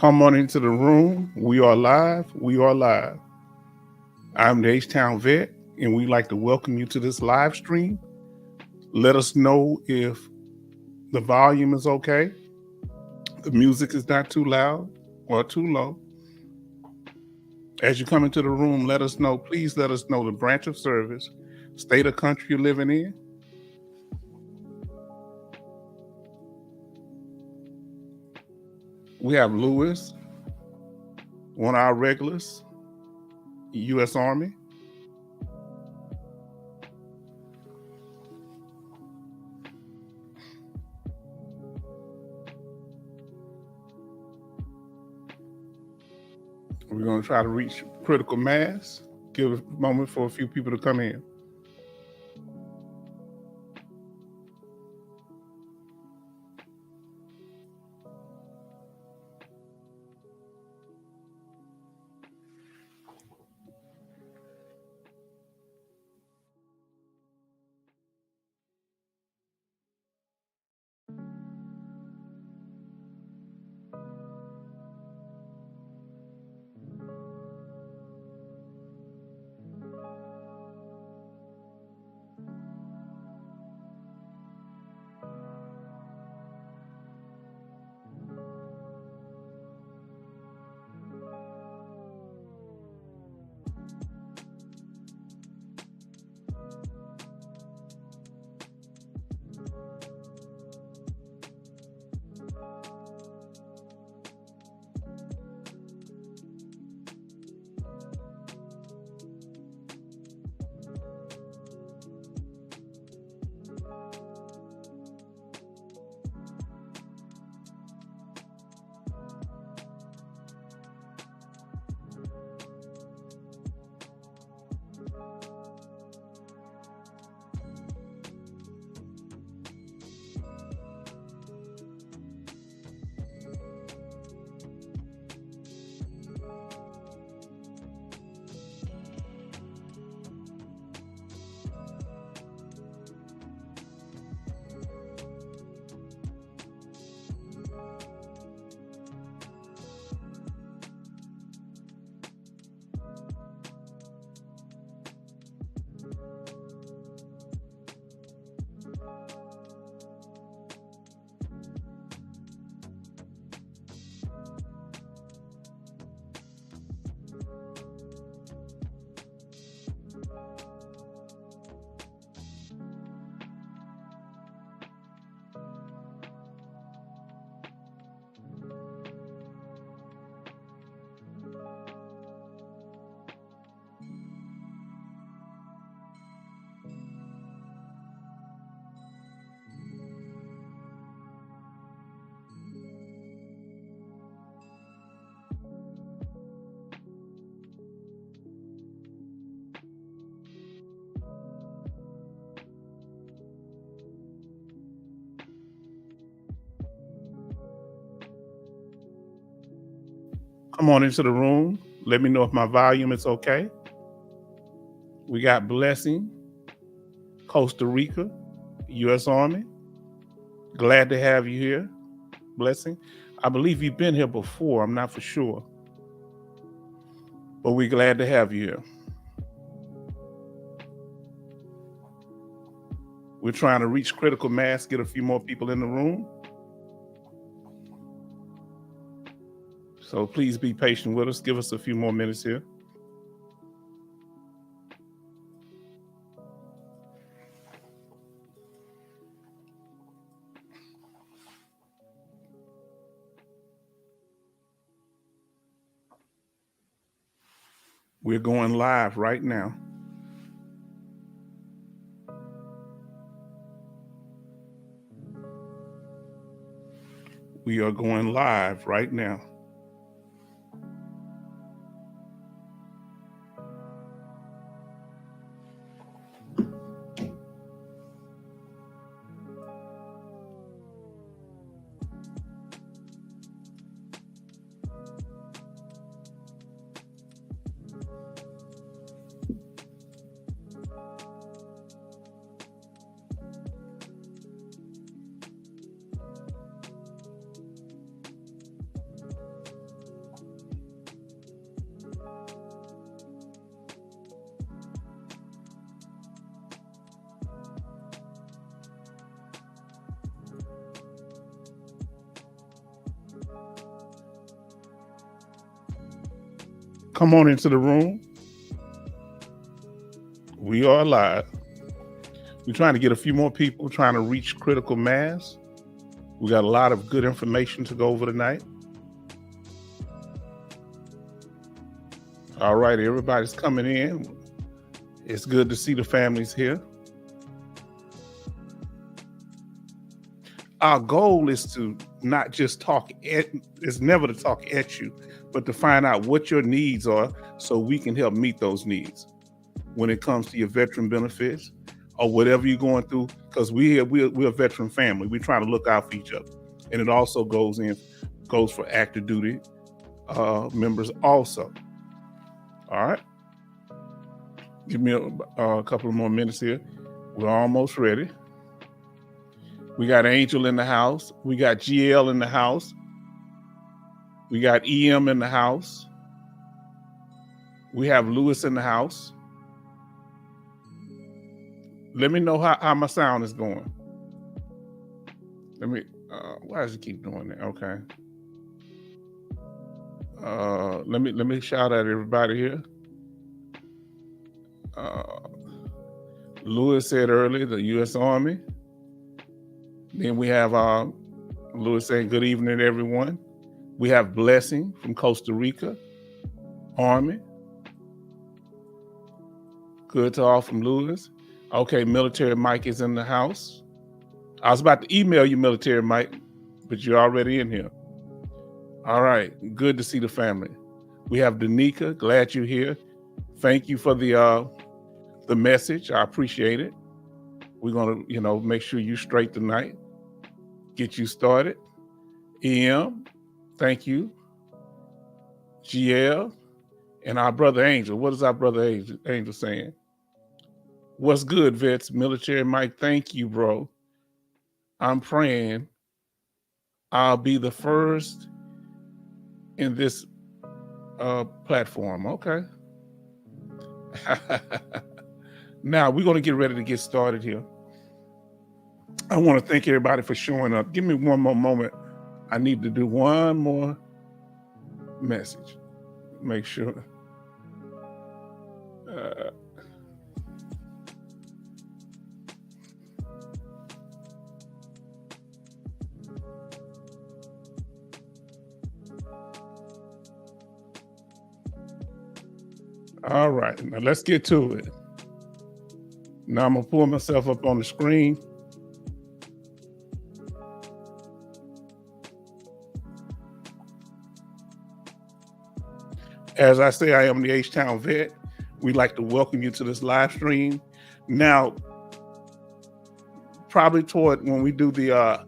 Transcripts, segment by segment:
Come on into the room. We are live. We are live. I'm the H-Town Vet, and we'd like to welcome you to this live stream. Let us know if the volume is okay, the music is not too loud or too low. As you come into the room, let us know. Please let us know the branch of service, state or country you're living in. We have Lewis, one of our regulars, U.S. Army. We're going to try to reach critical mass. Give a moment for a few people to come in. Come on into the room. Let me know if my volume is okay. We got Blessing, Costa Rica, U.S. Army. Glad to have you here, Blessing. I believe you've been here before. I'm not for sure. But we're glad to have you here. We're trying to reach critical mass, get a few more people in the room. So please be patient with us. Give us a few more minutes here. We're going live right now. We are going live right now. Come on into the room. We are live. We're trying to get a few more people, trying to reach critical mass. We got a lot of good information to go over tonight. All right, everybody's coming in. It's good to see the families here. Our goal is to not just it's never to talk at you, but to find out what your needs are so we can help meet those needs when it comes to your veteran benefits or whatever you're going through, because we're a veteran family. We're trying to look out for each other. And it also goes for active duty members also. All right. Give me a couple of more minutes here. We're almost ready. We got Angel in the house. We got GL in the house. We got EM in the house. We have Lewis in the house. Let me know how my sound is going. Why does it keep doing that? Okay. Let me shout out everybody here. Lewis said earlier, the U.S. Army. Then we have Lewis saying good evening, everyone. We have Blessing from Costa Rica, Army. Good to all from Lewis. Okay, Military Mike is in the house. I was about to email you, Military Mike, but you're already in here. All right, good to see the family. We have Danica, glad you're here. Thank you for the message. I appreciate it. We're gonna, make sure you're straight tonight. Get you started. EM, thank you. GL, and our brother Angel. What is our brother Angel saying? What's good, vets? Military Mike, thank you, bro. I'm praying I'll be the first in this platform. Okay. Now we're going to get ready to get started here. I want to thank everybody for showing up. Give me one more moment. I need to do one more message. Make sure. All right, now let's get to it. Now I'm gonna pull myself up on the screen. As I say, I am the H-Town Vet. We'd like to welcome you to this live stream. Now, probably toward when we do the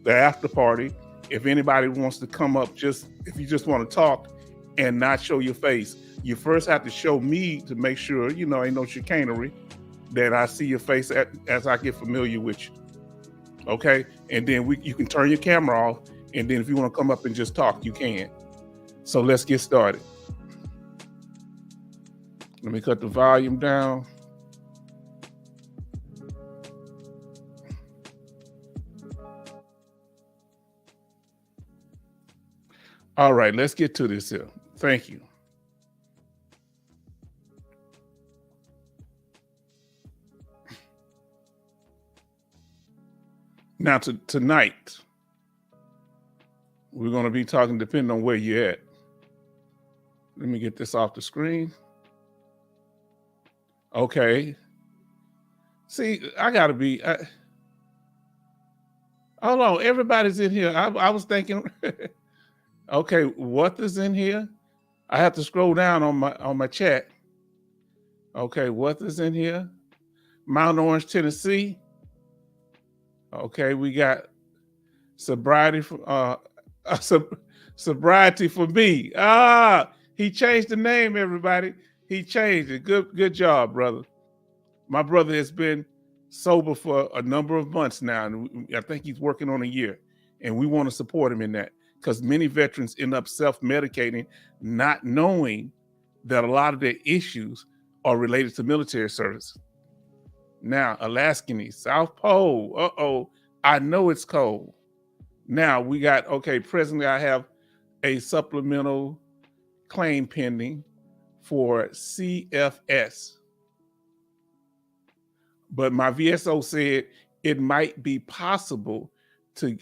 after party, if anybody wants to come up, if you just want to talk and not show your face, you first have to show me to make sure, ain't no chicanery, that I see your face as I get familiar with you. Okay? And then you can turn your camera off, and then if you want to come up and just talk, you can. So let's get started. Let me cut the volume down. All right, let's get to this here. Thank you. Now, tonight, we're going to be talking depending on where you're at. Let me get this off the screen. Okay. See, I got to be... hold on, everybody's in here. I was thinking... Okay, what is in here? I have to scroll down on my chat. Okay, what is in here? Mount Orange, Tennessee. Okay, we got sobriety for sobriety for me. He changed the name, everybody. He changed it. Good job, brother. My brother has been sober for a number of months now, and I think he's working on a year. And we want to support him in that, because many veterans end up self-medicating, not knowing that a lot of their issues are related to military service. Now, Alaskanese, South Pole. I know it's cold. Now we got, presently I have a supplemental claim pending for CFS. But my VSO said it might be impossible to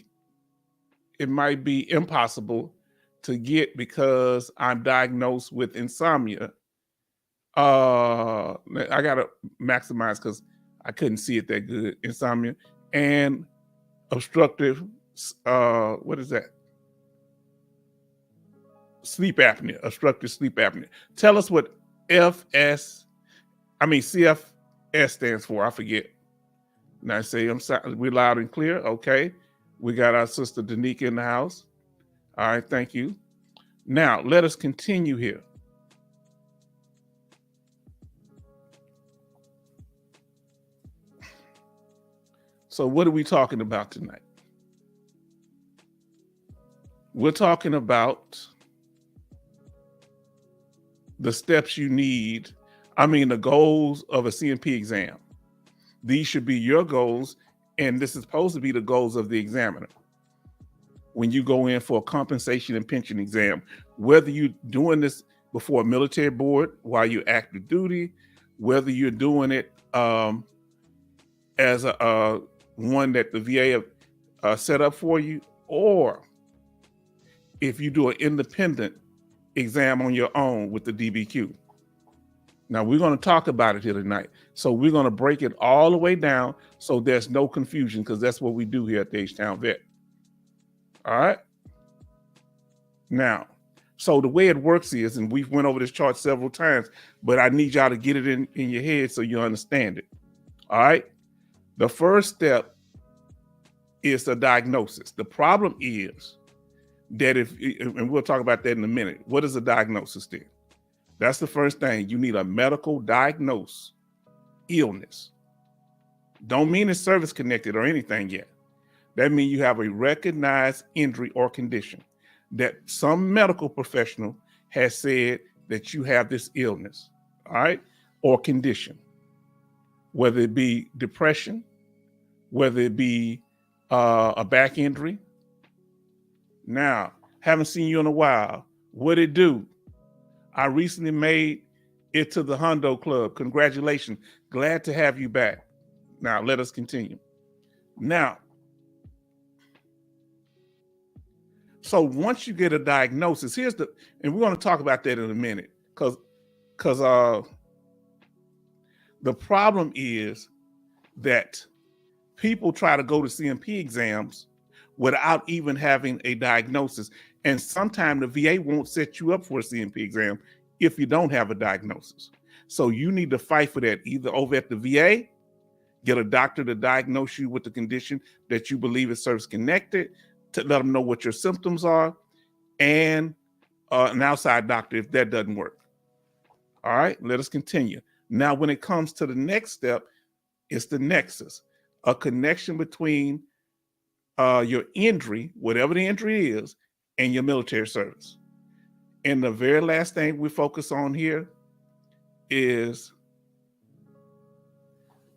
get because I'm diagnosed with insomnia. I gotta maximize because I couldn't see it that good. Insomnia and obstructive, what is that? Sleep apnea, obstructive sleep apnea. Tell us what CFS stands for. I forget. Now I say, I'm sorry, we're loud and clear. Okay. We got our sister Danica in the house. All right, thank you. Now let us continue here. So what are we talking about tonight? We're talking about the steps you need, the goals of a CMP exam. These should be your goals, and this is supposed to be the goals of the examiner. When you go in for a compensation and pension exam, whether you're doing this before a military board while you're active duty, whether you're doing it as a one that the VA have set up for you, or if you do an independent exam on your own with the DBQ. Now we're going to talk about it here tonight. So we're going to break it all the way down so there's no confusion, because that's what we do here at the H-Town Vet. All right. Now, so the way it works is, and we've went over this chart several times, but I need y'all to get it in your head so you understand it. All right. The first step is the diagnosis. The problem is that and we'll talk about that in a minute. What is a diagnosis then? That's the first thing. You need a medical diagnosed illness. Don't mean it's service connected or anything yet. That means you have a recognized injury or condition that some medical professional has said that you have this illness, all right, or condition, whether it be depression, whether it be a back injury. Now, haven't seen you in a while. What'd it do? I recently made it to the Hondo Club. Congratulations. Glad to have you back. Now, let us continue. Now, so once you get a diagnosis, and we're going to talk about that in a minute, because the problem is that people try to go to CMP exams without even having a diagnosis. And sometimes the VA won't set you up for a CMP exam if you don't have a diagnosis. So you need to fight for that, either over at the VA, get a doctor to diagnose you with the condition that you believe is service-connected, to let them know what your symptoms are, and an outside doctor if that doesn't work. All right, let us continue. Now, when it comes to the next step, it's the nexus, a connection between your injury, whatever the injury is, and your military service. And the very last thing we focus on here is,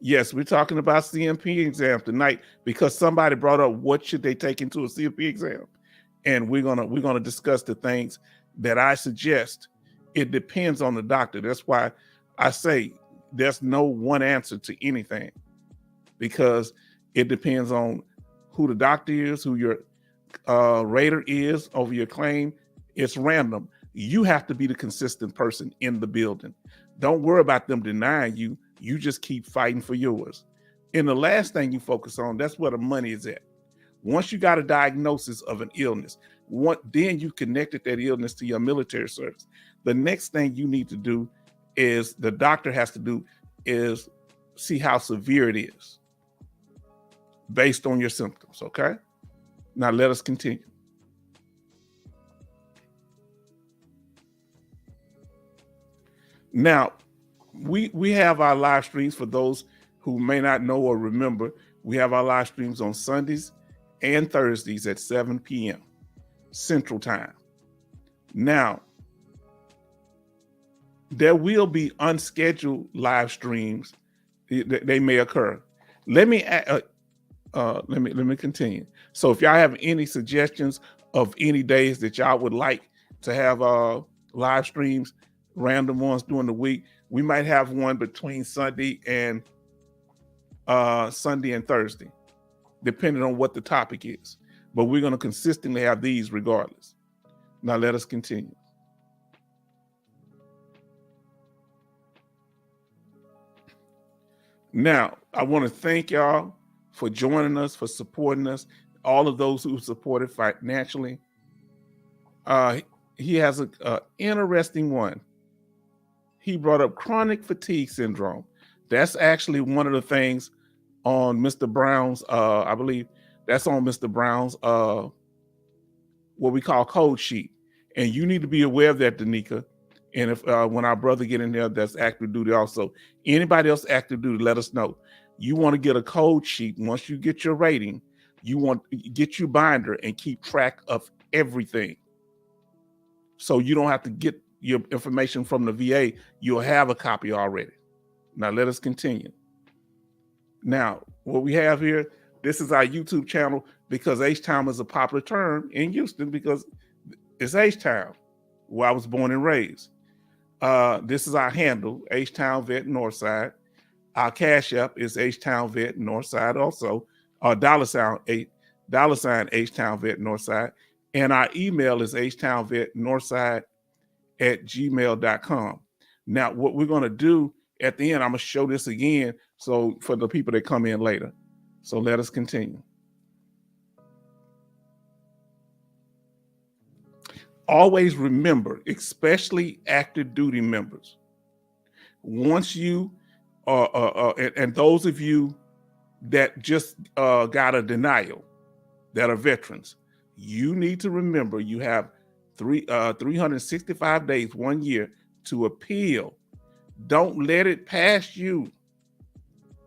yes, we're talking about CMP exam tonight because somebody brought up what should they take into a CMP exam, and we're gonna discuss the things that I suggest. It depends on the doctor. That's why I say there's no one answer to anything, because it depends on who the doctor is, who your rater is over your claim. It's random. You have to be the consistent person in the building. Don't worry about them denying you. You just keep fighting for yours. And the last thing you focus on, that's where the money is at. Once you got a diagnosis of an illness, then you connected that illness to your military service. The next thing you need to do is, the doctor has to do, is see how severe it is based on your symptoms, okay? Now let us continue. Now, we have our live streams. For those who may not know or remember, we have our live streams on Sundays and Thursdays at 7 p.m. Central Time. Now, there will be unscheduled live streams. They may occur. Let me continue. So if y'all have any suggestions of any days that y'all would like to have live streams, random ones during the week. We might have one between Sunday and Thursday, depending on what the topic is. But we're going to consistently have these regardless. Now let us continue. Now, I want to thank y'all for joining us, for supporting us, all of those who supported financially. He has an interesting one. He brought up chronic fatigue syndrome. That's actually one of the things on Mr. Brown's, I believe that's on Mr. Brown's, what we call code sheet. And you need to be aware of that, Danica. And if when our brother get in there, that's active duty also. Anybody else active duty, let us know. You want to get a code sheet. Once you get your rating, you want to get your binder and keep track of everything. So you don't have to get your information from the VA. You'll have a copy already. Now let us continue. Now, what we have here, this is our YouTube channel, because H-Town is a popular term in Houston because it's H-Town, where I was born and raised. This is our handle, H-Town Vet Northside. Our Cash App is H-Town Vet Northside also, $sign H-Town Vet Northside. And our email is htownvetnorthside@gmail.com. Now, what we're going to do at the end, I'm going to show this again, so for the people that come in later. So let us continue. Always remember, especially active duty members, once you and those of you that just got a denial that are veterans, you need to remember you have 365 days, 1 year to appeal. Don't let it pass you.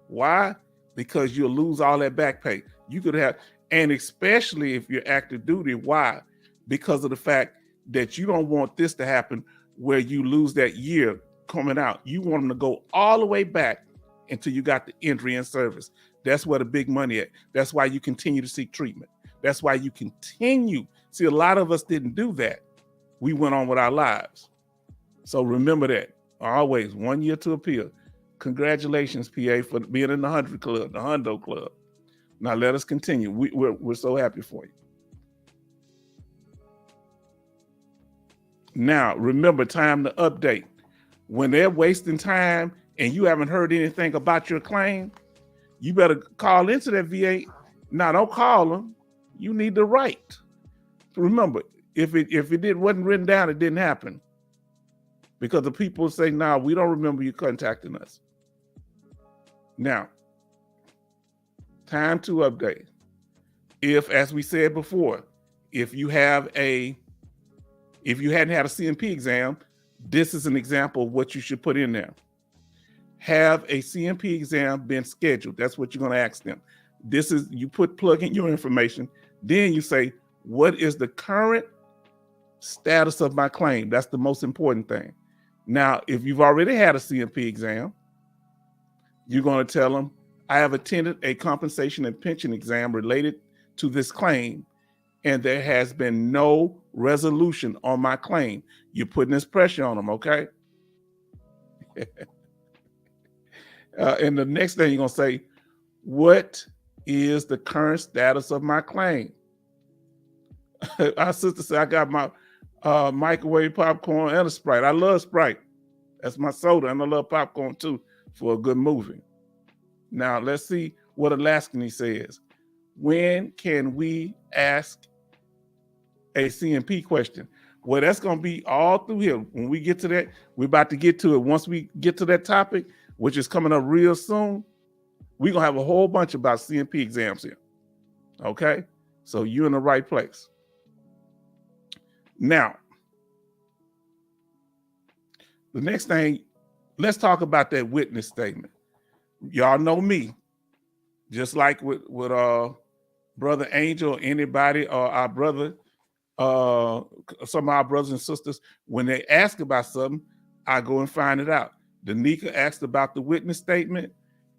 Why? Because you'll lose all that back pay. You could have, and especially if you're active duty, why? Because of the fact that you don't want this to happen where you lose that year coming out. You want them to go all the way back until you got the injury in service. That's where the big money at. That's why you continue to seek treatment. That's why you continue. See, a lot of us didn't do that. We went on with our lives. So remember that. Always 1 year to appeal. Congratulations, PA, for being in the 100 Club, the Hundo Club. Now let us continue. We're so happy for you. Now, remember, time to update. When they're wasting time and you haven't heard anything about your claim, you better call into that VA. Now, don't call them. You need the right. Remember, if it wasn't written down, it didn't happen. Because the people say, "No, we don't remember you contacting us." Now, time to update. If, as we said before, if you hadn't had a CMP exam, this is an example of what you should put in there. Have a CMP exam been scheduled? That's what you're going to ask them. This is, you plug in your information, then you say, what is the current status of my claim? That's the most important thing. Now, if you've already had a CMP exam, you're going to tell them, I have attended a compensation and pension exam related to this claim, and there has been no resolution on my claim. You're putting this pressure on them, okay? And the next thing you're going to say, what is the current status of my claim? Our sister said, I got my microwave popcorn and a Sprite. I love Sprite. That's my soda, and I love popcorn too for a good movie. Now, let's see what Alaskany says. When can we ask a CMP question? Well, that's going to be all through here. When we get to that, we're about to get to it. Once we get to that topic, which is coming up real soon, we're going to have a whole bunch about CMP exams here. Okay? So you're in the right place. Now, the next thing, let's talk about that witness statement. Y'all know me, just like with Brother Angel or anybody, or our brother, some of our brothers and sisters, when they ask about something, I go and find it out. Danica asked about the witness statement,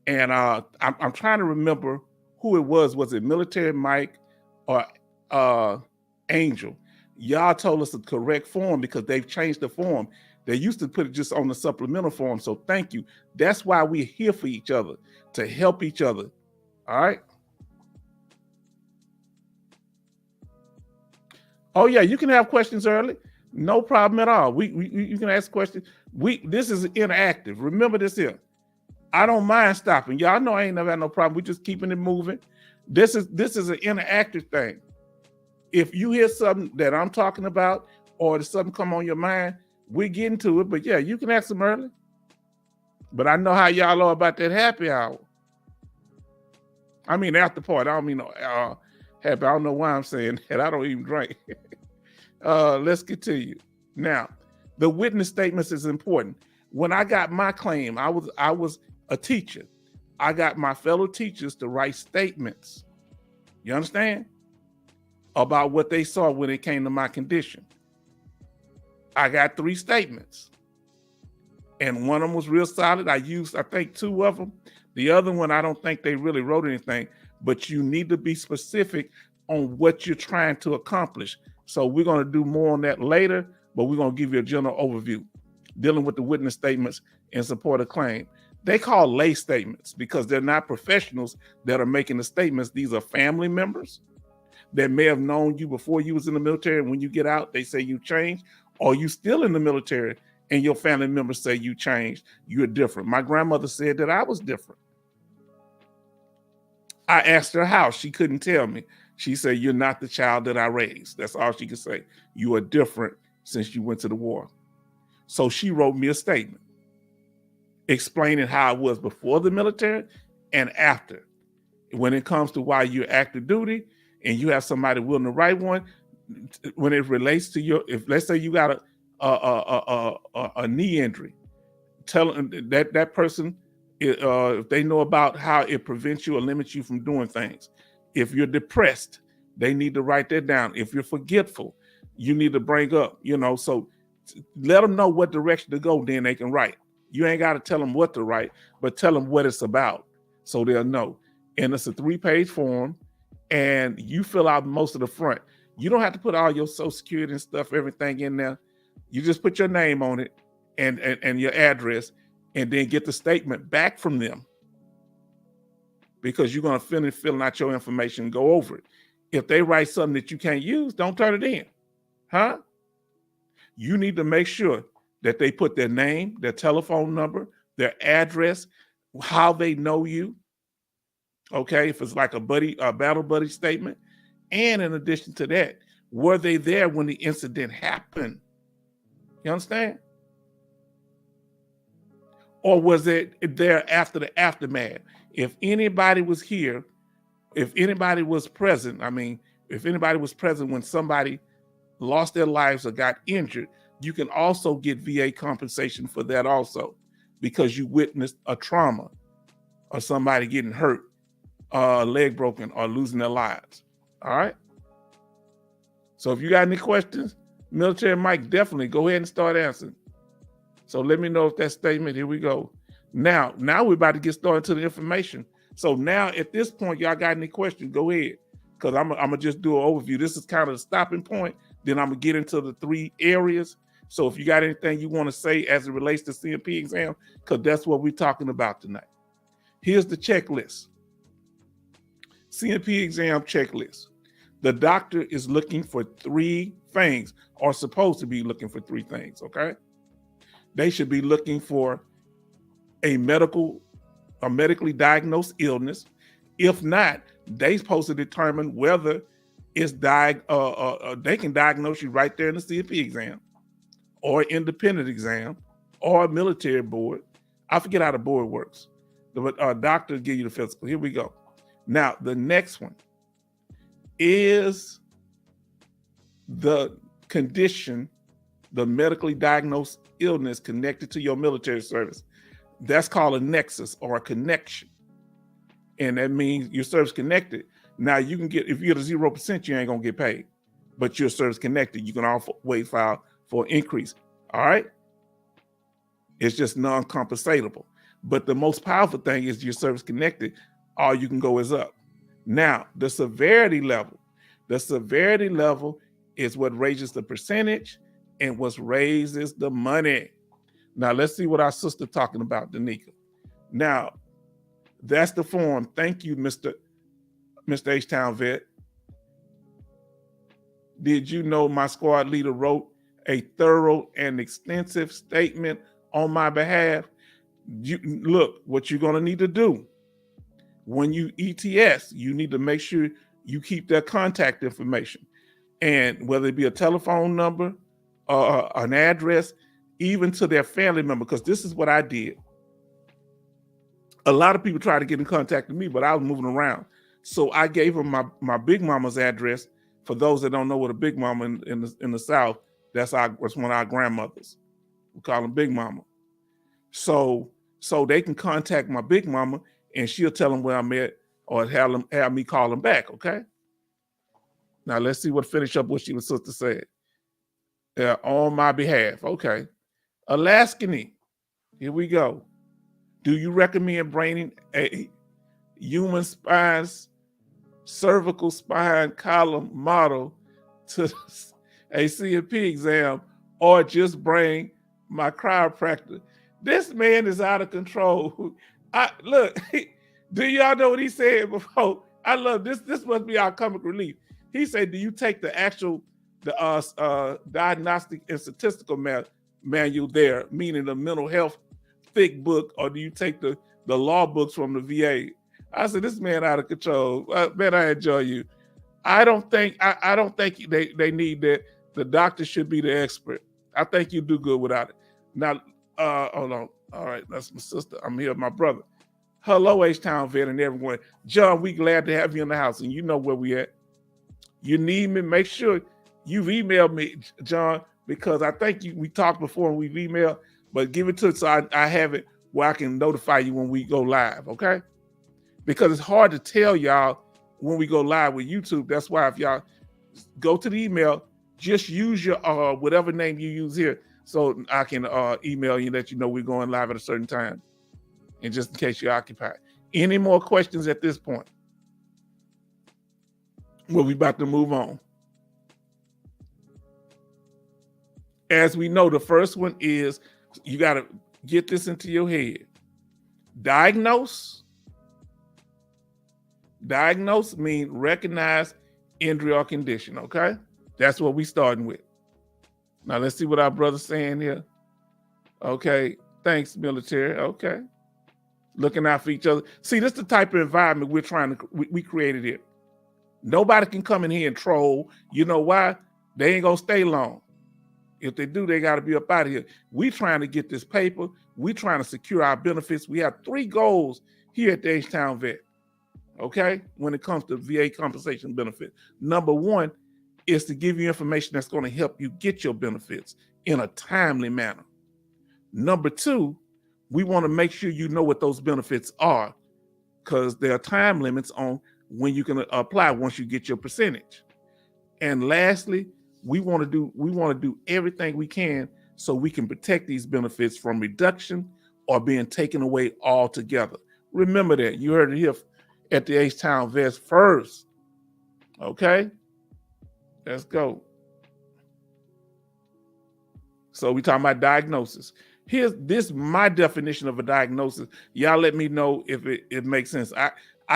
and I'm trying to remember who it was. Was it Military Mike or Angel? Y'all told us the correct form because they've changed the form. They used to put it just on the supplemental form. So thank you. That's why we're here for each other, to help each other. All right. Oh yeah, you can have questions early. No problem at all. You can ask questions. This is interactive. Remember this here. I don't mind stopping. Y'all know I ain't never had no problem. We just keeping it moving. This is an interactive thing. If you hear something that I'm talking about or there's something come on your mind, we get into it. But yeah, you can ask them early. But I know how y'all are about that happy hour. I mean after party. I don't mean happy. I don't know why I'm saying that. I don't even drink. Let's continue. Now, the witness statements is important. When I got my claim, I was a teacher. I got my fellow teachers to write statements. You understand? About what they saw when it came to my condition. I got 3 statements. And one of them was real solid. I used, I think, 2 of them. The other one, I don't think they really wrote anything, but you need to be specific on what you're trying to accomplish. So we're going to do more on that later, but we're going to give you a general overview dealing with the witness statements in support of claim. They call lay statements because they're not professionals that are making the statements. These are family members that may have known you before you was in the military. And when you get out, they say you changed, or you still in the military and your family members say you changed, you're different. My grandmother said that I was different. I asked her how. She couldn't tell me. She said, you're not the child that I raised. That's all she could say. You are different since you went to the war. So she wrote me a statement explaining how I was before the military and after. When it comes to why you're active duty and you have somebody willing to write one, when it relates to your, if let's say you got a knee injury, tell that person, if they know about how it prevents you or limits you from doing things. If you're depressed, they need to write that down. If you're forgetful, you need to bring up, so let them know what direction to go, then they can write. You ain't got to tell them what to write, but tell them what it's about so they'll know. And it's a 3-page form, and you fill out most of the front. You don't have to put all your Social Security and stuff, everything in there. You just put your name on it and your address, and then get the statement back from them, because you're going to finish filling out your information and go over it. If they write something that you can't use, don't turn it in. Huh? You need to make sure that they put their name, their telephone number, their address, how they know you. Okay, if it's like a battle buddy statement. And in addition to that, were they there when the incident happened? You understand? Or was it there after the aftermath? If anybody was here, if anybody was present, if anybody was present when somebody lost their lives or got injured, you can also get VA compensation for that also, because you witnessed a trauma or somebody getting hurt, leg broken, or losing their lives. All right? So if you got any questions, Military Mike, definitely go ahead and start answering. So let me know if that statement, here we go. Now we're about to get started to the information. So now at this point, y'all got any questions, go ahead. Because I'm going to just do an overview. This is kind of the stopping point. Then I'm going to get into the 3 areas. So if you got anything you want to say as it relates to CMP exam, because that's what we're talking about tonight. Here's the checklist. CMP exam checklist. The doctor is looking for 3 things, or supposed to be looking for 3 things, okay? They should be looking for a medically diagnosed illness. If not, they supposed to determine whether it's they can diagnose you right there in the CMP exam, or independent exam, or military board. I forget how the board works. The doctor give you the physical. Here we go. Now, the next one is the condition, the medically diagnosed illness connected to your military service. That's called a nexus or a connection. And that means you're service connected. Now you can get, if you're at 0%, you ain't gonna get paid, but you're service connected. You can always file for an increase. All right. It's just non-compensatable. But the most powerful thing is you're service connected. All you can go is up. Now, the severity level is what raises the percentage and what raises the money. Now let's see what our sister talking about, Danica. Now, that's the form. Thank you, Mr. H-Town Vet. Did you know my squad leader wrote a thorough and extensive statement on my behalf? Look, what you're going to need to do when you ETS, you need to make sure you keep their contact information. And whether it be a telephone number or an address, even to their family member, because this is what I did. A lot of people try to get in contact with me, but I was moving around. So I gave them my big mama's address. For those that don't know what a big mama in the South, that's one of our grandmothers. We call them Big Mama. So they can contact my big mama and she'll tell them where I'm at or have me call them back, okay? Now let's see finish up what she was supposed to say. On my behalf, okay. Alaskany, here we go. Do you recommend bringing a human spine, cervical spine column model to a CMP exam, or just bring my chiropractor? This man is out of control. Look, do y'all know what he said before? I love this. This must be our comic relief. He said, do you take the actual diagnostic and statistical manual there, meaning the mental health thick book, or do you take the law books from the VA? I said, this man out of control. Man, I enjoy you. I don't think they need that. The doctor should be the expert. I think you do good without it. Now, hold on. All right, that's my sister. I'm here with my brother. Hello, H-Town Vet and everyone. John, we glad to have you in the house, and you know where we at. You need me, make sure you've emailed me, John, because I think we talked before and we've emailed, but give it to us so I have it where I can notify you when we go live, okay? Because it's hard to tell y'all when we go live with YouTube. That's why if y'all go to the email, just use your whatever name you use here so I can email you and let you know we're going live at a certain time. And just in case you're occupied. Any more questions at this point? Well, we about to move on. As we know, the first one is you got to get this into your head. Diagnose means recognize injury or condition, okay? That's what we starting with. Now, let's see what our brother's saying here. Okay, thanks, military. Okay. Looking out for each other. See, this is the type of environment we created here. Nobody can come in here and troll. You know why? They ain't gonna stay long. If they do, they got to be up out of here. We trying to get this paper. We trying to secure our benefits. We have 3 goals here at the H-Town Vet, okay? When it comes to VA compensation benefit. Number 1 is to give you information that's going to help you get your benefits in a timely manner. Number 2, we want to make sure you know what those benefits are, because there are time limits on when you can apply once you get your percentage. And lastly, we want to do everything we can so we can protect these benefits from reduction or being taken away altogether. Remember that. You heard it here at the H-Town Vet first. Okay? Let's go. So we're talking about diagnosis. This is my definition of a diagnosis. Y'all let me know if it makes sense. I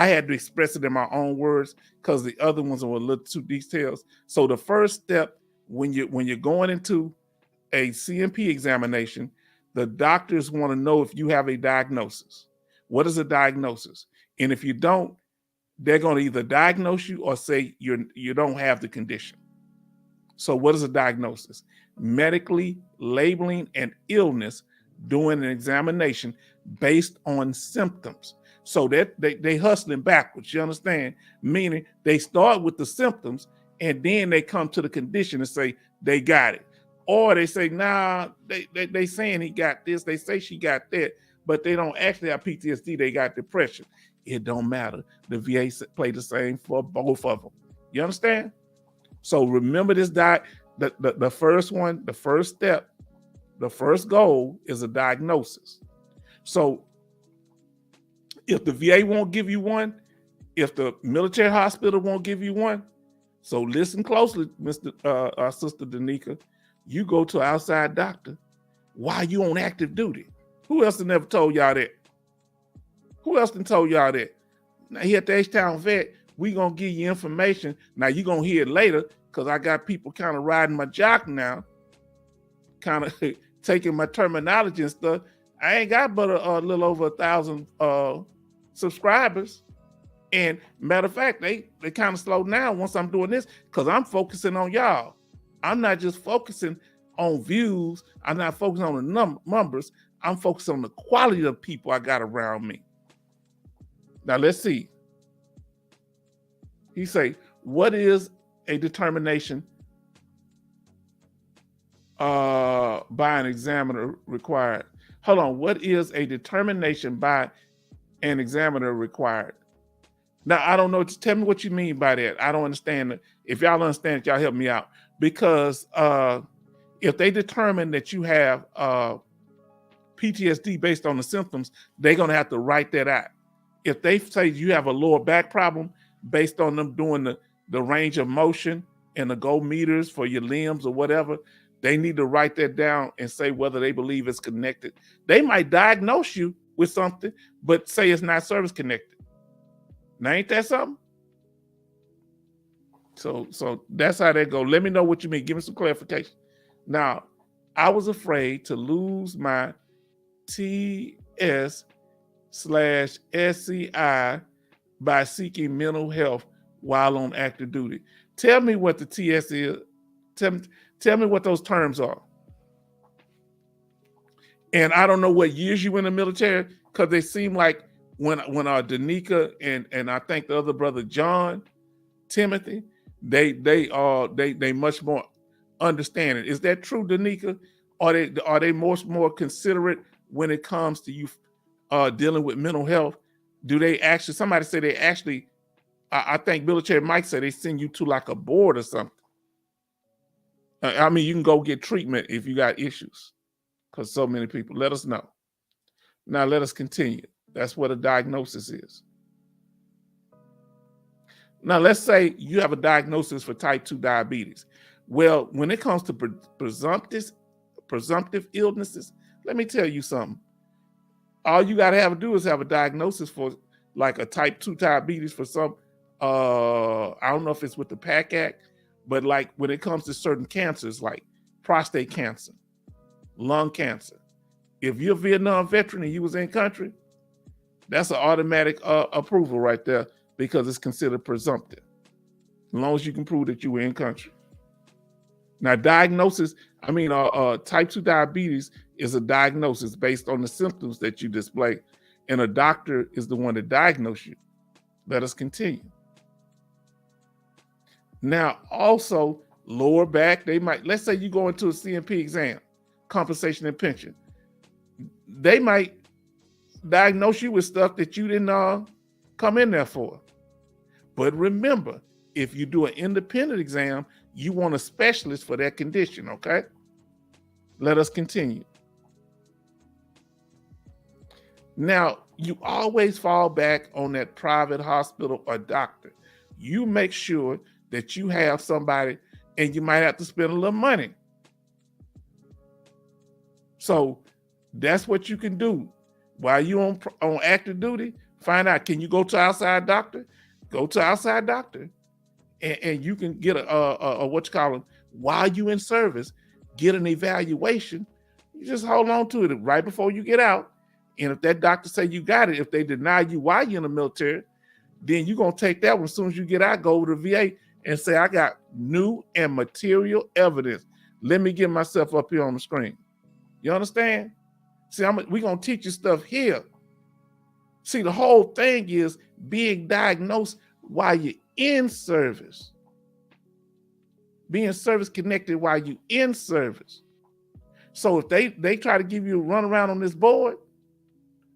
had to express it in my own words because the other ones were a little too detailed. So the first step when you're going into a CMP examination, the doctors want to know if you have a diagnosis. What is a diagnosis? And if you don't, they're going to either diagnose you or say you don't have the condition. So what is a diagnosis? Medically labeling an illness during an examination based on symptoms. So that they hustling backwards, you understand? Meaning they start with the symptoms and then they come to the condition and say they got it. Or they say, nah, they saying he got this, they say she got that, but they don't actually have PTSD, they got depression. It don't matter. The VA play the same for both of them. You understand? So remember this the first one, the first step, the first goal is a diagnosis. So if the VA won't give you one, if the military hospital won't give you one, So listen closely, Sister Danica. You go to an outside doctor while you on active duty. Who else never told y'all that? Who else done told y'all that? Now here at the H-Town Vet, we gonna give you information. Now you gonna hear it later because I got people kind of riding my jock now, kind of taking my terminology and stuff. I ain't got but a little over 1,000 subscribers. And matter of fact, they kind of slowed down once I'm doing this because I'm focusing on y'all. I'm not just focusing on views. I'm not focusing on the numbers. I'm focusing on the quality of people I got around me. Now let's see. He say, what is a determination by an examiner required? Hold on. What is a determination by an examiner required? Now, I don't know. Tell me what you mean by that. I don't understand. If y'all understand it, y'all help me out. Because if they determine that you have PTSD based on the symptoms, they're going to have to write that out. If they say you have a lower back problem based on them doing the range of motion and the go meters for your limbs or whatever, they need to write that down and say whether they believe it's connected. They might diagnose you with something, but say it's not service connected. Now, ain't that something? So that's how that go. Let me know what you mean. Give me some clarification. Now, I was afraid to lose my TS/SCI by seeking mental health while on active duty. Tell me what the TS is. Tell me what those terms are. And I don't know what years you in the military, because they seem like when Danica and I think the other brother John Timothy, they much more understanding. Is that true, Danica? Are they much more considerate when it comes to you dealing with mental health? Do they actually? Somebody said they actually. I think military Mike said they send you to like a board or something. I mean, you can go get treatment if you got issues, because so many people. Let us know. Now let us continue. That's what a diagnosis is. Now, let's say you have a diagnosis for type 2 diabetes. Well, when it comes to presumptive illnesses, let me tell you something. All you got to have to do is have a diagnosis for like a type 2 diabetes for some, I don't know if it's with the PAC Act, but like when it comes to certain cancers, like prostate cancer, lung cancer, if you're a Vietnam veteran and you was in country, that's an automatic approval right there because it's considered presumptive, as long as you can prove that you were in country. Now, diagnosis, type 2 diabetes is a diagnosis based on the symptoms that you display, and a doctor is the one to diagnose you. Let us continue. Now, also, lower back, let's say you go into a CMP exam, compensation and pension. They might diagnose you with stuff that you didn't come in there for. But remember, if you do an independent exam, you want a specialist for that condition, okay? Let us continue. Now, you always fall back on that private hospital or doctor. You make sure that you have somebody, and you might have to spend a little money. So that's what you can do. While you on active duty, find out, can you go to outside doctor? Go to outside doctor. And you can get a while you in service, get an evaluation. You just hold on to it right before you get out. And if that doctor say you got it, if they deny you while you're in the military, then you're going to take that one as soon as you get out, go over to VA and say, I got new and material evidence. Let me get myself up here on the screen. You understand? See, we're going to teach you stuff here. See, the whole thing is being diagnosed while you're in service. Being service connected while you're in service. So if they try to give you a run around on this board,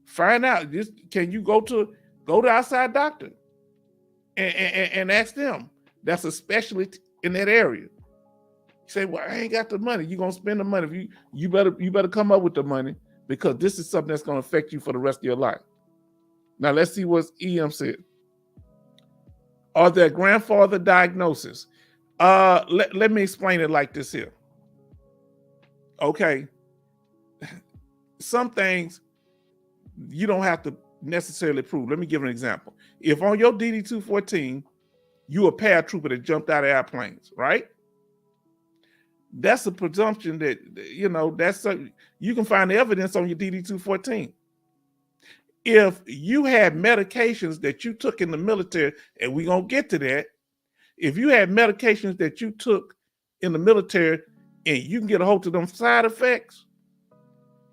find out, can you go to outside doctor and ask them. That's a specialist in that area. You say, well, I ain't got the money. You're going to spend the money. You better come up with the money, because this is something that's going to affect you for the rest of your life. Now, let's see what EM said. Are there grandfather diagnoses? Let me explain it like this here. Okay. Some things you don't have to necessarily prove. Let me give an example. If on your DD-214, you a paratrooper that jumped out of airplanes, right? That's a presumption that, you can find the evidence on your DD-214. If you had medications that you took in the military, and we're going to get to that, if you had medications that you took in the military and you can get a hold of them side effects,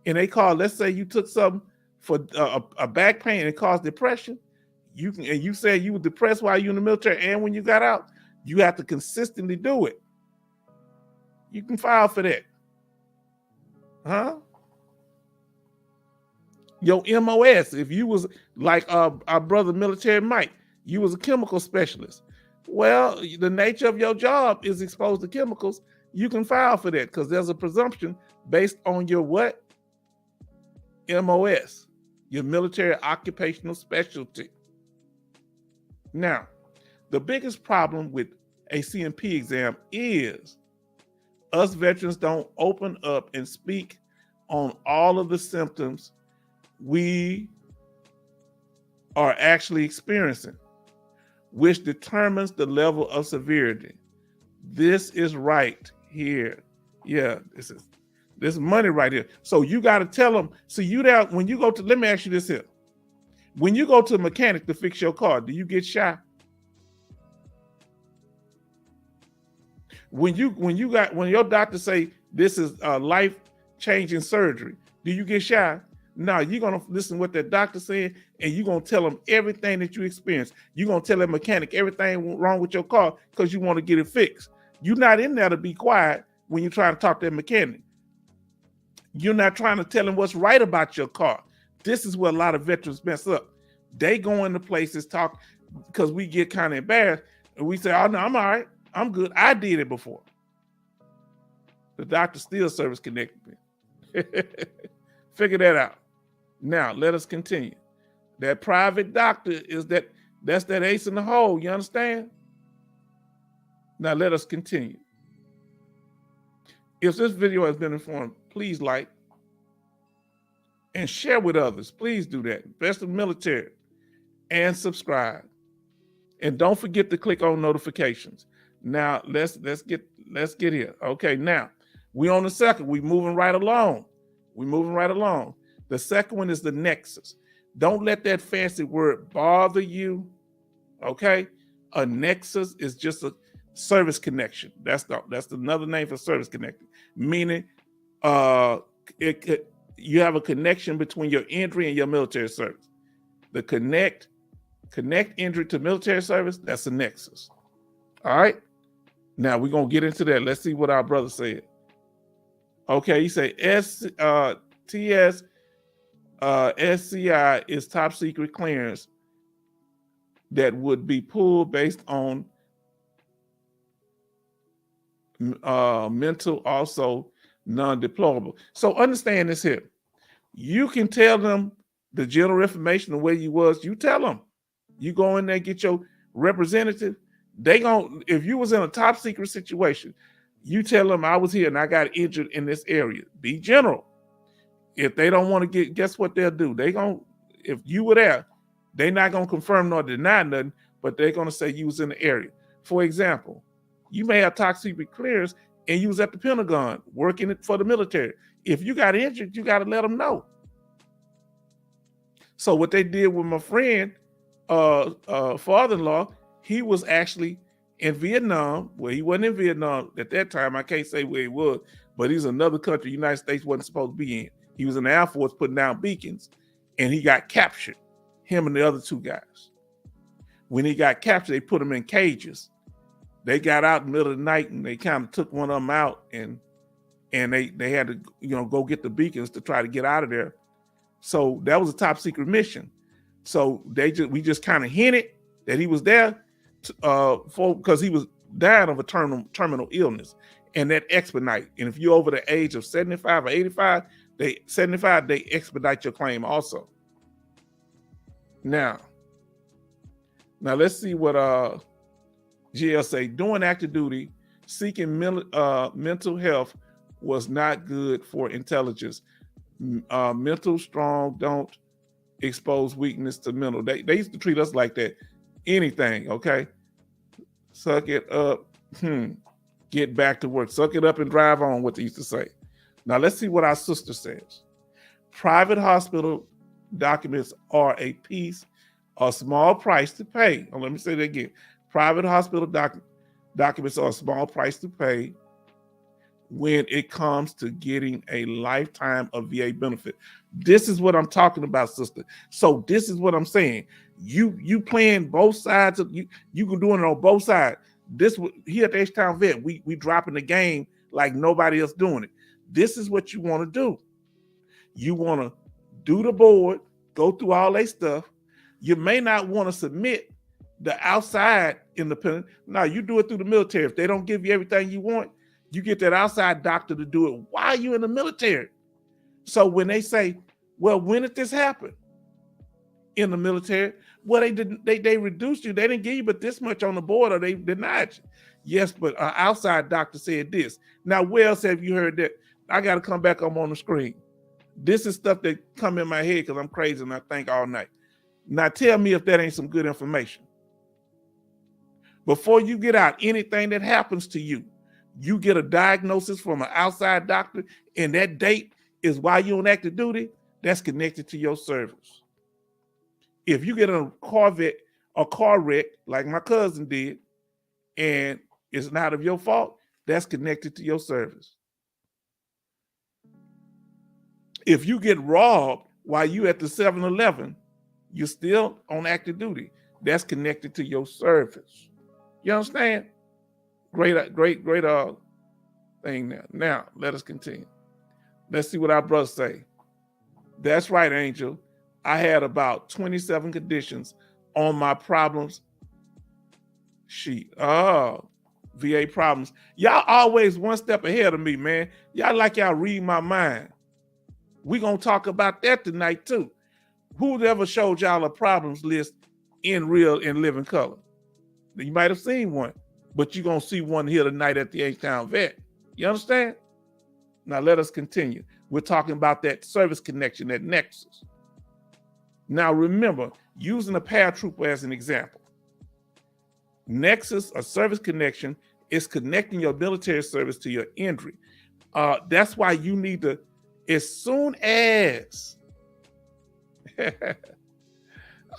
and they call, let's say you took something for a back pain and it caused depression, and you said you were depressed while you in the military and when you got out, you have to consistently do it. You can file for that. Huh? Your MOS, if you was like our brother military Mike, you was a chemical specialist. Well, the nature of your job is exposed to chemicals. You can file for that because there's a presumption based on your what? MOS, your military occupational specialty. Now, the biggest problem with a CMP exam is us veterans don't open up and speak on all of the symptoms we are actually experiencing, which determines the level of severity. This is right here. Yeah, this is money right here. So you got to tell them. So when you go to, let me ask you this here. When you go to a mechanic to fix your car, do you get shy? When your doctor say this is a life-changing surgery, do you get shy? No, you're gonna listen to what that doctor said, and you're gonna tell them everything that you experienced. You're gonna tell that mechanic everything wrong with your car because you want to get it fixed. You're not in there to be quiet when you're trying to talk to that mechanic. You're not trying to tell him what's right about your car. This is where a lot of veterans mess up. They go into places, talk, because we get kind of embarrassed, and we say, oh no, I'm all right. I'm good. I did it before. The doctor still service connected me. Figure that out. Now, let us continue. That private doctor that's that ace in the hole. You understand? Now, let us continue. If this video has been informed, please like and share with others. Please do that. Best of the military. And subscribe. And don't forget to click on notifications. Now let's get here. Okay, now we on the second. We moving right along. The second one is the nexus. Don't let that fancy word bother you. Okay, a nexus is just a service connection. That's another name for service connection. Meaning, you have a connection between your injury and your military service. The connect injury to military service. That's a nexus. All right. Now we're gonna get into that. Let's see what our brother said. Okay, he say SCI is top secret clearance that would be pulled based on mental, also non-deployable. So understand this here. You can tell them the general information, the way you was. You tell them. You go in there, get your representative. If you was in a top secret situation, you tell them I was here and I got injured in this area. Be general. If they don't want to guess what they'll do? If you were there, they're not gonna confirm nor deny nothing, but they're gonna say you was in the area. For example, you may have top secret clearance and you was at the Pentagon working for the military. If you got injured, you got to let them know. So what they did with my friend, father-in-law, he was actually in Vietnam. Well, he wasn't in Vietnam at that time. I can't say where he was, but he's another country the United States wasn't supposed to be in. He was in the Air Force putting down beacons, and he got captured, him and the other two guys. When he got captured, they put him in cages. They got out in the middle of the night, and they kind of took one of them out, and they had to go get the beacons to try to get out of there. So that was a top secret mission. So we just kind of hinted that he was there because he was dying of a terminal illness, and that expedite. And if you're over the age of 75 or 85, they expedite your claim also. Now let's see what GL say. During active duty, Seeking mental health was not good for intelligence. Mental strong don't expose weakness to mental. They used to treat us like that. Anything, okay? Suck it up. Get back to work. Suck it up and drive on, what they used to say. Now let's see what our sister says. Private hospital documents are a small price to pay. Oh, let me say that again. Private hospital documents are a small price to pay when it comes to getting a lifetime of VA benefit. This is what I'm talking about, sister. So this is what I'm saying. You playing both sides of you can do it on both sides. This here at the H-Town Vet, we dropping the game like nobody else doing it. This is what you want to do. You want to do the board, go through all their stuff. You may not want to submit the outside independent. Now you do it through the military. If they don't give you everything you want, you get that outside doctor to do it while you're in the military. So when they say, well, when did this happen? In the military, well, they reduced you. They didn't give you but this much on the board, or they denied you. Yes, but an outside doctor said this. Now, where else have you heard that? I got to come back up on the screen. This is stuff that come in my head because I'm crazy and I think all night. Now tell me if that ain't some good information. Before you get out, anything that happens to you, you get a diagnosis from an outside doctor, and that date is while you're on active duty, that's connected to your service. If you get a car wreck like my cousin did, and it's not of your fault, that's connected to your service. If you get robbed while you at the 7-Eleven, you're still on active duty. That's connected to your service. You understand? Great thing now. Now, let us continue. Let's see what our brothers say. That's right, Angel. I had about 27 conditions on my problems sheet. Oh, VA problems. Y'all always one step ahead of me, man. Y'all like y'all read my mind. We're going to talk about that tonight, too. Who ever showed y'all a problems list in real and living color? You might have seen one, but you're going to see one here tonight at the H-Town Vet. You understand? Now, let us continue. We're talking about that service connection, that nexus. Now, remember, using a paratrooper as an example. Nexus, a service connection, is connecting your military service to your injury. That's why you need to, as soon as,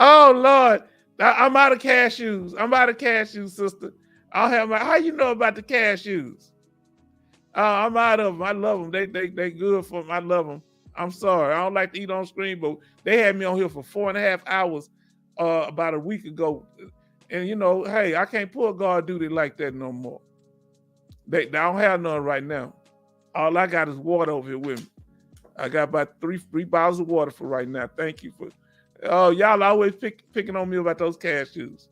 oh, Lord, I'm out of cashews. I'm out of cashews, sister. I'll have my, how you know about the cashews? I'm out of them. I love them. They good for them. I love them. I'm sorry. I don't like to eat on screen, but they had me on here for 4.5 hours about a week ago. And, you know, hey, I can't pull guard duty like that no more. They don't have none right now. All I got is water over here with me. I got about three bottles of water for right now. Thank you for, oh, y'all always picking on me about those cashews.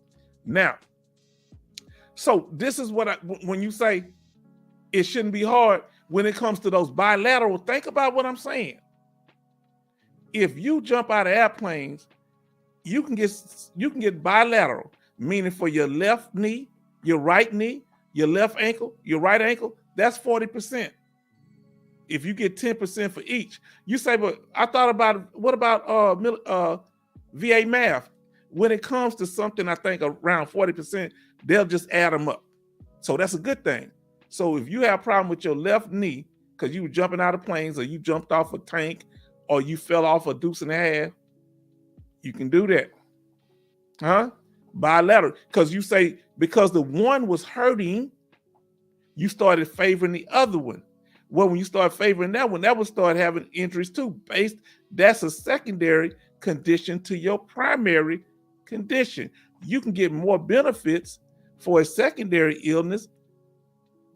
Now, so this is what when you say it shouldn't be hard when it comes to those bilateral, think about what I'm saying. If you jump out of airplanes, you can get bilateral, meaning for your left knee, your right knee, your left ankle, your right ankle, that's 40%. If you get 10% for each, you say, but I thought about, what about VA math? When it comes to something, I think around 40%, they'll just add them up. So that's a good thing. So if you have a problem with your left knee, because you were jumping out of planes, or you jumped off a tank, or you fell off a deuce and a half, you can do that. Huh? Bilateral. Because you say, because the one was hurting, you started favoring the other one. Well, when you start favoring that one, that will start having injuries too. That's a secondary condition to your primary condition. You can get more benefits for a secondary illness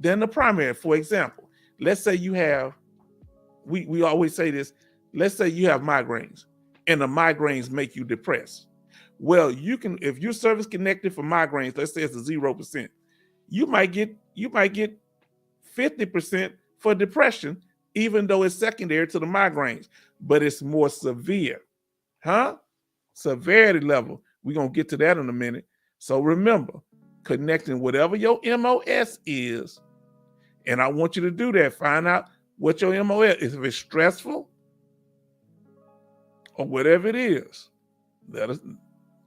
than the primary. For example, let's say you have, we always say this, let's say you have migraines and the migraines make you depressed. Well, you can, if you're service connected for migraines, let's say it's a 0%, you might get 50% for depression, even though it's secondary to the migraines, but it's more severe. Huh? Severity level. We're going to get to that in a minute. So remember, connecting whatever your MOS is And I want you to do that. Find out what your MO is. If it's stressful or whatever it is, let us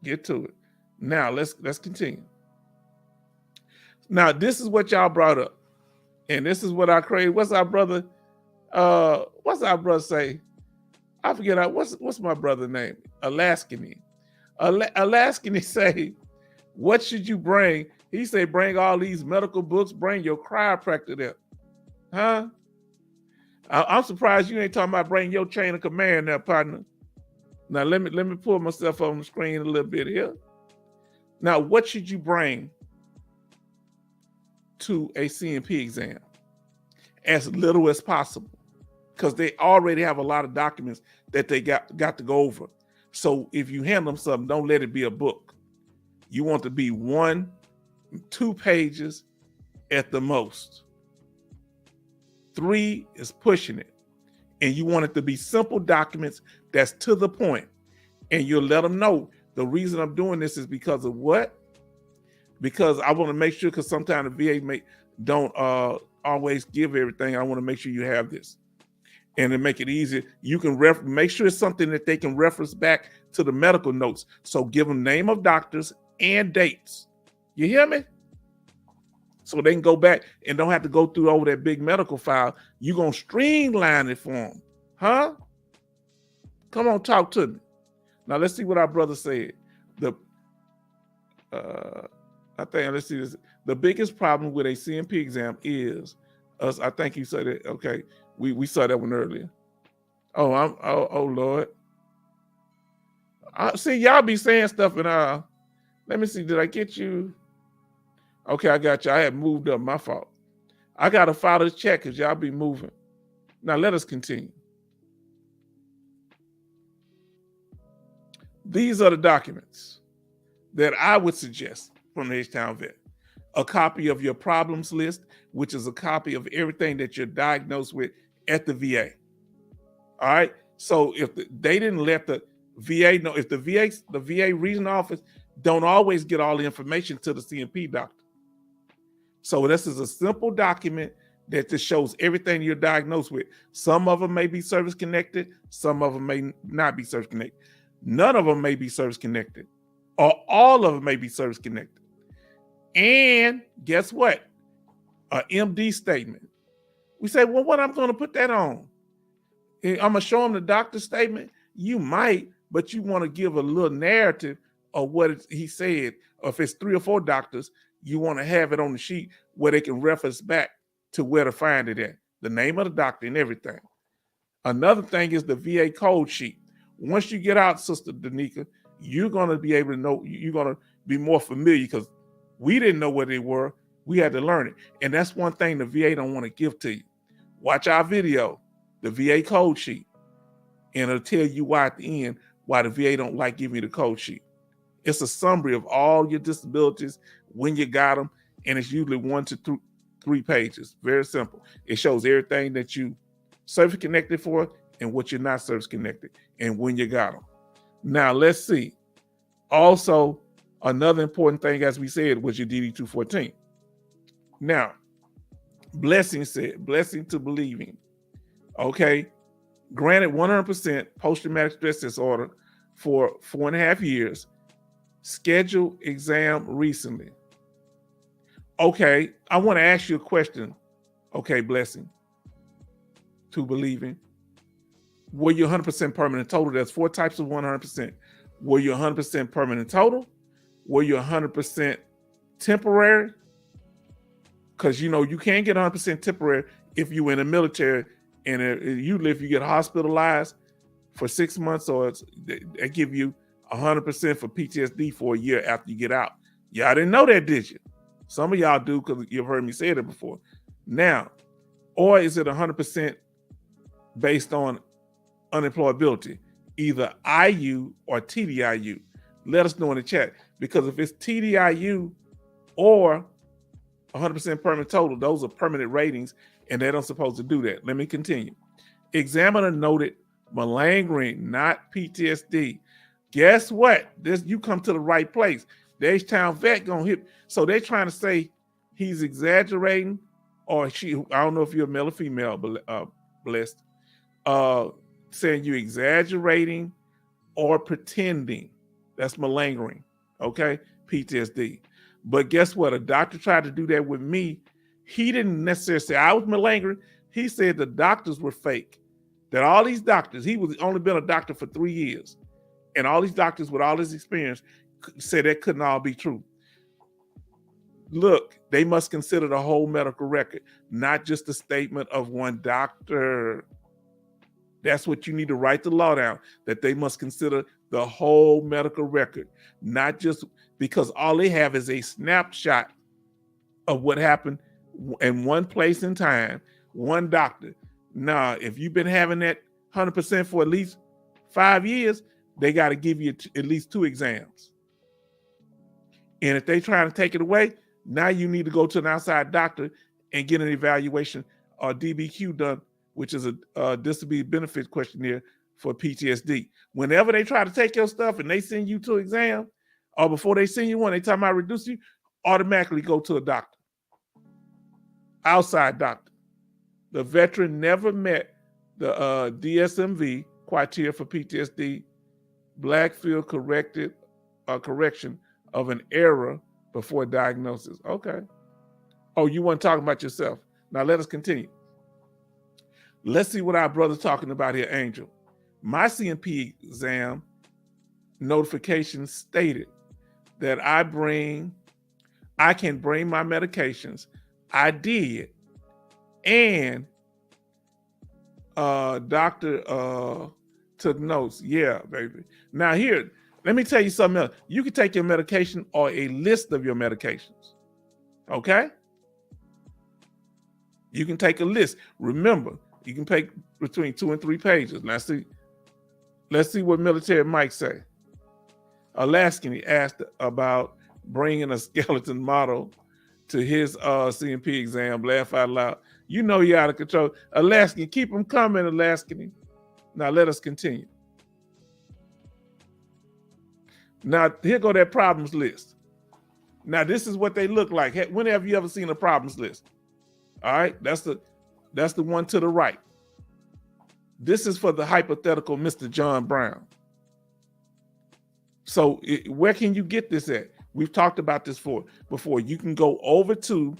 get to it. Now let's continue. Now, this is what y'all brought up. And this is what I crave. What's our brother say? I forget what's my brother's name? Alaskany. Alaskany say, what should you bring? He say, bring all these medical books, bring your chiropractor there. Huh? I'm surprised you ain't talking about bring your chain of command there, partner. Now let me pull myself on the screen a little bit here. Now, what should you bring to a CMP exam? As little as possible, because they already have a lot of documents that they got to go over. So if you hand them something, don't let it be a book. You want to be 1-2 pages at the most. 3 is pushing it. And you want it to be simple documents that's to the point. And you'll let them know the reason I'm doing this is because of what? Because I want to make sure, because sometimes the VA don't always give everything. I want to make sure you have this. And to make it easier, you can make sure it's something that they can reference back to the medical notes. So give them name of doctors and dates. You hear me? So they can go back and don't have to go through over that big medical file. You're going to streamline it for them. Huh? Come on, talk to me. Now, let's see what our brother said. Let's see this. The biggest problem with a CMP exam is us. I think you said it. Okay. We saw that one earlier. Oh, Lord. See, y'all be saying stuff and let me see. Did I get you? Okay, I got you. I had moved up. My fault. I got to file this check because y'all be moving. Now let us continue. These are the documents that I would suggest from the H-Town Vet. A copy of your problems list, which is a copy of everything that you're diagnosed with at the VA. All right. So if they didn't let the VA know, if the VA regional office don't always get all the information to the CMP doctor. So this is a simple document that just shows everything you're diagnosed with. Some of them may be service connected. Some of them may not be service connected. None of them may be service connected, or all of them may be service connected. And guess what? An MD statement. We say, well, what I'm going to put that on? I'm going to show them the doctor's statement. You might, but you want to give a little narrative of what he said. Or if it's 3 or 4 doctors, you want to have it on the sheet where they can reference back to where to find it at, the name of the doctor and everything. Another thing is the VA code sheet. Once you get out, Sister Danica, you're going to be able to know, you're going to be more familiar, because we didn't know what they were. We had to learn it. And that's one thing the VA don't want to give to you. Watch our video, the VA code sheet, and it'll tell you why at the end, why the VA don't like giving you the code sheet. It's a summary of all your disabilities, when you got them, and it's usually 1 to 3 pages. Very simple. It shows everything that you service connected for and what you're not service connected and when you got them. Now let's see. Also, another important thing, as we said, was your DD-214. Now, Blessing said, blessing to believing. Okay. Granted 100% post-traumatic stress disorder for 4.5 years. Scheduled exam recently. Okay. I want to ask you a question. Okay, Blessing to believing. Were you 100% permanent total? There's 4 types of 100%. Were you 100% permanent total? Were you 100% temporary? Because, you know, you can't get 100% temporary if you're in the military, and usually if you get hospitalized for 6 months, or they give you 100% for PTSD for a year after you get out. Y'all didn't know that, did you? Some of y'all do, because you've heard me say that before. Now, or is it 100% based on unemployability, either IU or TDIU? Let us know in the chat, because if it's TDIU or 100% permanent total, those are permanent ratings, and they don't supposed to do that. Let me continue. Examiner noted malingering, not PTSD. Guess what? You come to the right place. The H-Town Vet gonna hit. So they're trying to say he's exaggerating or she, I don't know if you're male or female, blessed, saying you're exaggerating or pretending. That's malingering, okay? PTSD. But guess what? A doctor tried to do that with me. He didn't necessarily say I was malingering. He said the doctors were fake. That all these doctors, he was only been a doctor for 3 years, and all these doctors with all this experience said that couldn't all be true. Look, they must consider the whole medical record, not just the statement of one doctor. That's what you need to write the law down, that they must consider the whole medical record, not just because all they have is a snapshot of what happened in one place in time, one doctor. Nah, if you've been having that 100% for at least 5 years, they got to give you at least 2 exams. And if they trying to take it away, now you need to go to an outside doctor and get an evaluation or DBQ done, which is a disability benefit questionnaire for PTSD. Whenever they try to take your stuff and they send you to exam, or before they send you one, they talking about reduce you, automatically go to a doctor, outside doctor. The veteran never met the DSMV criteria for PTSD, Blackfield correction of an error before diagnosis. Okay. Oh, you weren't talking about yourself. Now let us continue. Let's see what our brother's talking about here, Angel. My CMP exam notification stated that I can bring my medications. I did. And doctor took notes. Yeah, baby. Now here, let me tell you something else. You can take your medication or a list of your medications. Okay? You can take a list. Remember, you can take between 2 and 3 pages. Let's see what Military Mike say. Alaskan, he asked about bringing a skeleton model to his CMP exam. Laugh out loud. You know you're out of control. Alaskan, keep them coming, Alaskan. Now let us continue. Now here go that problems list. Now this is what they look like. When have you ever seen a problems list? All right, that's the one to the right. This is for the hypothetical Mr. John Brown. So where can you get this at? We've talked about this before. You can go over to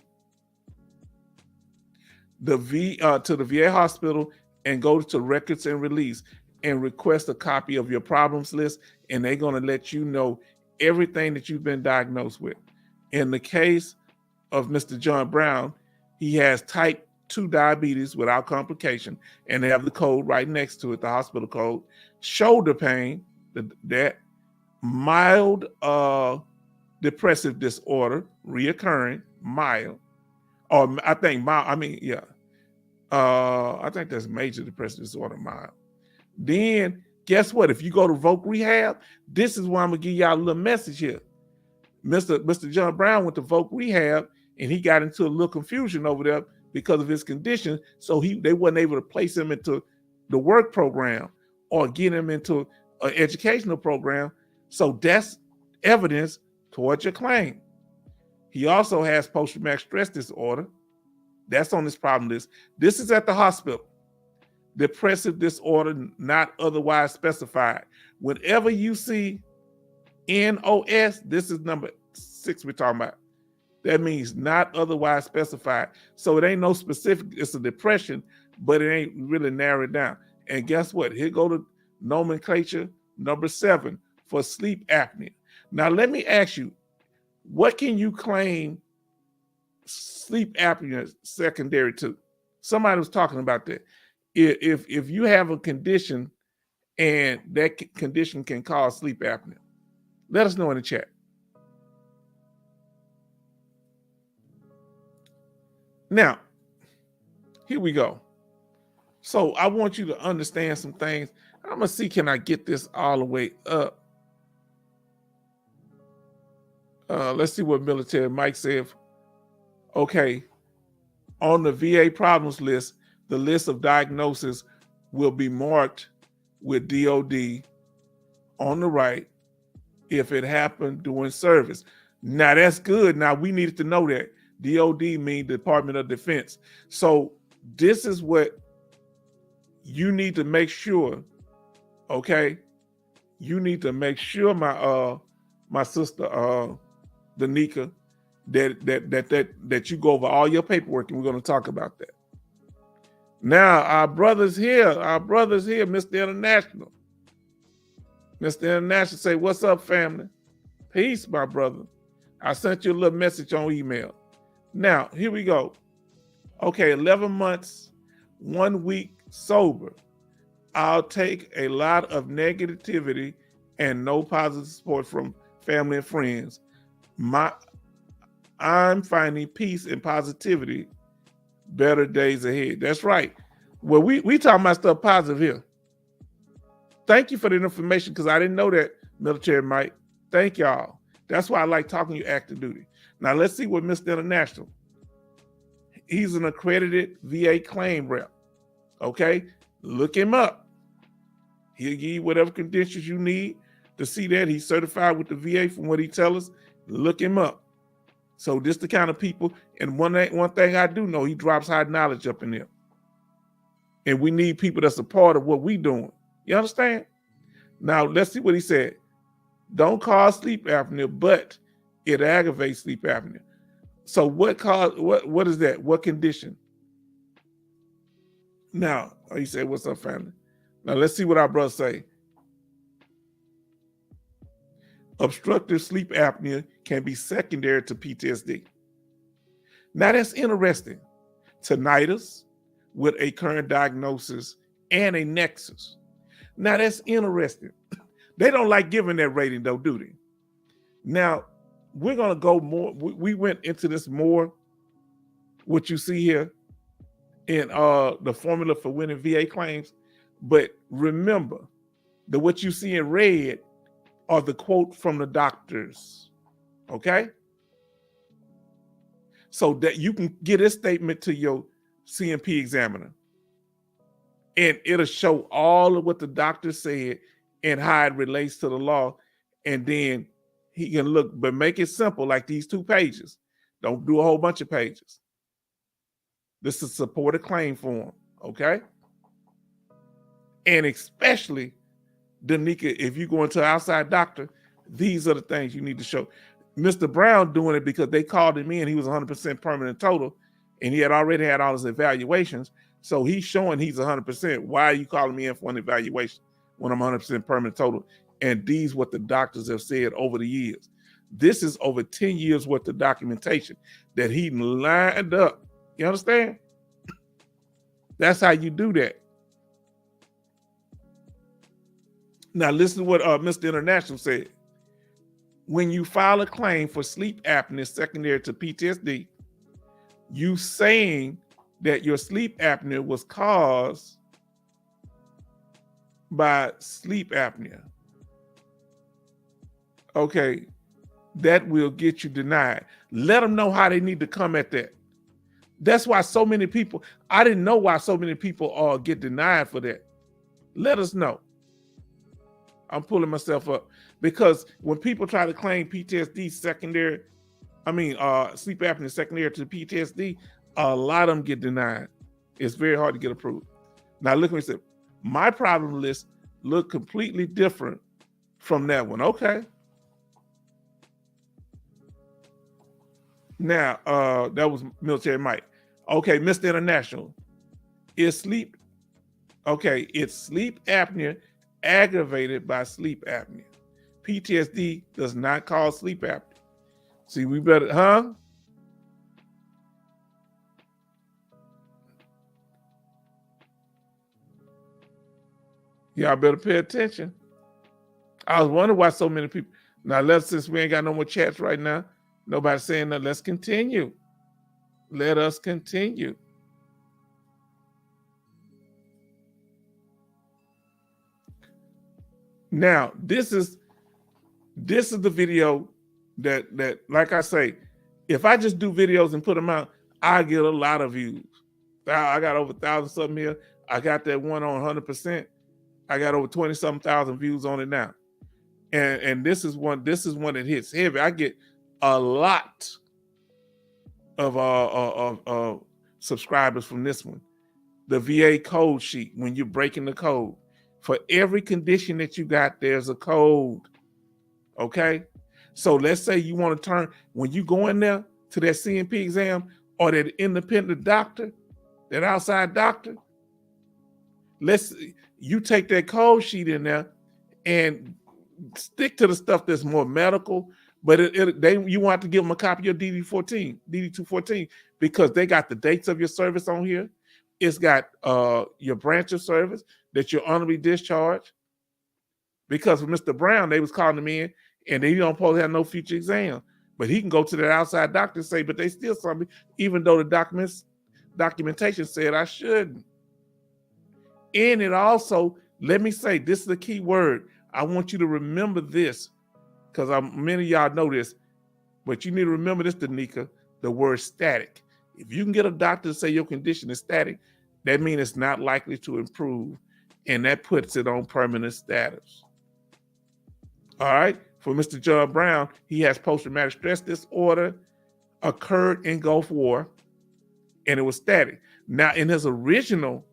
the VA hospital and go to records and release and request a copy of your problems list, and they're going to let you know everything that you've been diagnosed with. In the case of Mr. John Brown, he has type 2 diabetes without complication, and they have the code right next to it, the hospital code. Shoulder pain, that mild depressive disorder, reoccurring, mild, or I think mild, I think that's major depressive disorder, mild. Then guess what? If you go to Voc Rehab, this is why I'm gonna give y'all a little message here. Mr. John Brown went to Voc Rehab and he got into a little confusion over there because of his condition. So they wasn't able to place him into the work program or get him into an educational program. So that's evidence towards your claim. He also has post-traumatic stress disorder. That's on this problem list. This is at the hospital. Depressive disorder not otherwise specified. Whenever you see NOS, this is number 6 we're talking about. That means not otherwise specified. So it ain't no specific, it's a depression, but it ain't really narrowed down. And guess what? Here go to nomenclature number 7 for sleep apnea. Now let me ask you, what can you claim sleep apnea secondary to? Somebody was talking about that. If you have a condition and that condition can cause sleep apnea, let us know in the chat. Now, here we go. So I want you to understand some things. I'm gonna see, can I get this all the way up? Let's see what Military Mike said. Okay, on the VA problems list, the list of diagnoses will be marked with DOD on the right if it happened during service. Now that's good. Now we needed to know that DOD means Department of Defense. So this is what you need to make sure, okay? You need to make sure, my sister Danica, that you go over all your paperwork, and we're going to talk about that. Now, our brothers here, Mr. International. Mr. International say, what's up, family? Peace, my brother. I sent you a little message on email. Now, here we go. Okay, 11 months, 1 week sober. I'll take a lot of negativity and no positive support from family and friends. I'm finding peace and positivity, better days ahead. That's right. Well, we talking about stuff positive here. Thank you for the information, because I didn't know that, Military Mike. Thank y'all. That's why I like talking to you active duty. Now let's see what Mr. International. He's an accredited VA claim rep. Okay, look him up. He'll give you whatever credentials you need to see that. He's certified with the VA from what he tells us. Look him up. So this the kind of people, and one thing I do know, he drops high knowledge up in there. And we need people that's a part of what we doing. You understand? Now let's see what he said. Don't cause sleep apnea, but it aggravates sleep apnea. So what is that? What condition? Now, he said, what's up, family? Now let's see what our brothers say. Obstructive sleep apnea can be secondary to PTSD. Now that's interesting. Tinnitus with a current diagnosis and a nexus. Now that's interesting. They don't like giving that rating though, do they? Now, we're going to go more. We went into this more, what you see here in the formula for winning VA claims. But remember that what you see in red are the quote from the doctors, okay? So that you can get a statement to your CMP examiner, and it'll show all of what the doctor said and how it relates to the law. And then he can look, but make it simple, like these 2 pages. Don't do a whole bunch of pages. This is support a claim form, okay? And especially, Danica, if you go into an outside doctor, these are the things you need to show. Mr. Brown doing it because they called him in. He was 100% permanent total, and he had already had all his evaluations. So he's showing he's 100%. Why are you calling me in for an evaluation when I'm 100% permanent total? And these what the doctors have said over the years. This is over 10 years worth of documentation that he lined up. You understand? That's how you do that. Now listen to what Mr. International said. When you file a claim for sleep apnea secondary to PTSD, you saying that your sleep apnea was caused by sleep apnea. Okay, that will get you denied. Let them know how they need to come at that. That's why so many people, I didn't know why so many people get denied for that. Let us know. I'm pulling myself up, because when people try to claim PTSD secondary, sleep apnea secondary to PTSD, a lot of them get denied. It's very hard to get approved. Now look at me, my problem list look completely different from that one. Okay. Now, that was Military Mike. Okay, Mr. International. It's sleep apnea aggravated by sleep apnea. PTSD does not cause sleep apnea. See, we better, Y'all better pay attention. I was wondering why so many people. Now, since we ain't got no more chats right now, nobody's saying that. Let's continue. Let us continue. Now, this is the video that like I say, if I just do videos and put them out, I get a lot of views. I got over 1,000 something here. I got that one on 100%. I got over 20-something thousand views on it now. And this is one that hits heavy. I get a lot of subscribers from this one. The VA code sheet, when you're breaking the code. For every condition that you got, there's a code. Okay? So let's say you want to turn, when you go in there to that CMP exam or that independent doctor, that outside doctor, you take that code sheet in there and stick to the stuff that's more medical, but you want to give them a copy of DD214, because they got the dates of your service on here. It's got your branch of service, that you're honorably discharged. Because for Mr. Brown, they was calling him in, and they don't supposed to have no future exam. But he can go to that outside doctor and say, but they still saw me, even though the documentation said I shouldn't. And it also, let me say, this is the key word. I want you to remember this, because many of y'all know this, but you need to remember this, Danica, the word static. If you can get a doctor to say your condition is static, that means it's not likely to improve, and that puts it on permanent status. All right? For Mr. John Brown, he has post-traumatic stress disorder, occurred in Gulf War, and it was static. Now, in his original,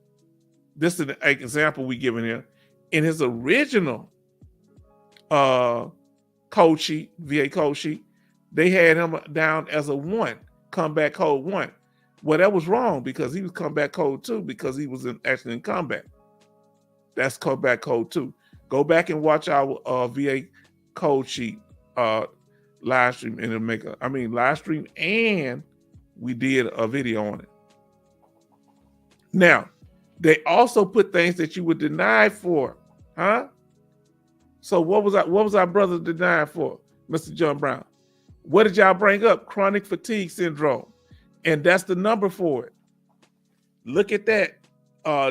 this is an example we given here, in his original code sheet, VA code sheet, they had him down as a 1, combat code 1. Well, that was wrong, because he was combat code 2, because he was actually in combat. That's combat code 2. Go back and watch our VA code sheet live stream, and it'll make live stream, and we did a video on it. Now, they also put things that you were denied for, huh? So what was our brother denied for, Mr. John Brown? What did y'all bring up? Chronic fatigue syndrome. And that's the number for it. Look at that.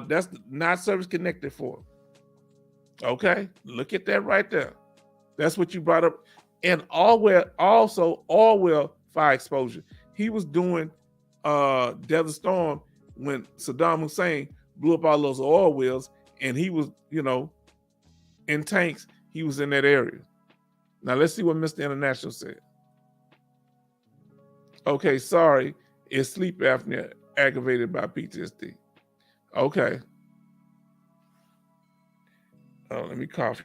That's not service connected for. Okay, look at that right there. That's what you brought up. And Orwell fire exposure. He was doing Desert Storm when Saddam Hussein blew up all those oil wells, and he was, in tanks. He was in that area. Now let's see what Mr. International said. Okay, sorry, it's sleep apnea aggravated by PTSD. Okay. Oh, let me cough.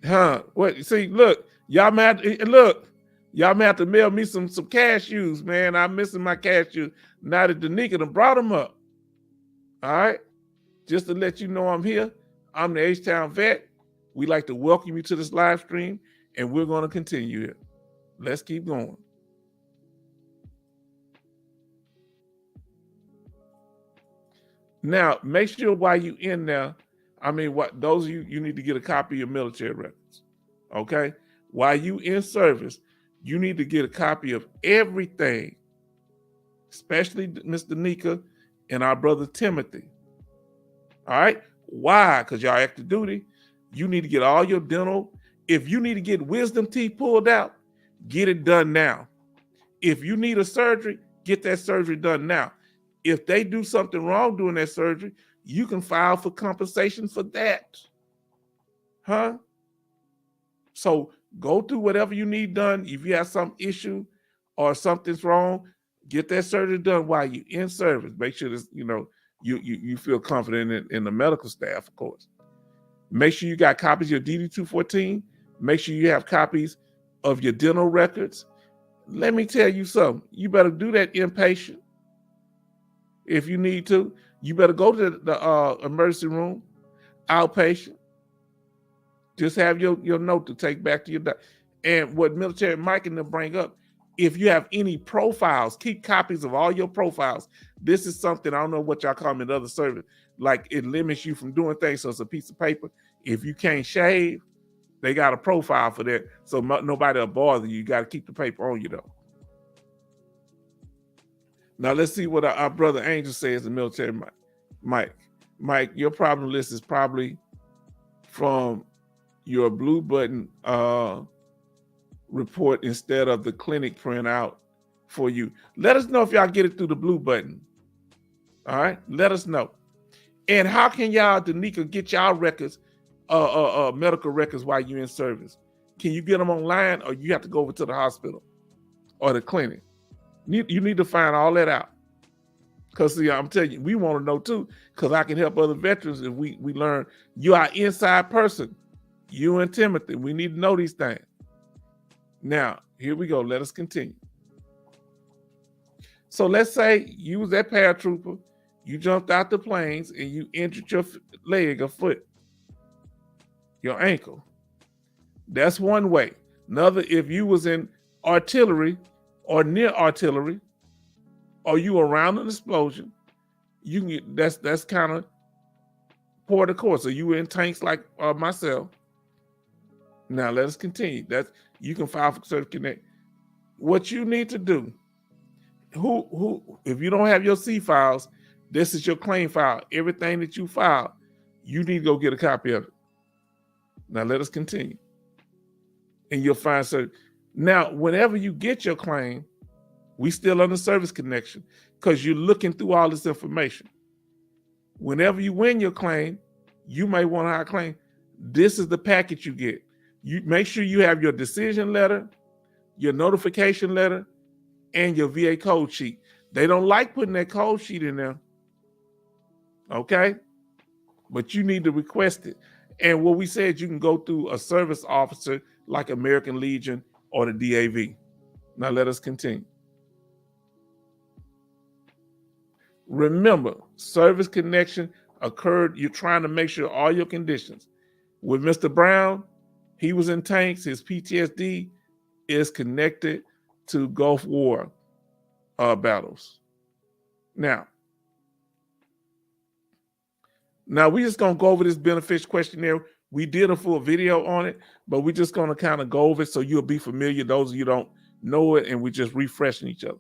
Huh? What? See, look, y'all may have to mail me some cashews, man. I'm missing my cashews. Now that Danica done brought them up. All right, just to let you know I'm here. I'm the H-Town Vet. We like to welcome you to this live stream, and we're going to continue it. Let's keep going. Now, make sure while you in there, those of you need to get a copy of your military records, okay? While you in service, you need to get a copy of everything, especially Ms. Danica and our brother Timothy, all right? Why? Because y'all active duty. You need to get all your dental. If you need to get wisdom teeth pulled out, get it done now. If you need a surgery, get that surgery done now. If they do something wrong during that surgery, you can file for compensation for that. Huh? So go through whatever you need done. If you have some issue or something's wrong, get that surgery done while you're in service. Make sure this, you feel confident in the medical staff, of course. Make sure you got copies of your DD214. Make sure you have copies of your dental records. Let me tell you something. You better do that inpatient. If you need to, you better go to the emergency room, outpatient. Just have your note to take back to your doctor. And what Military Mike and them bring up, if you have any profiles, keep copies of all your profiles. This is something, I don't know what y'all call them in other service, like it limits you from doing things. So it's a piece of paper. If you can't shave, they got a profile for that. So nobody will bother you. You got to keep the paper on you though. Now let's see what our brother Angel says in Military Mike. Mike, your problem list is probably from your blue button report instead of the clinic printout for you. Let us know if y'all get it through the blue button. All right, let us know. And how can y'all, Danica, get y'all records, medical records while you're in service? Can you get them online, or you have to go over to the hospital or the clinic? You need to find all that out. Because see, I'm telling you, we want to know too, because I can help other veterans if we learn. You are inside person. You and Timothy, we need to know these things. Now, here we go. Let us continue. So let's say you was that paratrooper, you jumped out the planes and you injured your leg or foot, your ankle. That's one way. Another, if you was in artillery or near artillery, or you around an explosion, you can get, that's kind of part of the course. So you were in tanks like myself. Now let us continue. That's you can file for Service Connect. What you need to do, if you don't have your C files, this is your claim file. Everything that you file, you need to go get a copy of it. Now let us continue. And you'll find so now whenever you get your claim, we still on the service connection because you're looking through all this information. Whenever you win your claim, you may want to claim. This is the package you get. You make sure you have your decision letter, your notification letter, and your VA code sheet. They don't like putting that code sheet in there. Okay? But you need to request it. And what we said, you can go through a service officer like American Legion or the DAV. Now let us continue. Remember, service connection occurred. You're trying to make sure all your conditions. With Mr. Brown, he was in tanks. His PTSD is connected to Gulf War battles. Now we're just going to go over this benefits questionnaire. We did a full video on it, but we're just going to kind of go over it so you'll be familiar. Those of you don't know it, and we're just refreshing each other.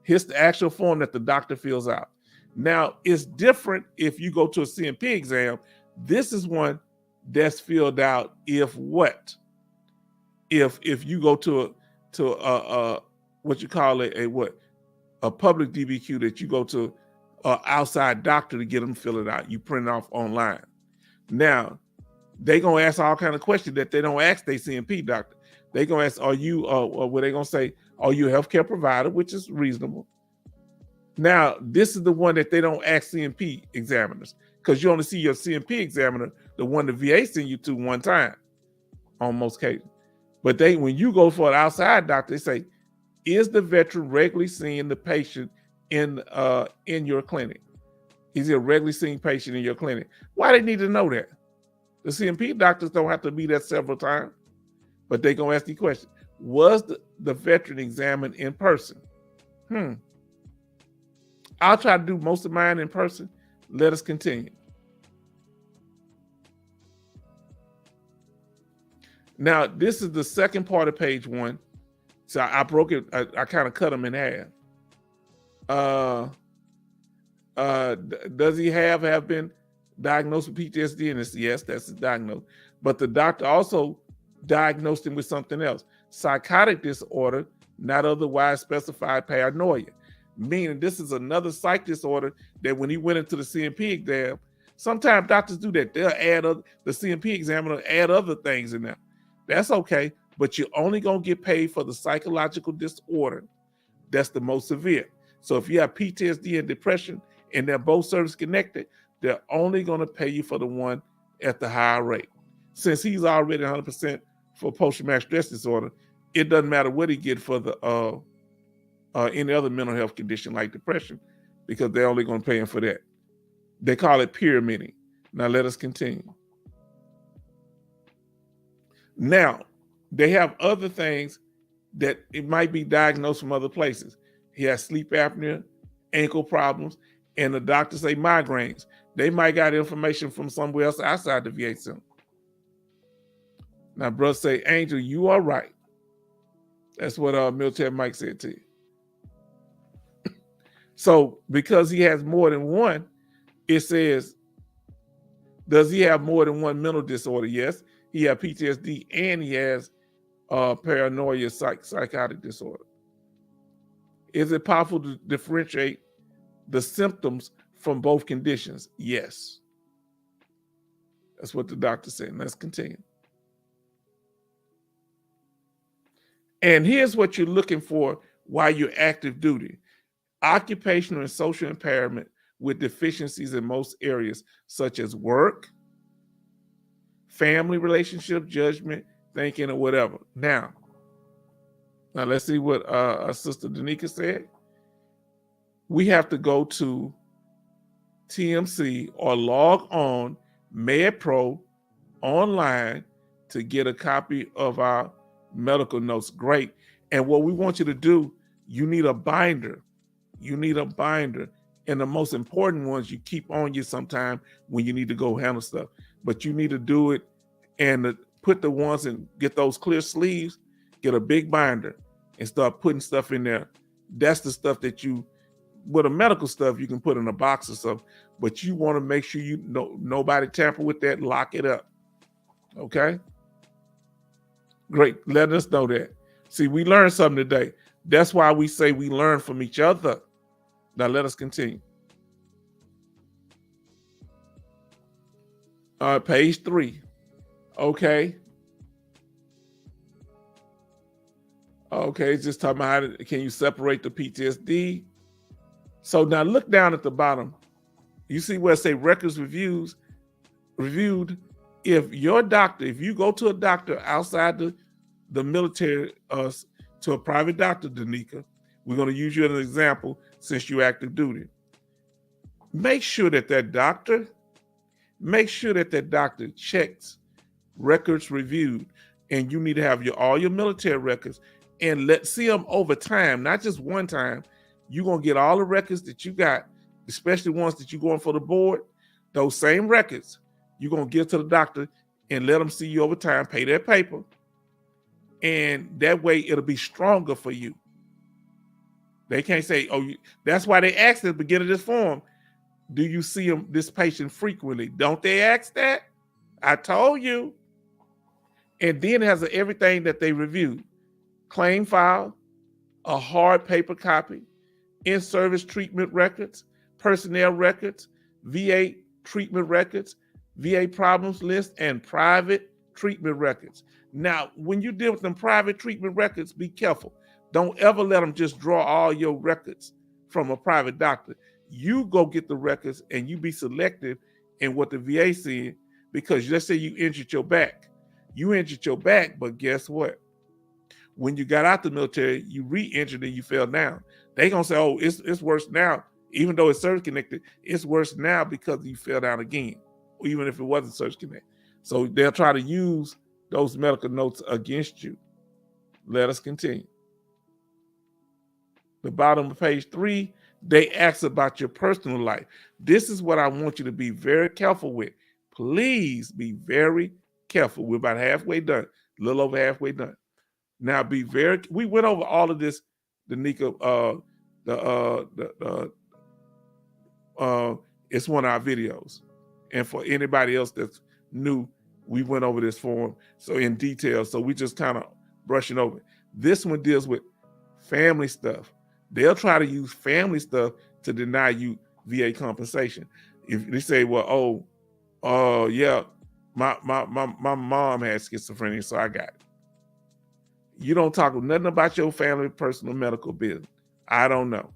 Here's the actual form that the doctor fills out. Now, it's different if you go to a CMP exam. This is one that's filled out if what? If you go to a what you call it, a public DBQ that you go to an outside doctor to get them to fill it out. You print it off online. Now, they going to ask all kind of questions that they don't ask their CMP doctor. They going to ask, are you, what they going to say, are you a healthcare provider, which is reasonable. Now, this is the one that they don't ask CMP examiners because you only see your CMP examiner, the one the VA send you to one time on most cases. But when you go for an outside doctor, they say, is the veteran regularly seeing the patient in your clinic? Is he a regularly seeing patient in your clinic? Why they need to know that? The CMP doctors don't have to be there several times, but they gonna ask the question: was the veteran examined in person? I'll try to do most of mine in person. Let us continue. Now, this is the second part of page 1. So I broke it. I kind of cut them in half. Does he have been diagnosed with PTSD? And it's yes, that's his diagnosis. But the doctor also diagnosed him with something else: psychotic disorder, not otherwise specified paranoia. Meaning this is another psych disorder that when he went into the CMP exam, sometimes doctors do that. They'll add the CMP examiner add other things in there. That's okay, but you're only gonna get paid for the psychological disorder that's the most severe. So if you have PTSD and depression and they're both service connected, they're only gonna pay you for the one at the higher rate. Since he's already 100% for post-traumatic stress disorder, it doesn't matter what he get for the any other mental health condition like depression, because they're only going to pay him for that. They call it pyramiding. Now let us continue. Now, they have other things that it might be diagnosed from other places. He has sleep apnea, ankle problems, and the doctors say migraines. They might got information from somewhere else outside the VA center. Now, brother say, Angel, you are right. That's what Military Mike said to you. So because he has more than one, it says, does he have more than one mental disorder? Yes, he has PTSD and he has paranoia, psychotic disorder. Is it possible to differentiate the symptoms from both conditions? Yes. That's what the doctor said. Let's continue. And here's what you're looking for while you're active duty. Occupational and social impairment with deficiencies in most areas, such as work, family relationship, judgment, thinking, or whatever. Now let's see what our sister Danica said. We have to go to TMC or log on MedPro online to get a copy of our medical notes. Great. And what we want you to do, you need a binder. You need a binder. And the most important ones you keep on you sometime when you need to go handle stuff. But you need to do it and put the ones and get those clear sleeves, get a big binder and start putting stuff in there. That's the stuff that you, with the medical stuff, you can put in a box or something, but you want to make sure you know nobody tamper with that, lock it up. Okay? Great. Let us know that. See, we learned something today. That's why we say we learn from each other. Now let us continue. Page 3. Okay. Okay, it's just talking about can you separate the PTSD? So now look down at the bottom. You see where it say records reviewed. If your doctor, if you go to a doctor outside the military, to a private doctor, Danica, we're going to use you as an example since you're active duty. Make sure that doctor checks records reviewed, and you need to have all your military records and see them over time, not just one time. You're going to get all the records that you got, especially ones that you're going for the board. Those same records, you're going to give to the doctor and let them see you over time, pay their paper. And that way it'll be stronger for you. They can't say, that's why they asked at the beginning of this form, do you see this patient frequently? Don't they ask that? I told you. And then it has everything that they reviewed. Claim file, a hard paper copy, in-service treatment records, personnel records, VA treatment records, VA problems list, and private treatment records. Now, when you deal with them private treatment records, be careful. Don't ever let them just draw all your records from a private doctor. You go get the records and you be selective in what the VA said, because let's say you injured your back. You injured your back, but guess what? When you got out the military, you re-injured and you fell down. They gonna say, it's worse now. Even though it's service connected, it's worse now because you fell down again, even if it wasn't service connected. So they'll try to use those medical notes against you. Let us continue. The bottom of page 3, they ask about your personal life. This is what I want you to be very careful with. Please be very careful. We're about halfway done, a little over halfway done. Now we went over all of this, Danica, it's one of our videos. And for anybody else that's new, we went over this form so in detail. So we just kind of brushing over. This one deals with family stuff. They'll try to use family stuff to deny you VA compensation. If they say, well, yeah, my mom had schizophrenia, so I got it. You don't talk nothing about your family, personal medical business. I don't know.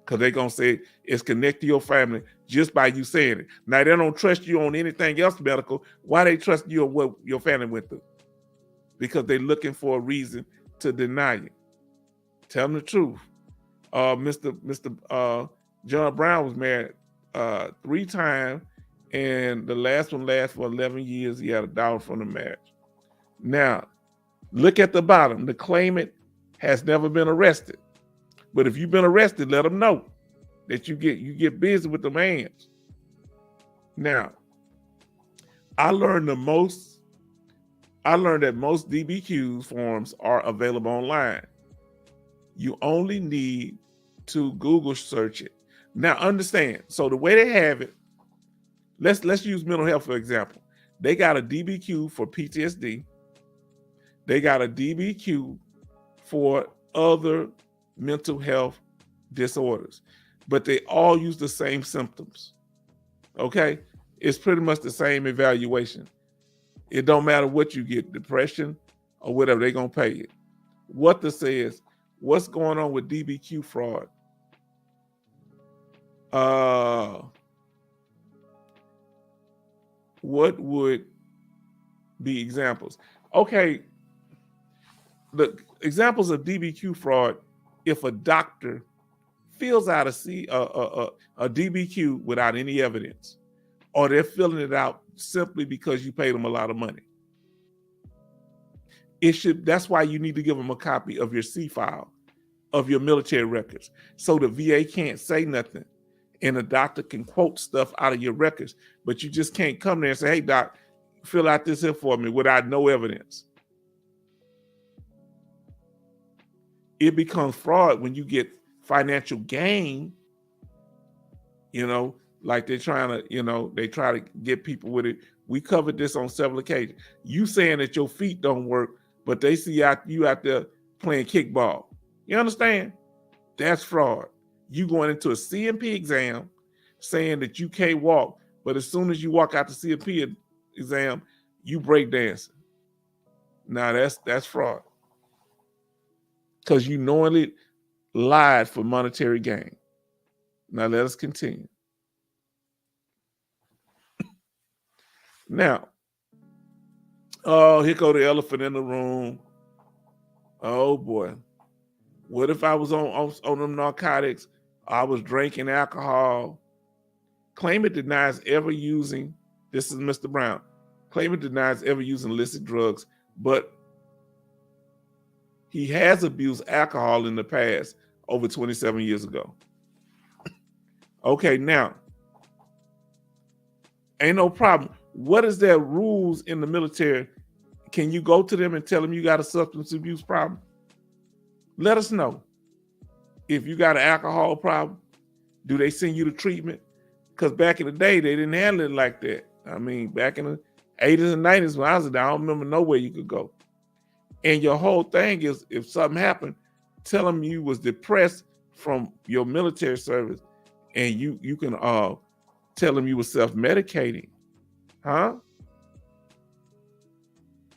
Because they're going to say it's connected to your family just by you saying it. Now, they don't trust you on anything else medical. Why they trust you on what your family went through? Because they're looking for a reason to deny you. Tell them the truth. Mr. John Brown was married 3 times, and the last one lasted for 11 years. He had a daughter from the marriage. Now, look at the bottom. The claimant has never been arrested. But if you've been arrested, let them know that you get busy with them hands. Now, I learned that most DBQ forms are available online. You only need to Google search it. Now, understand. So the way they have it, let's use mental health for example. They got a DBQ for PTSD. They got a DBQ for other mental health disorders, but they all use the same symptoms. Okay? It's pretty much the same evaluation. It don't matter what you get, depression or whatever, they're going to pay it. What this says, What's going on with DBQ fraud? What would be examples? Okay, the examples of DBQ fraud, if a doctor fills out a DBQ without any evidence, or they're filling it out simply because you paid them a lot of money. That's why you need to give them a copy of your C file, of your military records, so the VA can't say nothing and the doctor can quote stuff out of your records, but you just can't come there and say, hey, doc, fill out this here for me without no evidence. It becomes fraud when you get financial gain, like they're trying to, they try to get people with it. We covered this on several occasions. You saying that your feet don't work, but they see you out there playing kickball. You understand? That's fraud. You going into a CMP exam saying that you can't walk, but as soon as you walk out the CMP exam, you break dancing. Now that's fraud. Because you knowingly lied for monetary gain. Now let us continue. Now, here go the elephant in the room. Oh boy. What if I was on them narcotics? I was drinking alcohol. Claimant denies ever using, this is Mr. Brown. Claimant denies ever using illicit drugs, but he has abused alcohol in the past over 27 years ago. Okay, now, ain't no problem. What is their rules in the military? Can you go to them and tell them you got a substance abuse problem? Let us know. If you got an alcohol problem, do they send you to treatment? Because back in the day, they didn't handle it like that. I mean, back in the 80s and 90s when I was there, I don't remember nowhere you could go. And your whole thing is, if something happened, tell them you was depressed from your military service, and you can tell them you were self-medicating. Huh?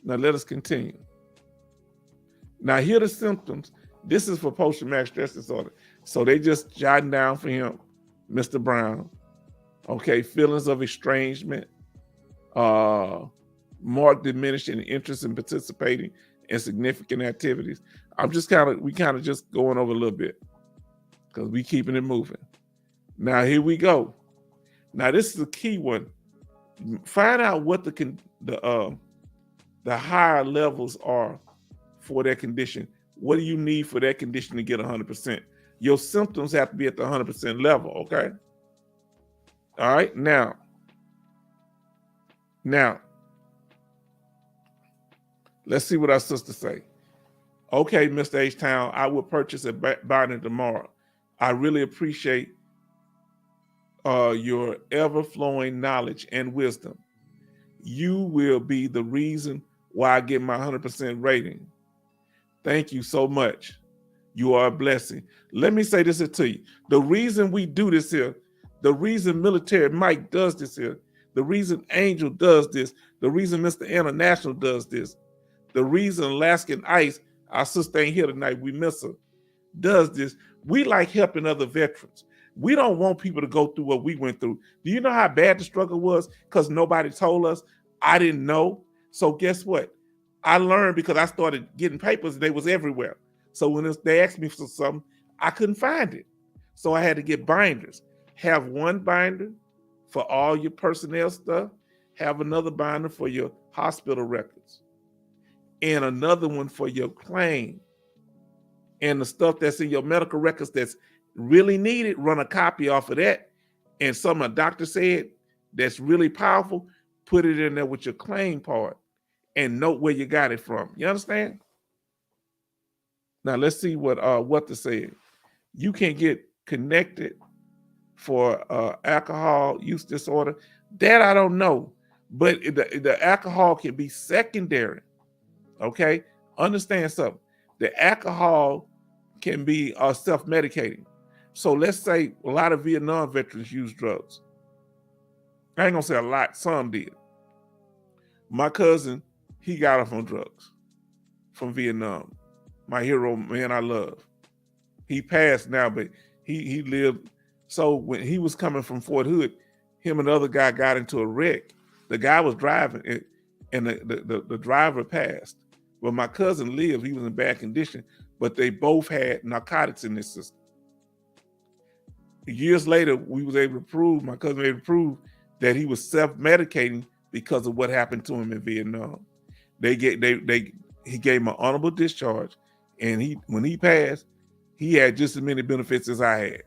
Now let us continue. Now here are the symptoms. This is for post-traumatic stress disorder. So they just jotting down for him, Mr. Brown. Okay, feelings of estrangement, marked diminishing interest in participating in significant activities. We kind of just going over a little bit because we keeping it moving. Now here we go. Now this is the key one. Find out what the higher levels are for that condition. What do you need for that condition to get 100%? Your symptoms have to be at the 100% level, okay? All right, now, let's see what our sister say. Okay, Mr. H-Town, I will purchase a Biden tomorrow. I really appreciate your ever-flowing knowledge and wisdom. You will be the reason why I get my 100% rating. Thank you so much. You are a blessing. Let me say this to you. The reason we do this here, the reason Military Mike does this here, the reason Angel does this, the reason Mr. International does this, the reason Alaskan Ice, our sister ain't here tonight, we miss her, does this. We like helping other veterans. We don't want people to go through what we went through. Do you know how bad the struggle was? Because nobody told us. I didn't know. So guess what? I learned because I started getting papers and they was everywhere. So when they asked me for something, I couldn't find it. So I had to get binders. Have one binder for all your personnel stuff. Have another binder for your hospital records. And another one for your claim. And the stuff that's in your medical records that's really needed, run a copy off of that. And something a doctor said that's really powerful, put it in there with your claim part and note where you got it from. You understand? Now let's see what to say. You can get connected for alcohol use disorder. That I don't know, but the alcohol can be secondary. Okay, understand something. The alcohol can be self-medicating. So let's say a lot of Vietnam veterans use drugs. I ain't gonna say a lot, some did. My cousin, he got off on drugs from Vietnam. My hero, man I love. He passed now, but he lived. So when he was coming from Fort Hood, him and the other guy got into a wreck. The guy was driving, and the driver passed. Well, my cousin lived. He was in bad condition, but they both had narcotics in their system. Years later, we was able to prove, my cousin was able to prove that he was self-medicating because of what happened to him in Vietnam. He gave him an honorable discharge, and when he passed, he had just as many benefits as I had.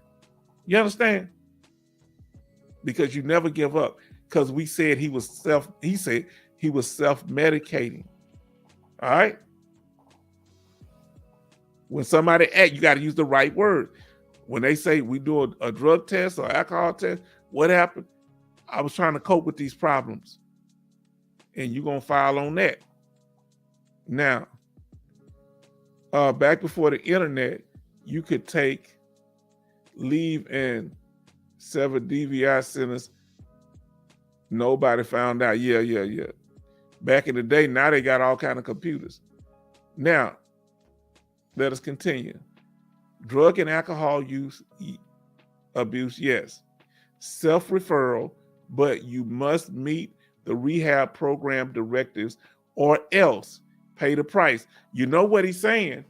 You understand? Because you never give up. Because he said he was self-medicating. All right? When somebody asks, you got to use the right word. When they say we do a drug test or alcohol test, what happened? I was trying to cope with these problems. And you're going to file on that. Now, back before the internet, you could take leave and sever DVI sentence. Nobody found out. Yeah. Back in the day, now they got all kind of computers. Now, let us continue. Drug and alcohol abuse, yes. Self-referral, but you must meet the rehab program directives or else pay the price. You know what he's saying?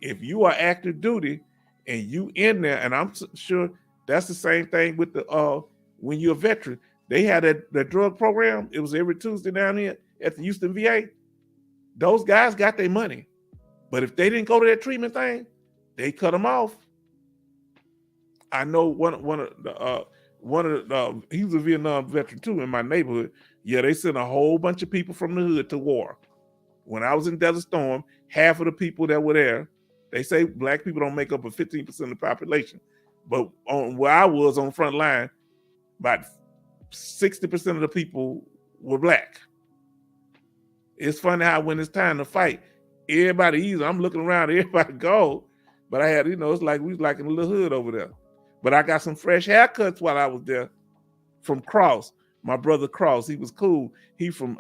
If you are active duty and you in there, and I'm sure that's the same thing with the when you're a veteran, they had that drug program. It was every Tuesday down here at the Houston VA. Those guys got their money, but if they didn't go to that treatment thing, they cut them off. I know one of the he was a Vietnam veteran too in my neighborhood. Yeah, they sent a whole bunch of people from the hood to war. When I was in Desert Storm, half of the people that were there, they say black people don't make up 15% of the population. But on where I was on the front line, about 60% of the people were black. It's funny how when it's time to fight, everybody easy. I'm looking around, everybody go. But I had, it's like we was like in a little hood over there. But I got some fresh haircuts while I was there from Cross. My brother Cross, he was cool. He's from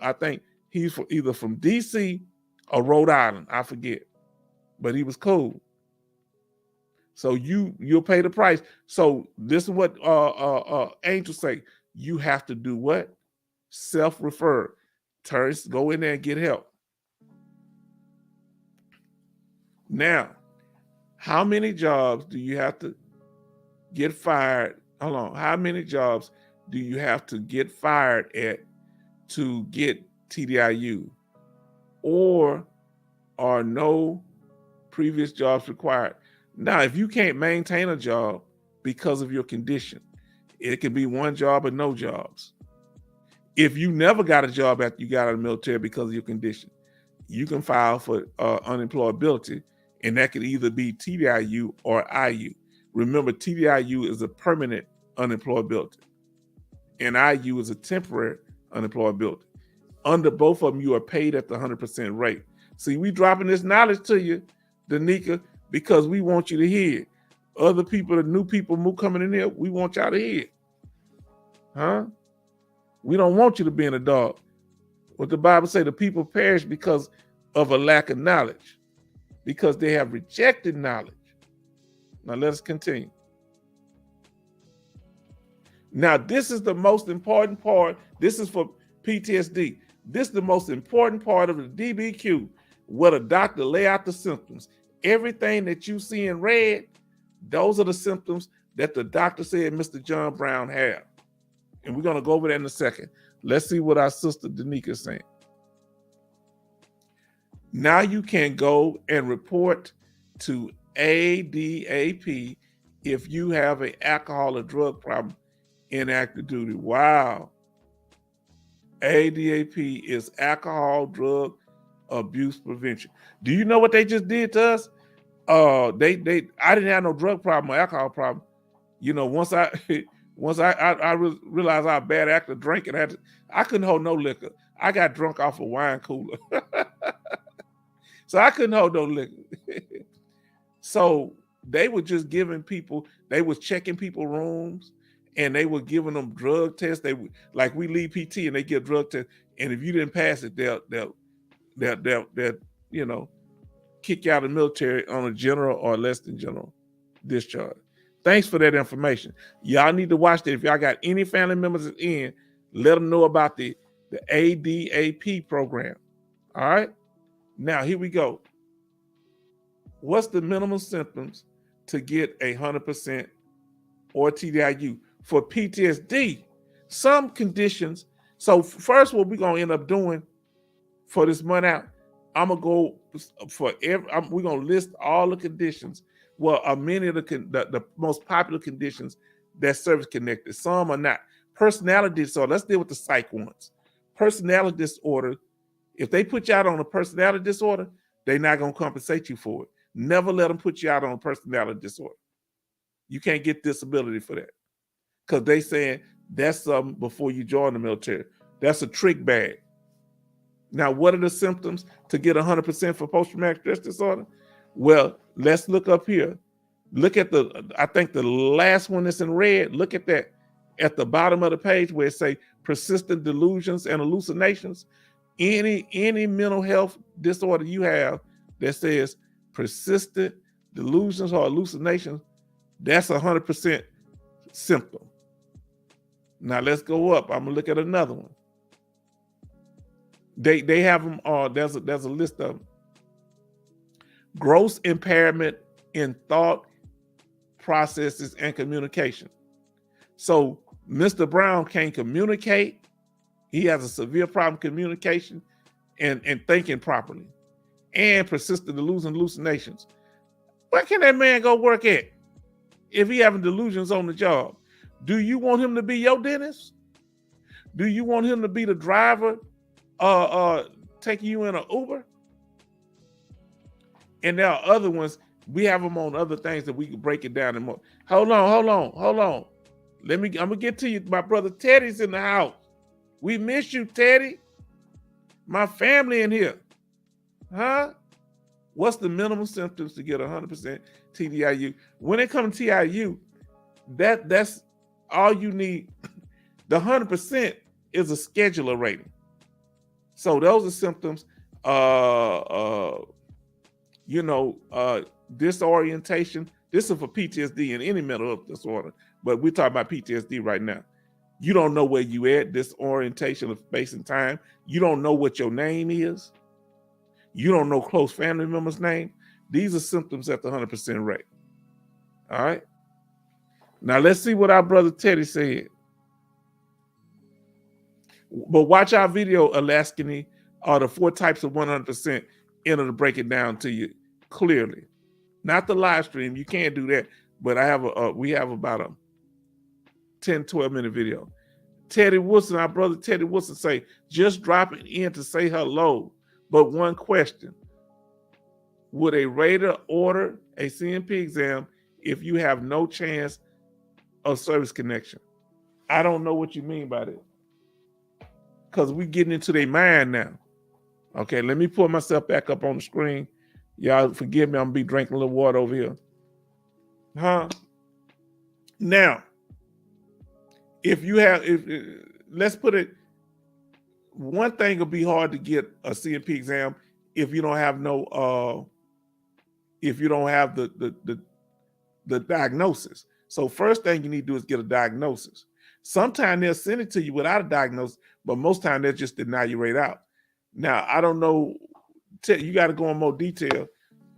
either from DC or Rhode Island. I forget. But he was cool. So you'll pay the price. So this is what Angel say. You have to do what? Self-refer. Go in there and get help. Now, how many jobs do you have to get fired? Hold on. How many jobs do you have to get fired at to get TDIU? Or are no previous jobs required? Now, if you can't maintain a job because of your condition, it can be one job or no jobs. If you never got a job after you got out of the military because of your condition, you can file for unemployability, and that could either be TDIU or IU. Remember, TDIU is a permanent unemployability, and IU is a temporary unemployability. Under both of them, you are paid at the 100% rate. See, we dropping this knowledge to you, Danica, because we want you to hear it. Other people, the new people coming in here, we want y'all to hear it. Huh? We don't want you to be in a dog. What the Bible say, the people perish because of a lack of knowledge, because they have rejected knowledge. Now let us continue. Now this is the most important part. This is for PTSD. This is the most important part of the DBQ, where the doctor lay out the symptoms. Everything that you see in red, those are the symptoms that the doctor said Mr. John Brown had. And we're going to go over that in a second. Let's see what our sister Danica is saying. Now you can go and report to ADAP if you have an alcohol or drug problem in active duty. Wow. ADAP is alcohol, drug abuse prevention. Do you know what they just did to us? I didn't have no drug problem or alcohol problem. Once I realized how bad actor drinking, I couldn't hold no liquor. I got drunk off a wine cooler. So I couldn't hold no liquor. So they were just giving people, they was checking people's rooms, and they were giving them drug tests. They would, like we leave PT and they give drug tests, and if you didn't pass it, they'll kick you out of the military on a general or less than general. discharge. Thanks for that information. Y'all need to watch that. If y'all got any family members in, let them know about the ADAP program. All right. Now, here we go. What's the minimum symptoms to get 100% or TDIU for PTSD? Some conditions. So first, what we're going to end up doing for this month out, I'm going to go for we're going to list all the conditions. Well, many of the most popular conditions that's service connected. Some are not. Personality disorder. Let's deal with the psych ones. Personality disorder. If they put you out on a personality disorder, they're not going to compensate you for it. Never let them put you out on a personality disorder. You can't get disability for that because they saying that's something before you join the military. That's a trick bag. Now, what are the symptoms to get 100% for post-traumatic stress disorder? Well, let's look up here. Look at I think the last one that's in red. Look at that at the bottom of the page where it say persistent delusions and hallucinations. Any mental health disorder you have that says persistent delusions or hallucinations, that's 100% symptom. Now let's go up. I'm gonna look at another one. They have them. There's a list of them. Gross impairment in thought processes and communication. So Mr. Brown can't communicate. He has a severe problem communication and thinking properly, and persistent delusions and hallucinations. Where can that man go work at if he having delusions on the job? Do you want him to be your dentist? Do you want him to be the driver taking you in an Uber? And there are other ones. We have them on other things that we can break it down and more. Hold on. I'm gonna get to you. My brother Teddy's in the house. We miss you, Teddy. My family in here. Huh? What's the minimum symptoms to get 100% TDIU? When it comes to TDIU, that's all you need. The 100% is a scheduler rating. So those are symptoms. Disorientation. This is for PTSD and any mental health disorder, but we're talking about PTSD right now. You don't know where you at, disorientation of space and time. You don't know what your name is. You don't know close family member's name. These are symptoms at the 100% rate. All right. Now let's see what our brother Teddy said. But watch our video, Alaskany, the 4 types of 100%, in order to break it down to you clearly. Not the live stream. You can't do that. But we have about a 10, 12-minute video. Teddy Wilson, our brother Teddy Wilson say, just dropping in to say hello. But one question. Would a rater order a CMP exam if you have no chance of service connection? I don't know what you mean by that. Because we're getting into their mind now. Okay, let me pull myself back up on the screen. Y'all forgive me, I'm gonna be drinking a little water over here. Now, let's put it, one thing will be hard to get a CMP exam if you don't have the diagnosis. So first thing you need to do is get a diagnosis. Sometimes they'll send it to you without a diagnosis, but most times they'll just deny you right out. Now, I don't know, you got to go in more detail.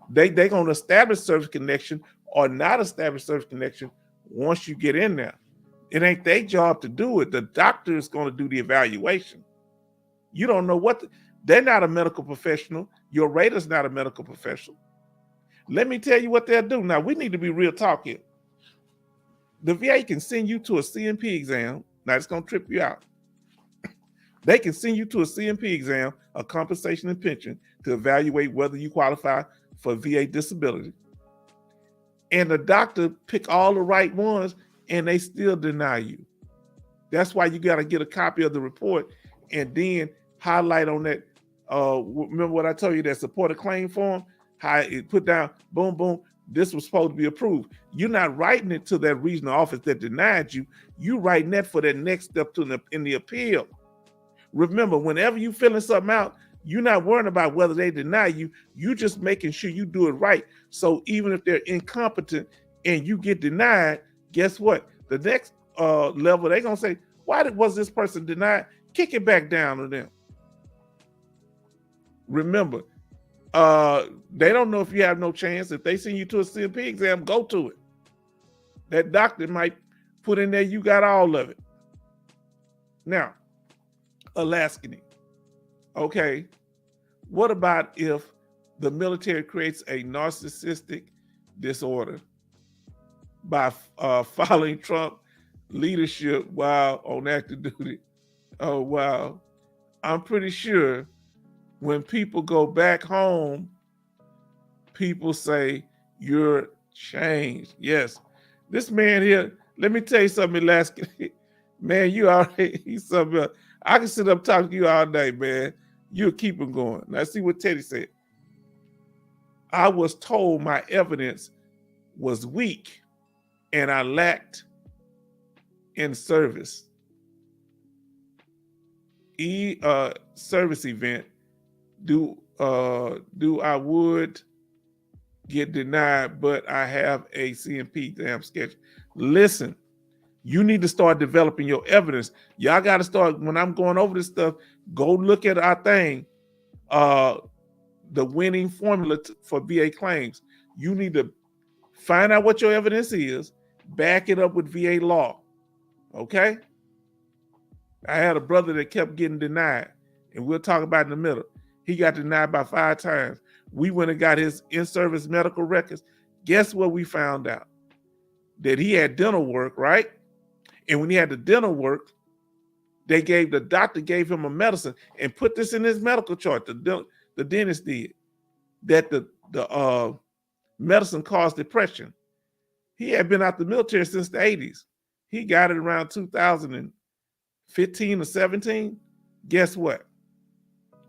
They're going to establish service connection or not establish service connection once you get in there. It ain't their job to do it. The doctor is going to do the evaluation. You don't know they're not a medical professional. Your rater's not a medical professional. Let me tell you what they'll do. Now, we need to be real talk here. The VA can send you to a CMP exam. Now, it's going to trip you out. They can send you to a CMP exam, a compensation and pension, to evaluate whether you qualify for VA disability. And the doctor pick all the right ones, and they still deny you. That's why you got to get a copy of the report and then highlight on that. Remember what I told you, that supported claim form? How it put down, boom, boom, this was supposed to be approved. You're not writing it to that regional office that denied you. You writing that for that next step in the appeal. Remember, whenever you filling something out, you're not worrying about whether they deny you. You just making sure you do it right. So even if they're incompetent and you get denied, guess what? The next level, they're gonna say, why was this person denied? Kick it back down to them. Remember, they don't know if you have no chance. If they send you to a CMP exam, go to it. That doctor might put in there, you got all of it. Now, Alaskany. Okay, what about if the military creates a narcissistic disorder by following Trump leadership while on active duty? Oh, wow. I'm pretty sure when people go back home, people say, you're changed. Yes. This man here, let me tell you something, Alaskany. Man, you already, he's something else. I can sit up talking to you all day, man. You'll keep him going. Now, see what Teddy said. I was told my evidence was weak and I lacked in service. Service event, do I would get denied, but I have a CMP damn sketch. Listen, you need to start developing your evidence. Y'all got to start, when I'm going over this stuff, go look at our thing, the winning formula for VA claims. You need to find out what your evidence is, back it up with VA law, okay? I had a brother that kept getting denied, and we'll talk about it in the middle. He got denied about 5 times. We went and got his in-service medical records. Guess what we found out? That he had dental work, right? And when he had the dental work, the doctor gave him a medicine and put this in his medical chart. The dentist did, that the medicine caused depression. He had been out the military since the 80s. He got it around 2015 or 17. Guess what?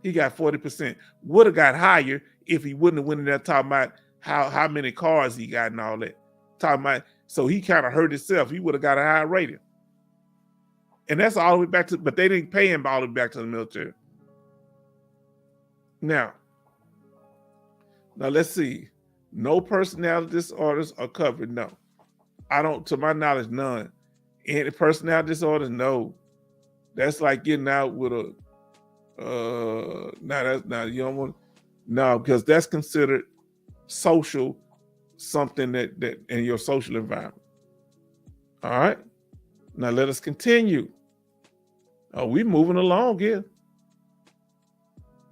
He got 40%. Would have got higher if he wouldn't have went in there talking about how many cars he got and all that. Talking about, so he kind of hurt himself. He would have got a higher rating. And that's all the way back to, but they didn't pay him all the way back to the military. Now let's see. No personality disorders are covered. No, I don't, to my knowledge, none. Any personality disorders, no. That's like getting out with a, that's not, you don't want, no, because that's considered social, something that in your social environment. All right. Now let us continue. Oh, we moving along here.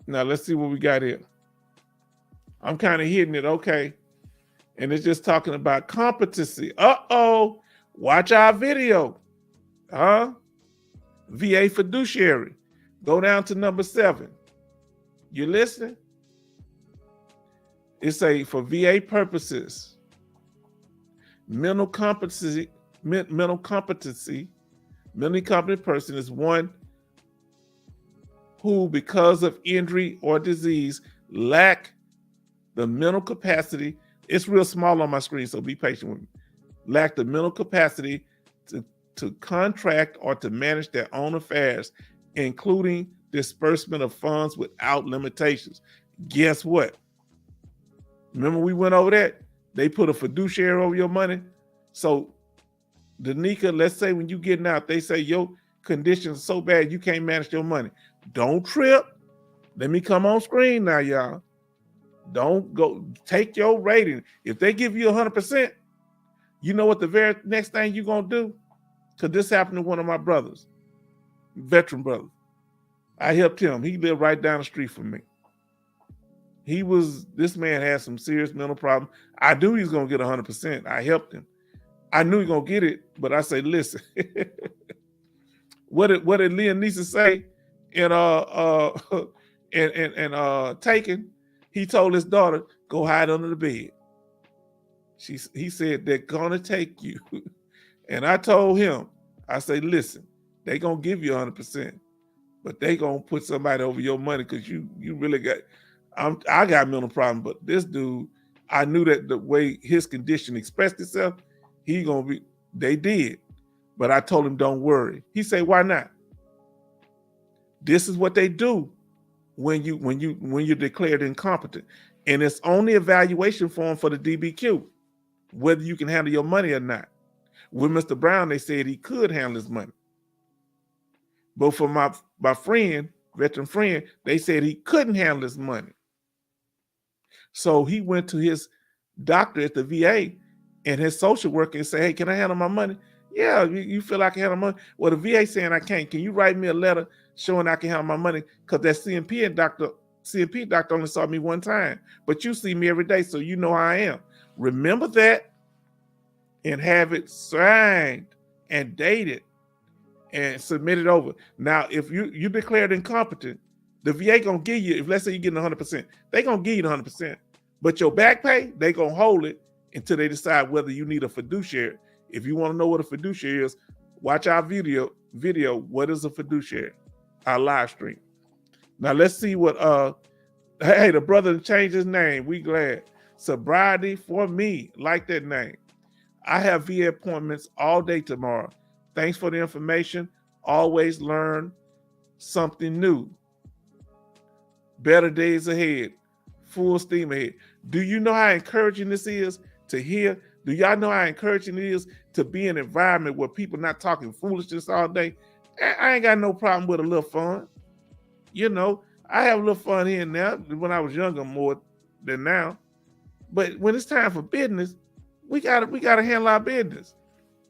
Now let's see what we got here. I'm kind of hitting it, okay. And it's just talking about competency. Uh-oh, watch our video. VA fiduciary. Go down to number 7. You listening? It's for VA purposes. Mentally competent person is one who, because of injury or disease, lack the mental capacity. It's real small on my screen, so be patient with me. Lack the mental capacity to contract or to manage their own affairs, including disbursement of funds without limitations. Guess what? Remember we went over that? They put a fiduciary over your money. So, Danica, let's say when you getting out, they say your condition is so bad you can't manage your money. Don't trip. Let me come on screen now, y'all. Don't go, take your rating. If they give you 100%, you know what the very next thing you're going to do? Because this happened to one of my brothers, veteran brother. I helped him. He lived right down the street from me. This man had some serious mental problems. I knew he was going to get 100%. I helped him. I knew he was going to get it, but I say, listen, what did Liam Neeson say in Taken? He told his daughter, go hide under the bed. He said, they're going to take you. And I told him, I say, listen, they're going to give you 100%, but they going to put somebody over your money because you really got, I got mental problem, but this dude, I knew that the way his condition expressed itself, they did. But I told him, don't worry. He said, why not? This is what they do when you're declared incompetent. And it's only evaluation form for the DBQ. whether you can handle your money or not. With Mr. Brown, they said he could handle his money. But for my friend, veteran friend, they said he couldn't handle his money. So he went to his doctor at the VA and his social worker and said, hey, can I handle my money? Yeah, you feel I can handle money? Well, the VA saying I can't. Can you write me a letter showing I can handle my money? Because that CMP doctor only saw me one time, but you see me every day, so you know how I am. Remember that and have it signed and dated and submitted over. Now, if you declared incompetent, the VA gonna give you, if let's say you're getting 100%, they gonna give you the 100%. But your back pay, they gonna hold it until they decide whether you need a fiduciary. If you want to know what a fiduciary is, watch our video, what is a fiduciary? Our live stream. Now let's see what hey, the brother changed his name. We glad. Sobriety for me. Like that name. I have VA appointments all day tomorrow. Thanks for the information. Always learn something new. Better days ahead. Full steam ahead. Do you know how encouraging this is to hear? Do y'all know how encouraging it is to be in an environment where people not talking foolishness all day? I ain't got no problem with a little fun. You know, I have a little fun here and there when I was younger more than now. But when it's time for business, we gotta handle our business.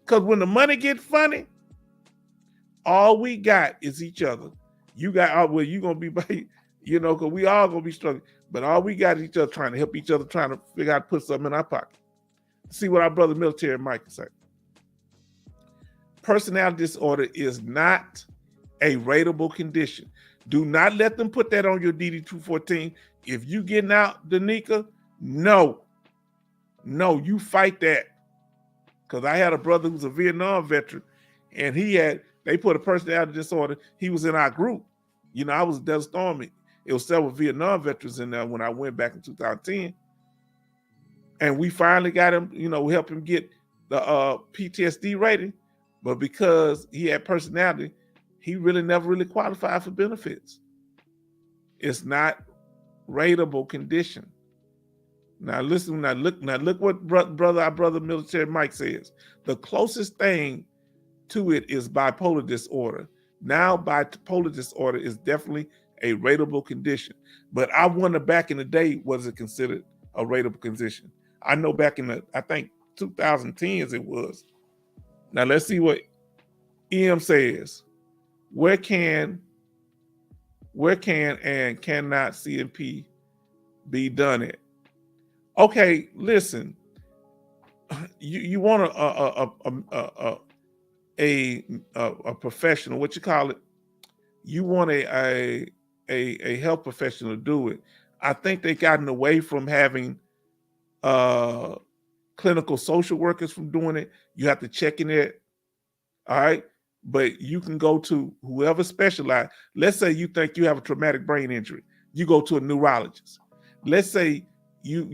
Because when the money gets funny, all we got is each other. You got, well, you gonna be, because we all gonna be struggling. But all we got is each other, trying to help each other, trying to figure out to put something in our pocket. See what our brother military Mike say. Personality disorder is not a rateable condition. Do not let them put that on your DD-214. If you getting out, Danica, no, you fight that. Because I had a brother who's a Vietnam veteran, and they put a personality disorder. He was in our group. I was Desert Storm. It was several Vietnam veterans in there when I went back in 2010. And we finally got him, we helped him get the PTSD rating. But because he had personality, he really never really qualified for benefits. It's not rateable condition. Now listen, look what our brother military Mike says. The closest thing to it is bipolar disorder. Now bipolar disorder is definitely a rateable condition. But I wonder back in the day, was it considered a rateable condition? I know back in I think 2010s it was. Now let's see what EM says. Where can and cannot CMP be done at? Okay, listen. You want a professional? What you call it? You want a health professional to do it. I think they've gotten away from having clinical social workers from doing it. You have to check in it. All right. But you can go to whoever specializes. Let's say you think you have a traumatic brain injury. You go to a neurologist. Let's say you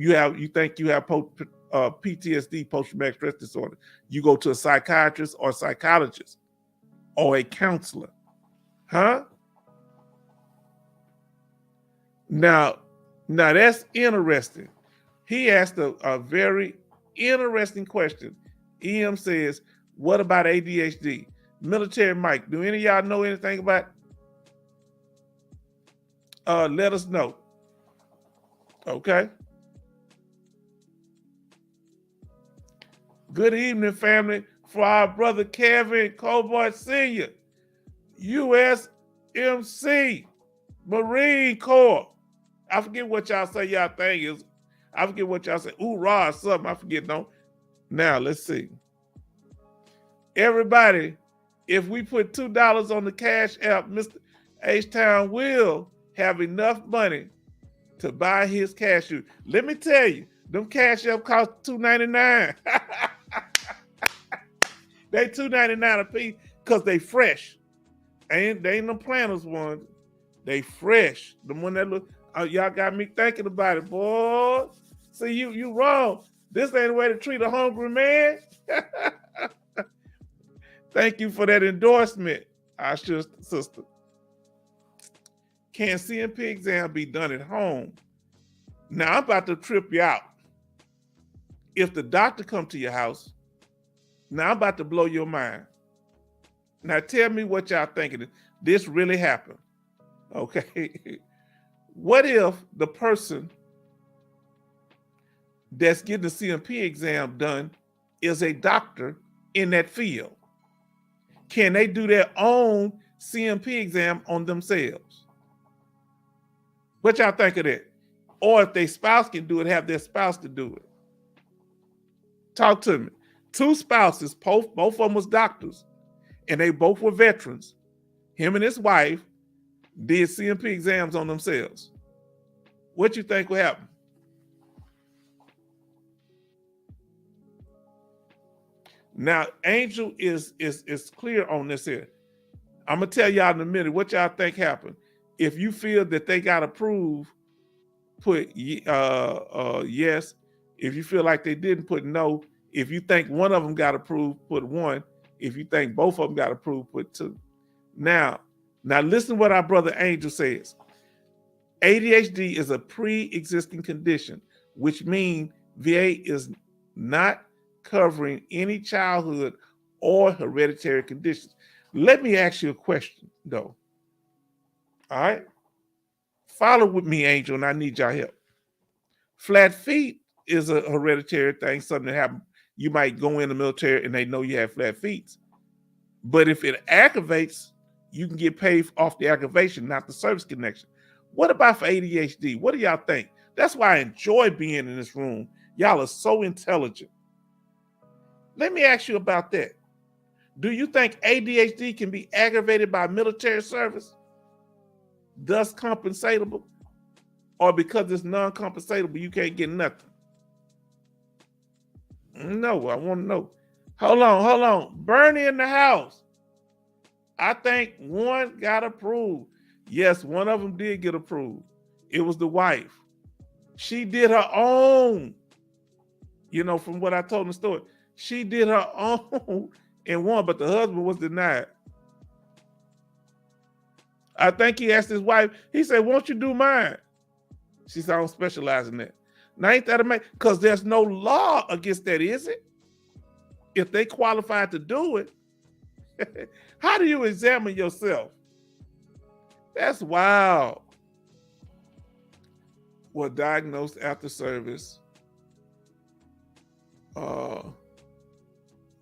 think you have PTSD, post-traumatic stress disorder. You go to a psychiatrist or psychologist or a counselor. Huh? Now that's interesting. He asked a very interesting question. EM says, what about ADHD? Military Mike, do any of y'all know anything about it? Let us know. Okay. Good evening, family. For our brother Kevin Cobart Sr., USMC, Marine Corps. I forget what y'all say y'all thing is. I forget what y'all say. Hoorah or something. I forget, no. Now, let's see. Everybody, if we put $2 on the Cash App, Mr. H-Town will have enough money to buy his cashew. Let me tell you, them Cash App cost $2.99. They $2.99 a piece because they fresh. They ain't them planters ones. They fresh. The one that look, y'all got me thinking about it, boy. See, you wrong. This ain't the way to treat a hungry man. Thank you for that endorsement, our sister. Can CMP exam be done at home? Now I'm about to trip you out. if the doctor come to your house, now I'm about to blow your mind. Now tell me what y'all thinking. This really happened. Okay. What if the person that's getting the CMP exam done is a doctor in that field? Can they do their own CMP exam on themselves? What y'all think of that? Or if their spouse can do it, have their spouse to do it. Talk to me. Two spouses, both of them was doctors, and they both were veterans. Him and his wife did CMP exams on themselves. What you think will happen? Now, Angel is clear on this here. I'm gonna tell y'all in a minute what y'all think happened. If you feel that they got approved, put yes. If you feel like they didn't, put no. If you think one of them got approved, put 1. If you think both of them got approved, put 2. Now listen to what our brother Angel says. ADHD is a pre-existing condition, which means VA is not covering any childhood or hereditary conditions. Let me ask you a question, though. All right? Follow with me, Angel, and I need y'all help. Flat feet is a hereditary thing, something that happens. You might go in the military and they know you have flat feet. But if it aggravates, you can get paid off the aggravation, not the service connection. What about for ADHD? What do y'all think? That's why I enjoy being in this room. Y'all are so intelligent. Let me ask you about that. Do you think ADHD can be aggravated by military service, thus compensatable? Or because it's non-compensatable, you can't get nothing? No, I want to know. Hold on. Bernie in the house. I think 1 got approved. Yes, one of them did get approved. It was the wife. She did her own. From what I told in the story, she did her own and won, but the husband was denied. I think he asked his wife, he said, won't you do mine? She said, I don't specialize in that. Now, ain't that amazing? Because there's no law against that, is it? If they qualified to do it, how do you examine yourself? That's wild. Well, diagnosed after service,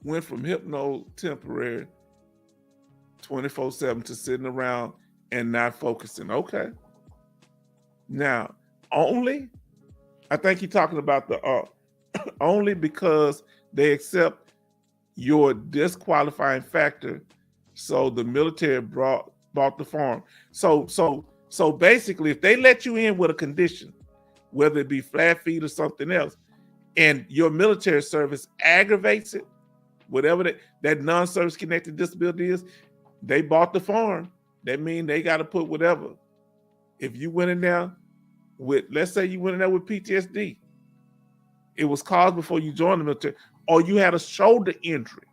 went from hypno-temporary 24/7 to sitting around and not focusing. Okay. Now, I think he's talking about the only because they accept your disqualifying factor. So the military bought the farm. So basically, if they let you in with a condition, whether it be flat feet or something else, and your military service aggravates it, whatever that non-service connected disability is, they bought the farm. That means they got to put whatever. If you went in there with, let's say you went in there with PTSD, it was caused before you joined the military, or you had a shoulder injury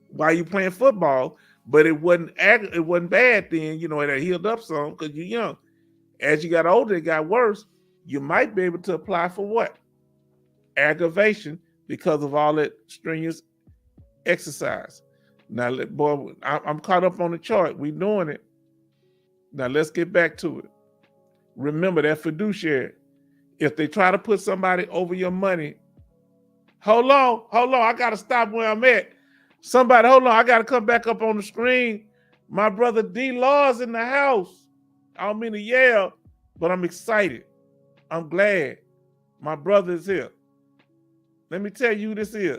while you playing football, but it wasn't bad then, it had healed up some because you're young. As you got older, it got worse. You might be able to apply for what? Aggravation because of all that strenuous exercise. Now, boy, I'm caught up on the chart. We doing it. Now, let's get back to it. Remember that fiduciary. If they try to put somebody over your money, hold on. I got to stop where I'm at. Somebody, hold on. I got to come back up on the screen. My brother D. Law's in the house. I don't mean to yell, but I'm excited. I'm glad my brother is here. Let me tell you who this is.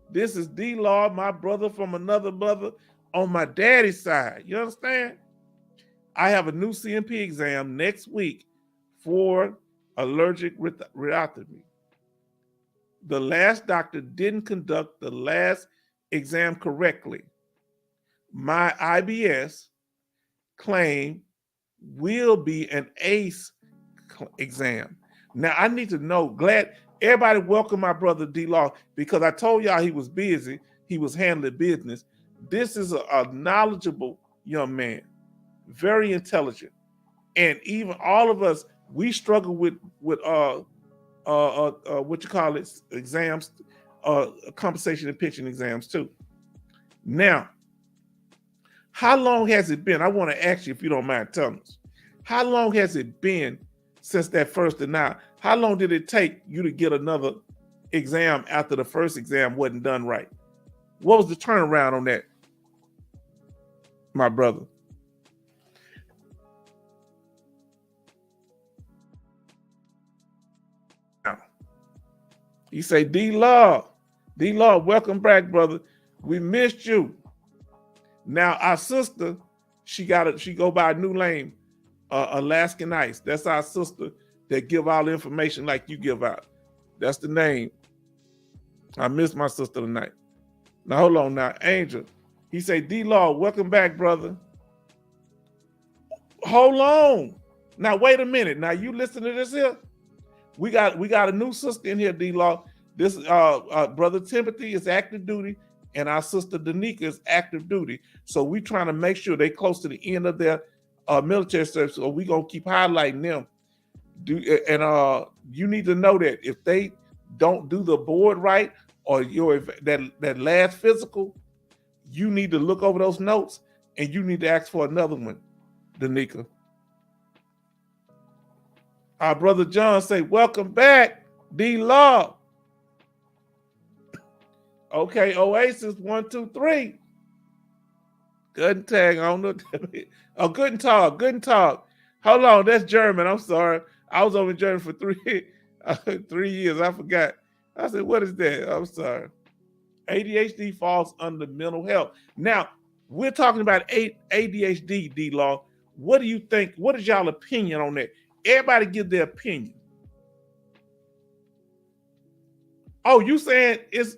This is D. Law, my brother from another brother on my daddy's side. You understand? I have a new CMP exam next week for allergic retinopathy. The last doctor didn't conduct the last exam correctly. My IBS claim will be an ACE exam. Now, I need to know, glad everybody welcome my brother D. Law, because I told y'all he was busy. He was handling business. This is a knowledgeable young man, very intelligent. And even all of us, we struggle with what you call it, exams, compensation and pension exams too. Now, how long has it been? I want to ask you, if you don't mind telling us, how long has it been since that first denial? How long did it take you to get another exam after the first exam wasn't done right? What was the turnaround on that, my brother? You say, D-Law, welcome back, brother. We missed you. Now, our sister, she go by a new name, Alaskan Ice. That's our sister that give all the information like you give out. That's the name. I miss my sister tonight. Now, hold on now. Angel, he say, D-Law, welcome back, brother. Hold on. Now, wait a minute. Now, you listen to this here? We got a new sister in here, D-Law. This brother Timothy is active duty, and our sister Danica is active duty. So we trying to make sure they close to the end of their military service. So we gonna keep highlighting them. You need to know that if they don't do the board right or that last physical, you need to look over those notes and you need to ask for another one, Danica. Our brother John say, welcome back, D-Law. Okay, Oasis, 1, 2, 3. Good tag, I don't know. Oh, good and talk. Hold on, that's German. I'm sorry. I was over in Germany for 3 years. I forgot. I said, what is that? I'm sorry. ADHD falls under mental health. Now, we're talking about ADHD, D-Law. What do you think? What is y'all opinion on that? Everybody give their opinion. Oh, you saying it's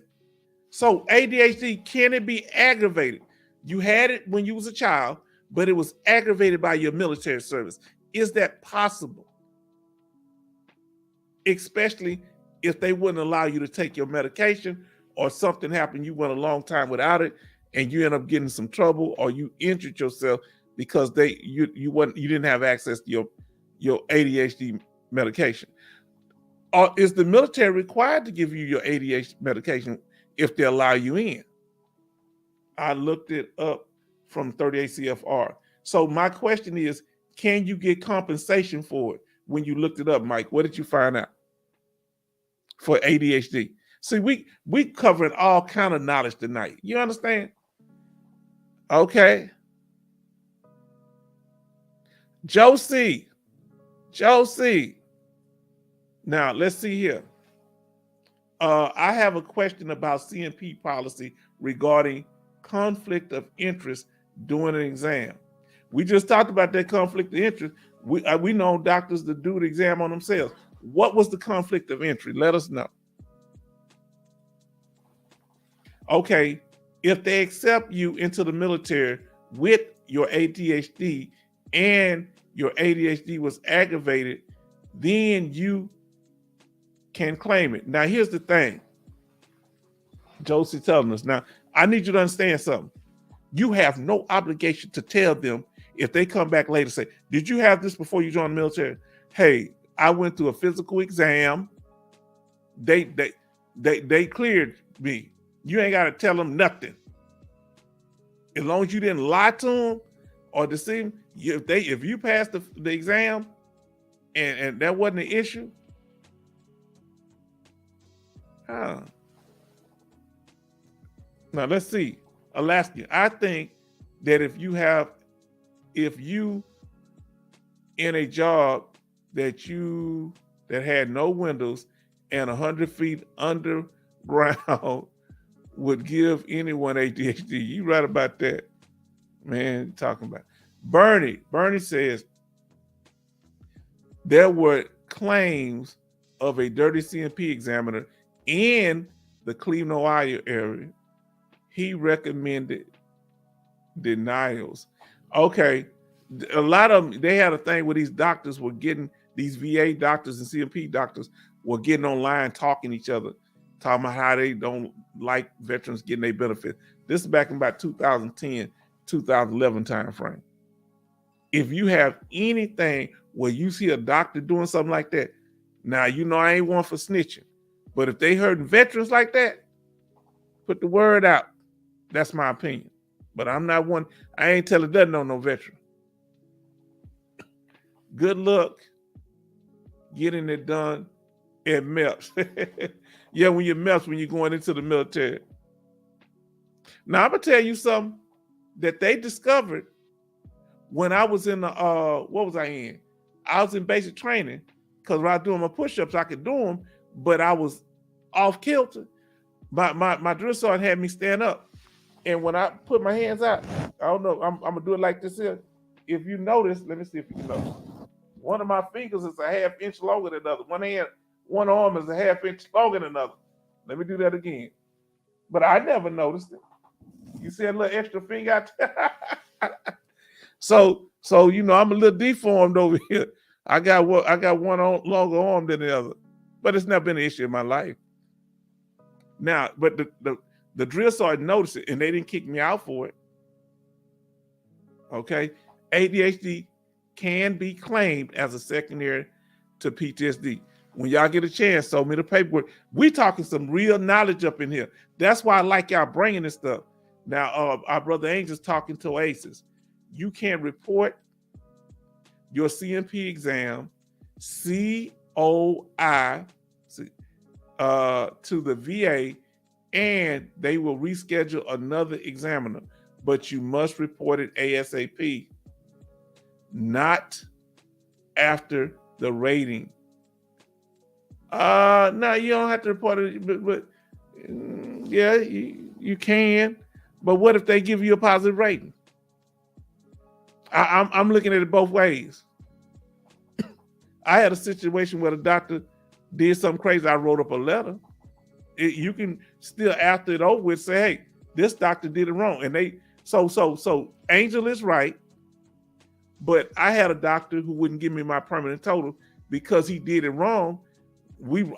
so ADHD, can it be aggravated? You had it when you was a child, but it was aggravated by your military service. Is that possible? Especially if they wouldn't allow you to take your medication or something happened, you went a long time without it and you end up getting some trouble or you injured yourself because you didn't have access to your ADHD medication. Or is the military required to give you your ADHD medication if they allow you in? I looked it up from 38 CFR. So my question is, can you get compensation for it? When you looked it up, Mike, what did you find out for ADHD? See, we covering all kind of knowledge tonight. You understand? Okay. Josie. Now, let's see here. I have a question about CMP policy regarding conflict of interest during an exam. We just talked about that conflict of interest. We know doctors that do the exam on themselves. What was the conflict of interest? Let us know. Okay, if they accept you into the military with your ADHD and your ADHD was aggravated, then you can claim it. Now, here's the thing. Josie telling us. Now, I need you to understand something. You have no obligation to tell them if they come back later and say, did you have this before you joined the military? Hey, I went through a physical exam. They cleared me. You ain't got to tell them nothing. As long as you didn't lie to them or deceive them, if you passed the exam and that wasn't an issue, now let's see. Alaska, I think that if you in a job that had no windows and 100 feet underground would give anyone ADHD. You right about that, man. Talking about Bernie says there were claims of a dirty CMP examiner in the Cleveland, Ohio area. He recommended denials. Okay, a lot of them, they had a thing where these doctors were getting, these VA doctors and CMP doctors were getting online talking to each other, talking about how they don't like veterans getting their benefits. This is back in about 2010, 2011 time frame. If you have anything where you see a doctor doing something like that, Now, you know I ain't one for snitching, but if they hurting veterans like that, put the word out. That's my opinion. But I'm not one, I ain't telling nothing on no veteran. Good luck getting it done at MEPS. Yeah, when you're MEPS, when you're going into the military. Now, I'm going to tell you something that they discovered when I was in the, what was I in? I was in basic training because when I was doing my push-ups, I could do them, but I was off kilter. My drill sergeant had me stand up. And when I put my hands out, I don't know, I'm going to do it like this here. If you notice, let me see if you can notice. One of my fingers is a half inch longer than another. One hand, one arm is a half inch longer than another. Let me do that again. But I never noticed it. You see a little extra finger out there? So you know, I'm a little deformed over here. I got one longer arm than the other. But it's not been an issue in my life. Now, but the drill sergeant noticed it and they didn't kick me out for it. Okay. ADHD can be claimed as a secondary to PTSD. When y'all get a chance, show me the paperwork. We talking some real knowledge up in here. That's why I like y'all bringing this stuff. Now, our brother Angel's talking to ACEs. You can report your CMP exam, COI, to the VA, and they will reschedule another examiner. But you must report it ASAP, not after the rating. No, you don't have to report it, but yeah, you can. But what if they give you a positive rating? I'm looking at it both ways. I had a situation where the doctor did something crazy. I wrote up a letter. You can still, after it over with, say, hey, this doctor did it wrong. And they, so Angel is right. But I had a doctor who wouldn't give me my permanent total because he did it wrong.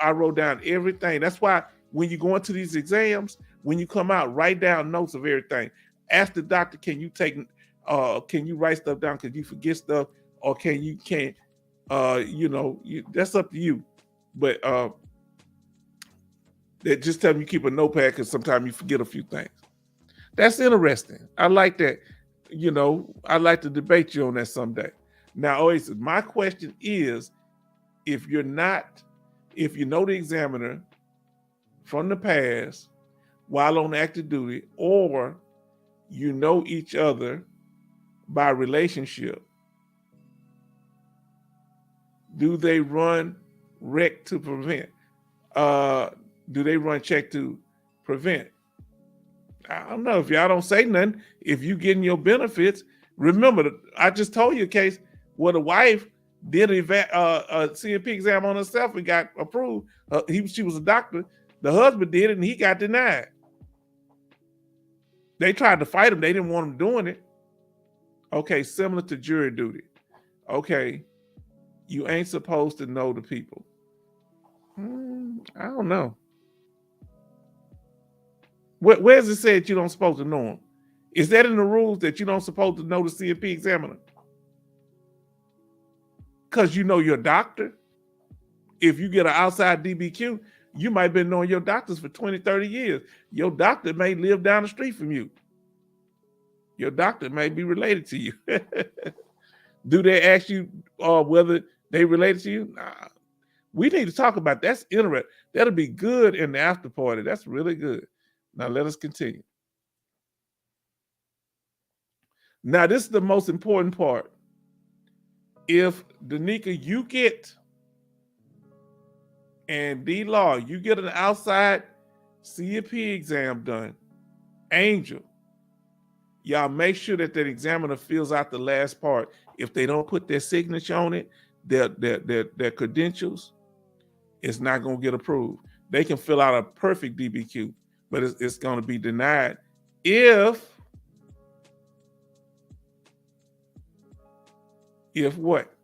I wrote down everything. That's why when you go into these exams, when you come out, write down notes of everything. Ask the doctor, can you write stuff down because you forget stuff, or that's up to you. But just tell them you keep a notepad because sometimes you forget a few things. That's interesting. I like that. You know, I'd like to debate you on that someday. Now, always, my question is, if you know the examiner from the past while on active duty, or you know each other by relationship, do they run rec to prevent? Do they run check to prevent? I don't know. If y'all don't say nothing, if you getting your benefits, remember, I just told you a case where the wife did a CMP exam on herself and got approved. She was a doctor. The husband did it and he got denied. They tried to fight him. They didn't want him doing it. Okay, similar to jury duty. Okay, you ain't supposed to know the people. I don't know. Where's it said you don't supposed to know them? Is that in the rules that you don't supposed to know the CMP examiner? Because you know your doctor. If you get an outside DBQ, you might have been knowing your doctors for 20, 30 years. Your doctor may live down the street from you. Your doctor may be related to you. Do they ask you whether they related to you? Nah. We need to talk about that. That's interesting. That'll be good in the after party. That's really good. Now let us continue. Now this is the most important part. If Danica, you get, and D-Law, you get an outside CMP exam done, Angel, y'all make sure that examiner fills out the last part. If they don't put their signature on it, their credentials, it's not going to get approved. They can fill out a perfect DBQ, but it's going to be denied if what?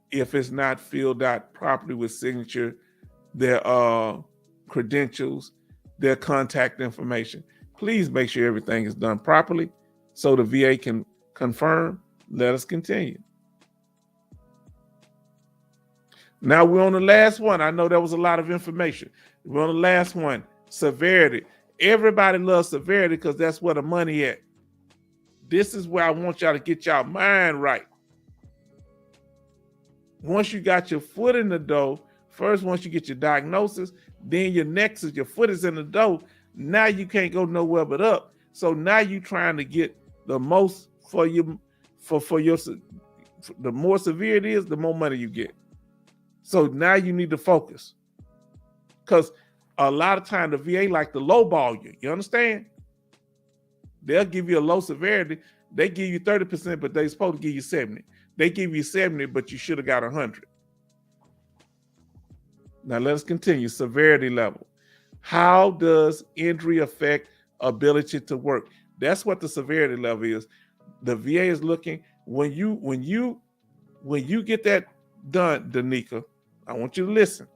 If it's not filled out properly with signature, their credentials, their contact information. Please make sure everything is done properly so the VA can confirm. Let us continue. Now we're on the last one. I know that was a lot of information. We're on the last one, severity. Everybody loves severity because that's where the money at. This is where I want y'all to get y'all mind right. Once you got your foot in the door, first once you get your diagnosis, then your next is your foot is in the door. Now you can't go nowhere but up. So now you trying to get the most for your the more severe it is, the more money you get. So now you need to focus. Because a lot of time the VA like to lowball you. You understand? They'll give you a low severity. They give you 30%, but they're supposed to give you 70. They give you 70, but you should have got 100. Now let's continue. Severity level. How does injury affect ability to work? That's what the severity level is. The VA is looking when you get that done, Danica. I want you to listen.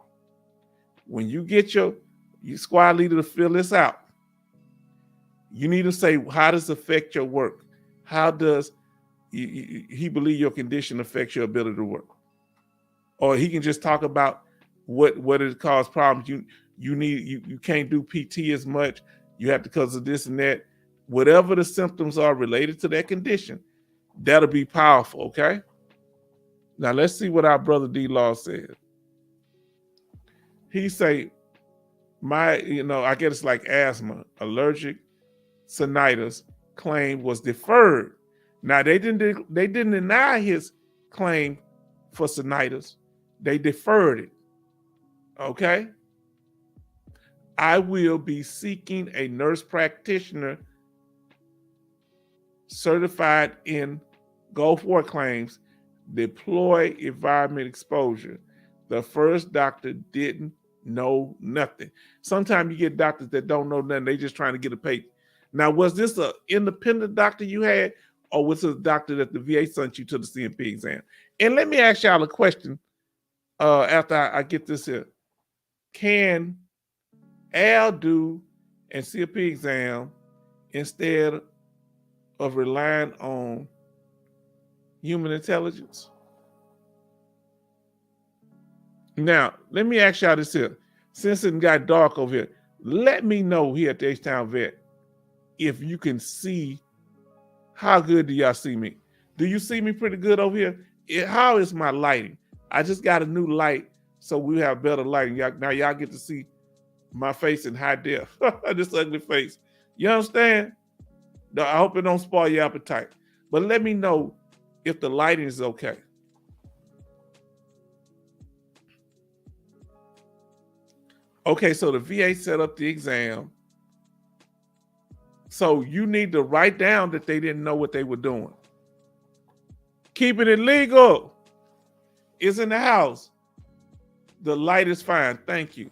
When you get your squad leader to fill this out, you need to say, how does it affect your work? How does he believe your condition affects your ability to work? Or he can just talk about what it causes problems. You can't do PT as much. You have to because of this and that. Whatever the symptoms are related to that condition, that'll be powerful, okay? Now let's see what our brother D-Law said. He say, I guess it's like asthma, allergic sinusitis claim was deferred. Now they didn't deny his claim for sinusitis. They deferred it. Okay. I will be seeking a nurse practitioner certified in Gulf War claims, deploy environment exposure. The first doctor didn't know nothing. Sometimes you get doctors that don't know nothing. They just trying to get a pay. Now, was this an independent doctor you had, or was it a doctor that the VA sent you to the CMP exam? And let me ask y'all a question after I get this here. Can Al do a CMP exam instead of relying on human intelligence? Now, let me ask y'all this here. Since it got dark over here, let me know here at the H-Town Vet if you can see. How good do y'all see me? Do you see me pretty good over here? How is my lighting? I just got a new light, so we have better lighting. Now y'all get to see my face in high def. This ugly face. You understand? I hope it don't spoil your appetite. But let me know if the lighting is okay. Okay, so the VA set up the exam. So you need to write down that they didn't know what they were doing. Keeping it legal is in the house. The light is fine. Thank you.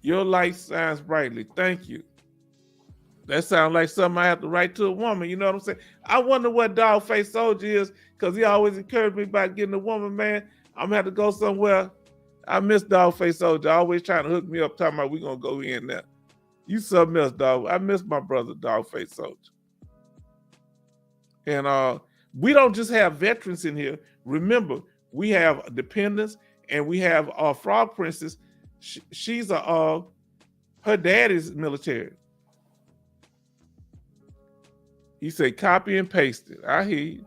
Your light shines brightly. Thank you. That sounds like something I have to write to a woman. You know what I'm saying? I wonder what Dog-Faced Soldier is, because he always encouraged me about getting a woman, man. I'm going to have to go somewhere. I miss Dog-Faced Soldier. Always trying to hook me up, talking about we going to go in there. You something else, dog. I miss my brother, Dog-Faced Soldier. And we don't just have veterans in here. Remember, we have dependents, and we have Frog Princess. She's her dad is military. He said, copy and paste it. I hear you.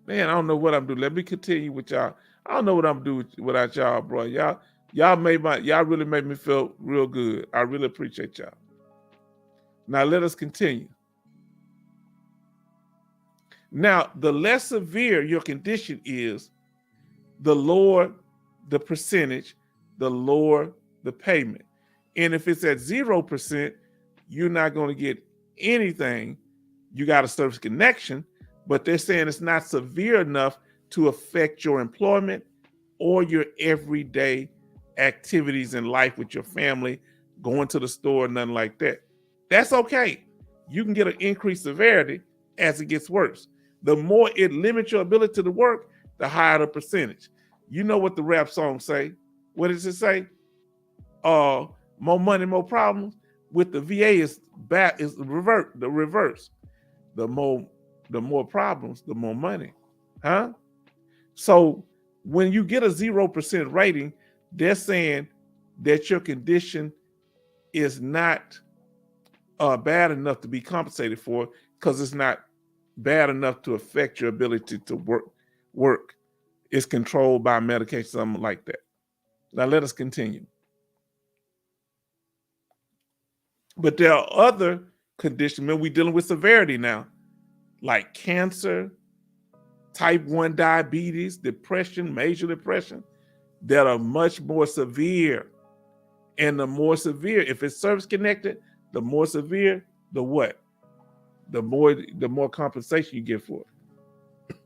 Man, I don't know what I'm doing. Let me continue with y'all. I don't know what I'm doing without y'all, bro. Y'all really made me feel real good. I really appreciate y'all. Now let us continue. Now, the less severe your condition is, the lower the percentage, the lower the payment. And if it's at 0%, you're not going to get anything. You got a service connection, but they're saying it's not severe enough to affect your employment or your everyday activities in life with your family, going to the store, nothing like that. That's okay. You can get an increased severity as it gets worse. The more it limits your ability to work, the higher the percentage. You know what the rap song say? What does it say? More money, more problems. With the VA is the reverse. The more problems, the more money. Huh? So when you get a 0% rating, they're saying that your condition is not bad enough to be compensated for, because it's not bad enough to affect your ability to work. It's controlled by medication, something like that. Now let us continue. But there are other conditions, man, we're dealing with severity now, like cancer, type 1 diabetes, depression, major depression, that are much more severe. And the more severe, if it's service connected, the more severe, the what? The more compensation you get for it.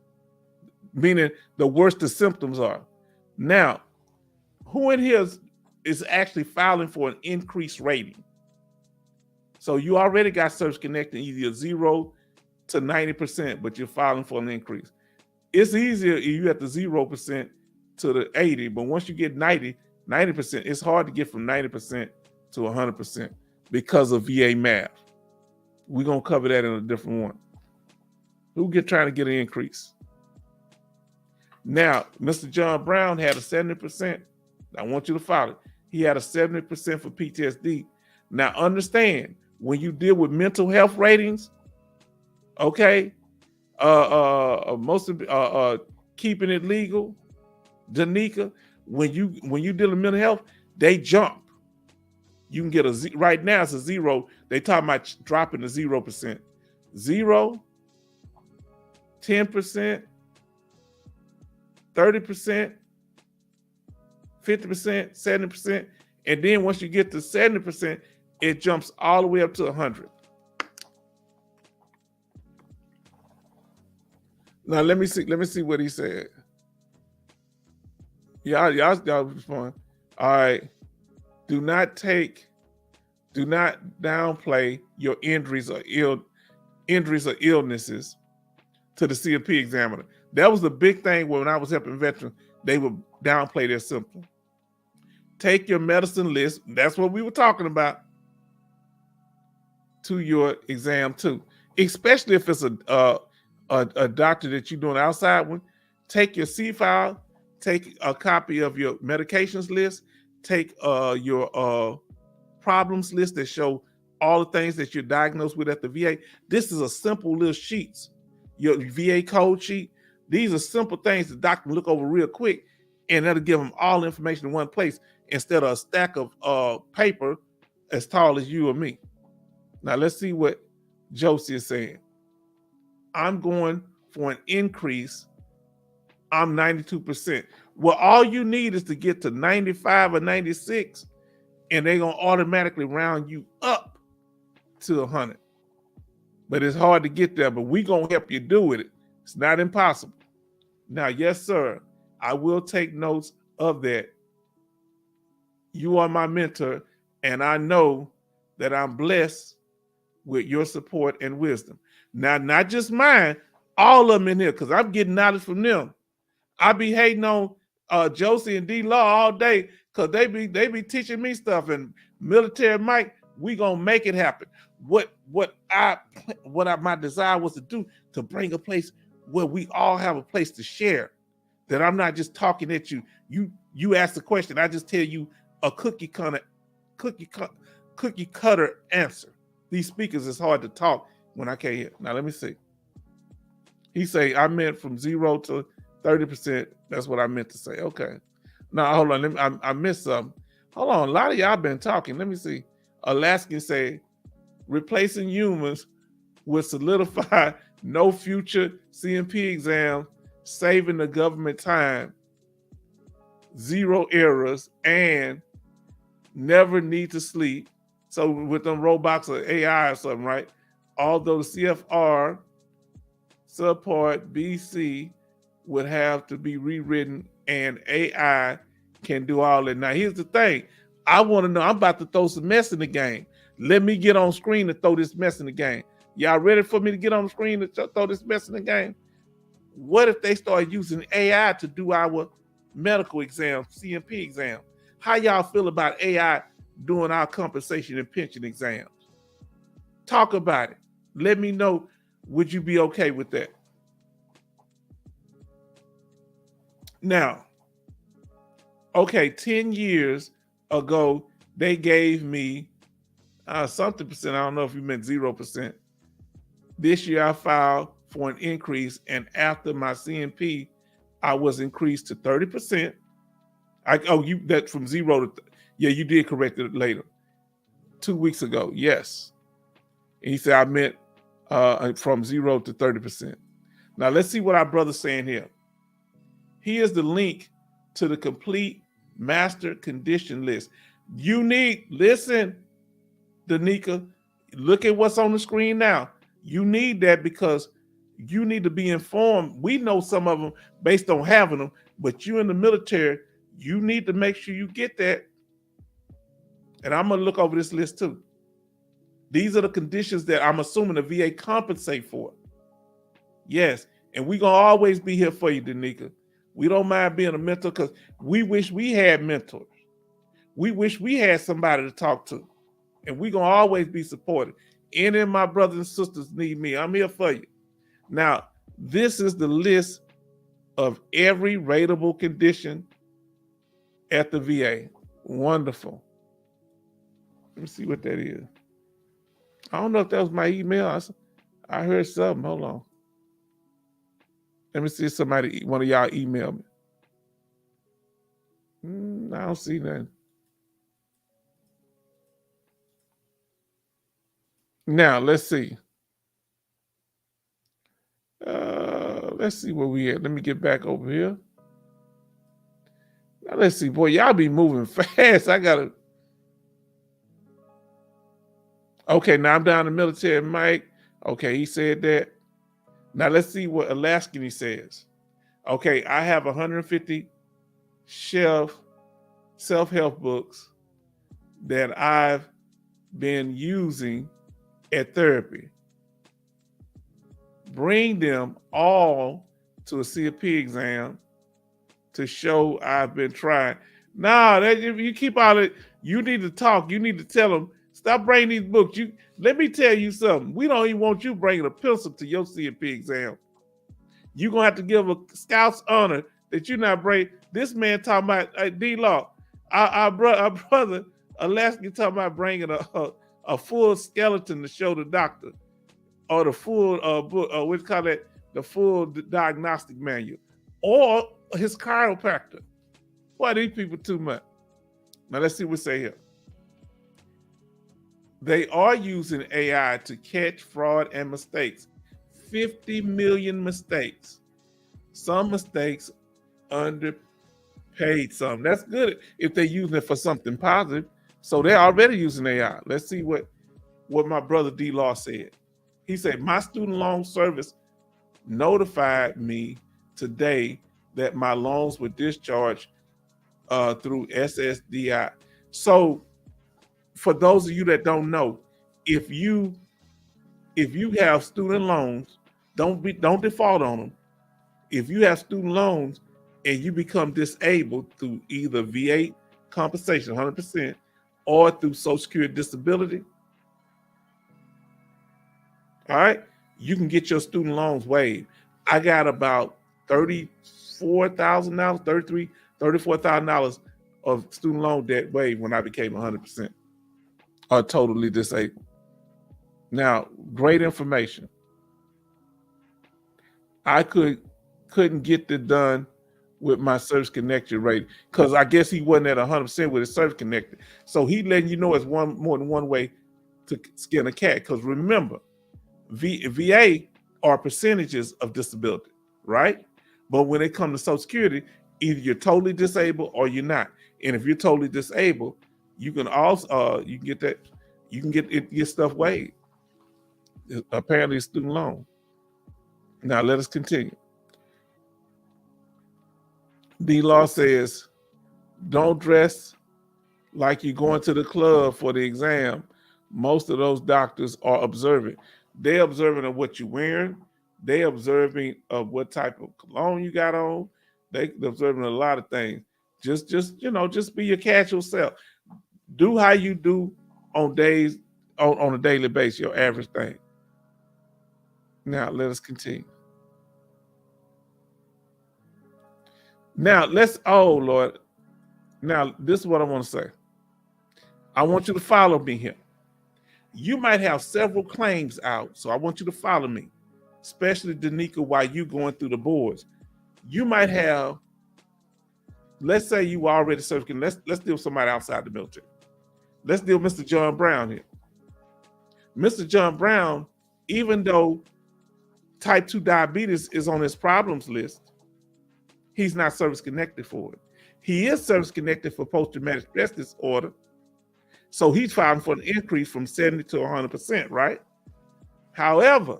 Meaning the worse the symptoms are. Now, who in here is actually filing for an increased rating? So you already got service connected, either 0 to 90%, but you're filing for an increase. It's easier if you at the 0% to the 80, but once you get 90%, it's hard to get from 90% to 100% because of VA math. We're gonna cover that in a different one. Who trying to get an increase? Now, Mr. John Brown had a 70%. I want you to follow it. He had a 70% for PTSD. Now, understand, when you deal with mental health ratings, okay, most of keeping it legal, Danica, when you deal with mental health, they jump. You can get right now it's a 0. They talking about dropping to 0%. 0, 10%, 30%, 50%, 70%, and then once you get to 70%, it jumps all the way up to 100. Now let me see what he said. Y'all respond. All right. Do not downplay your injuries or illnesses to the CMP examiner. That was the big thing when I was helping veterans. They would downplay their symptoms. Take your medicine list. That's what we were talking about, to your exam too. Especially if it's a doctor that you're doing outside one. Take your C file. Take a copy of your medications list. Take your problems list that show all the things that you're diagnosed with at the VA. This is a simple little sheets. Your VA code sheet. These are simple things the doctor can look over real quick, and that'll give them all the information in one place instead of a stack of paper as tall as you or me. Now let's see what Josie is saying. I'm going for an increase. I'm 92%. Well, all you need is to get to 95 or 96, and they're going to automatically round you up to 100. But it's hard to get there, but we're going to help you do with it. It's not impossible. Now, yes, sir, I will take notes of that. You are my mentor, and I know that I'm blessed with your support and wisdom. Now, not just mine, all of them in here, because I'm getting knowledge from them. I be hating on Josie and D Law all day because they be teaching me stuff. And Military Mike, we gonna make it happen. What my desire was to do, to bring a place where we all have a place to share. That I'm not just talking at you. You ask the question, I just tell you a cookie cutter answer. These speakers is hard to talk when I can't hear. Now let me see. He say I meant from 0 to 30%. That's what I meant to say. Okay. Now hold on. I missed something. Hold on. A lot of y'all been talking. Let me see. Alaskan say replacing humans will solidify no future CMP exams, saving the government time, 0 errors, and never need to sleep. So with them robots or AI or something, right? Although the CFR subpart BC would have to be rewritten and AI can do all that. Now, here's the thing. I want to know, I'm about to throw some mess in the game. Let me get on screen to throw this mess in the game. Y'all ready for me to get on the screen to throw this mess in the game? What if they start using AI to do our medical exams, CMP exams? How y'all feel about AI doing our compensation and pension exams? Talk about it. Let me know, would you be okay with that? Now, okay, 10 years ago, they gave me something percent. I don't know if you meant 0%. This year I filed for an increase, and after my CNP, I was increased to 30%. You that from 0 to yeah, you did correct it later. 2 weeks ago, yes. And he said I meant from 0 to 30%. Now let's see what our brother's saying here. Here's the link to the complete master condition list. You need, listen, Danica, look at what's on the screen now. You need that because you need to be informed. We know some of them based on having them, but you in the military, you need to make sure you get that. And I'm gonna look over this list too. These are the conditions that I'm assuming the VA compensate for. Yes, and we're gonna always be here for you, Danica. We don't mind being a mentor because we wish we had mentors. We wish we had somebody to talk to. And we're going to always be supported. Any of my brothers and sisters need me. I'm here for you. Now, this is the list of every rateable condition at the VA. Wonderful. Let me see what that is. I don't know if that was my email. I heard something. Hold on. Let me see if one of y'all email me. I don't see nothing. Now, let's see. Let's see where we at. Let me get back over here. Now, let's see. Boy, y'all be moving fast. I got to. Okay, now I'm down to military Mike. Okay, he said that. Now, let's see what Alaskan he says. Okay, I have 150 shelf self-help books that I've been using at therapy. Bring them all to a CFP exam to show I've been trying. No, if you keep all it, you need to talk. You need to tell them, stop bringing these books. Let me tell you something. We don't even want you bringing a pencil to your CFP exam. You're going to have to give a scout's honor that you're not bringing. This man talking about D-Law. Our brother, Alaska, talking about bringing a full skeleton to show the doctor, or the full book, what do you call that? The full diagnostic manual, or his chiropractor. Why these people too much? Now let's see what they say here. They are using AI to catch fraud and mistakes. 50 million mistakes. Some mistakes underpaid some. That's good if they're using it for something positive. So they're already using AI. Let's see what my brother D-Law said. He said, my student loan service notified me today that my loans were discharged through SSDI. So for those of you that don't know, if you have student loans, don't default on them. If you have student loans and you become disabled through either VA compensation, 100%, or through Social Security disability, all right, you can get your student loans waived. I got about $34,000 of student loan debt waived when I became 100% or totally disabled. Now, great information. I couldn't get it done with my service connected rate because I guess he wasn't at 100% with his service connected. So he letting you know it's more than one way to skin a cat. Because remember, VA are percentages of disability, right? But when it comes to Social Security, either you're totally disabled or you're not. And if you're totally disabled, you can also you can get your stuff waived. Apparently, a student loan. Now let us continue. D-Law says, don't dress like you're going to the club for the exam. Most of those doctors are observant. They're observant of what you're wearing. They're observing of what type of cologne you got on. They're observing a lot of things. Just be your casual self. Do how you do on days on a daily basis, your average thing. Now let us continue. Now oh Lord. Now this is what I want to say. I want you to follow me here. You might have several claims out, so I want you to follow me, especially Danica, while you going through the boards. You might have, let's say you already serving. Let's deal with somebody outside the military. Let's deal with Mr. John Brown here. Mr. John Brown, even though type 2 diabetes is on his problems list, he's not service connected for it. He is service connected for post-traumatic stress disorder. So he's filing for an increase from 70 to 100%, right? However,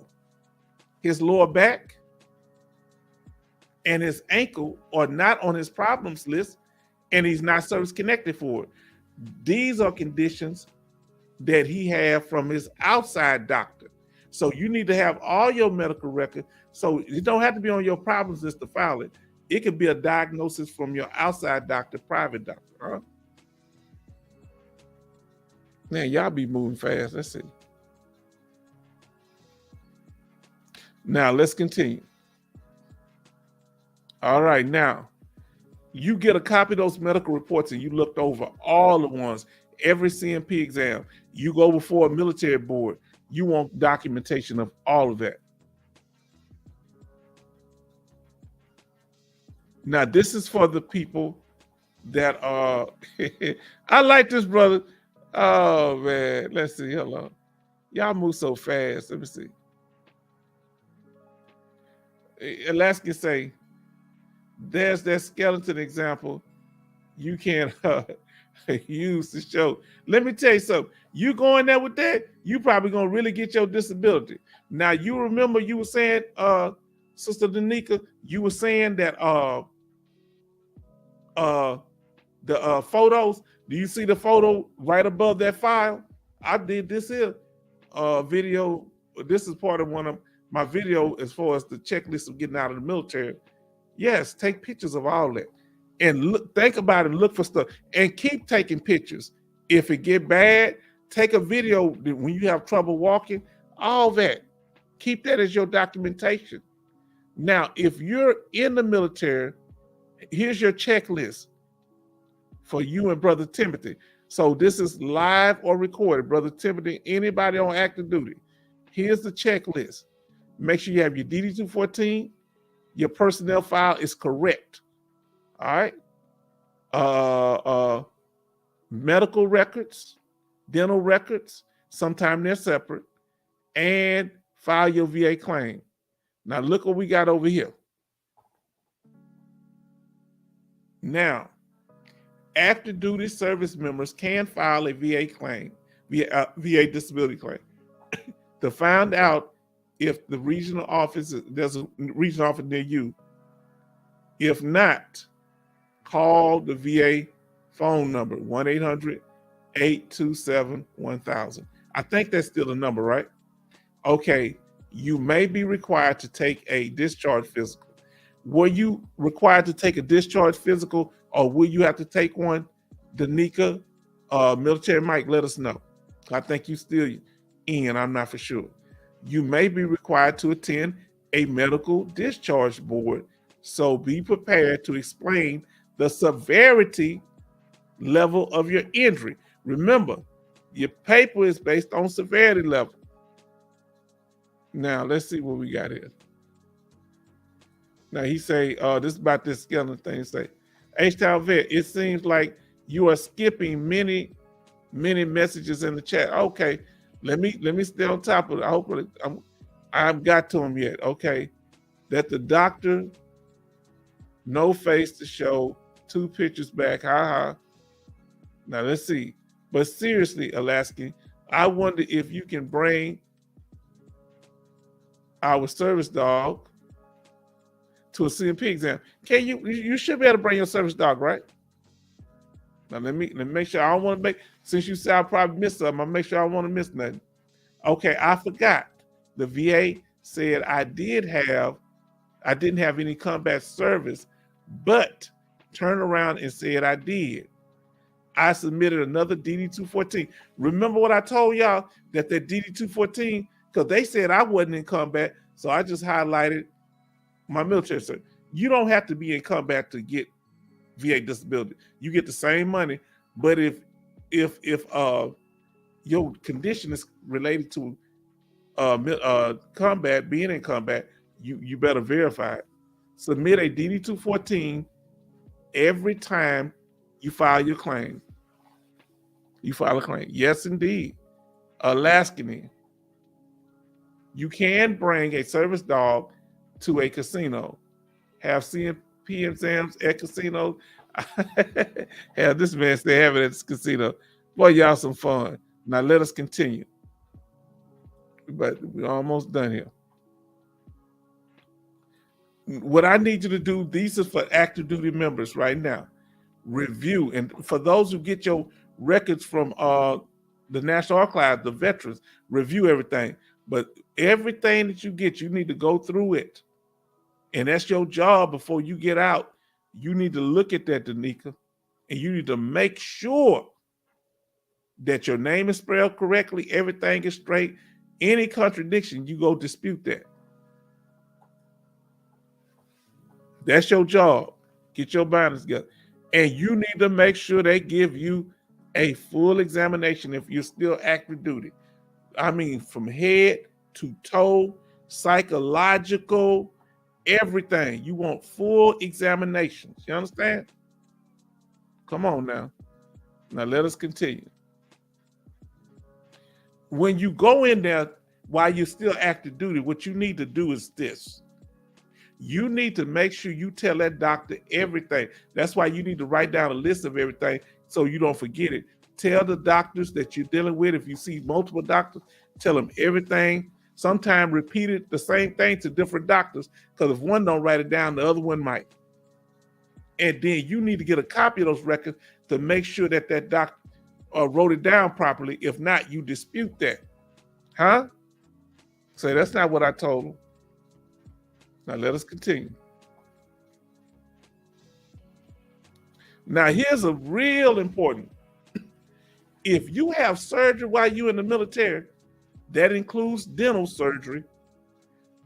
his lower back and his ankle are not on his problems list, and he's not service connected for it. These are conditions that he had from his outside doctor. So you need to have all your medical records. So you don't have to be on your problems list to file it. It could be a diagnosis from your outside doctor, private doctor. Huh? Man, y'all be moving fast. Let's see. Now let's continue. All right, now you get a copy of those medical reports and you looked over all the ones, every CMP exam. You go before a military board. You want documentation of all of that. Now, this is for the people that are, I like this, brother. Oh, man. Let's see. Hello. Y'all move so fast. Let me see. Alaska say, there's that skeleton example you can use to show. Let me tell you something. You going there with that, you probably going to really get your disability. Now, you remember you were saying, Sister Danica, you were saying that the photos, do you see the photo right above that file? I did this here video. This is part of one of my video as far as the checklist of getting out of the military. Yes, take pictures of all that and look, think about it and look for stuff and keep taking pictures. If it get bad, take a video when you have trouble walking, all that. Keep that as your documentation. Now, if you're in the military, here's your checklist for you and Brother Timothy. So this is live or recorded. Brother Timothy, anybody on active duty, here's the checklist. Make sure you have your DD-214, your personnel file is correct. All right. Medical records, dental records, sometimes they're separate, and file your VA claim. Now look what we got over here. Now, active duty service members can file a VA claim, VA disability claim, to find out if the regional office, there's a regional office near you. If not, call the VA phone number, 1-800-827-1000. I think that's still the number, right? Okay, you may be required to take a discharge physical. Were you required to take a discharge physical, or will you have to take one? Danica, Military Mike, let us know. I think you still in, I'm not for sure. You may be required to attend a medical discharge board, so be prepared to explain the severity level of your injury. Remember, your paper is based on severity level. Now, let's see what we got here. Now, he say, this is about this skeleton thing. Say, H-Town Vet, it seems like you are skipping many messages in the chat. Okay, let me stay on top of it. Hopefully, I've got to him yet. Okay, that the doctor, no face to show, 2 pictures back. Ha. Now, let's see. But seriously, Alaska, I wonder if you can bring our service dog to a CMP exam. Can you should be able to bring your service dog, right? Now let me make sure. I don't want to make, since you said I probably missed something, I'll make sure I don't want to miss nothing. Okay, I forgot. The VA said I didn't have any combat service, but turned around and said I did. I submitted another DD-214. Remember what I told y'all, that DD-214, because they said I wasn't in combat, so I just highlighted my military service. You don't have to be in combat to get VA disability. You get the same money, but if your condition is related to combat, being in combat, you better verify it. Submit a DD 214 every time you file your claim. You file a claim. Yes, indeed. Alaskan. You can bring a service dog to a casino. Have CMP exams at casinos. Have this man stay having at this casino. Boy, y'all some fun. Now let us continue. But we're almost done here. What I need you to do, these are for active duty members right now. Review. And for those who get your records from the National Archives, the veterans, review everything. But everything that you get, you need to go through it. And that's your job before you get out. You need to look at that, Danica, and you need to make sure that your name is spelled correctly, everything is straight. Any contradiction, you go dispute that. That's your job. Get your binders together. And you need to make sure they give you a full examination if you're still active duty. I mean, from head to toe, psychological, everything. You want full examinations. You understand? Come on now. Now let us continue. When you go in there while you're still active duty, what you need to do is this. You need to make sure you tell that doctor everything. That's why you need to write down a list of everything so you don't forget it. Tell the doctors that you're dealing with. If you see multiple doctors, tell them everything. Sometimes repeat it, the same thing to different doctors, because if one don't write it down, the other one might. And then you need to get a copy of those records to make sure that that doctor wrote it down properly. If not, you dispute that. Huh? Say, that's not what I told him. Now let us continue. Now here's a real important. If you have surgery while you're in the military, that includes dental surgery,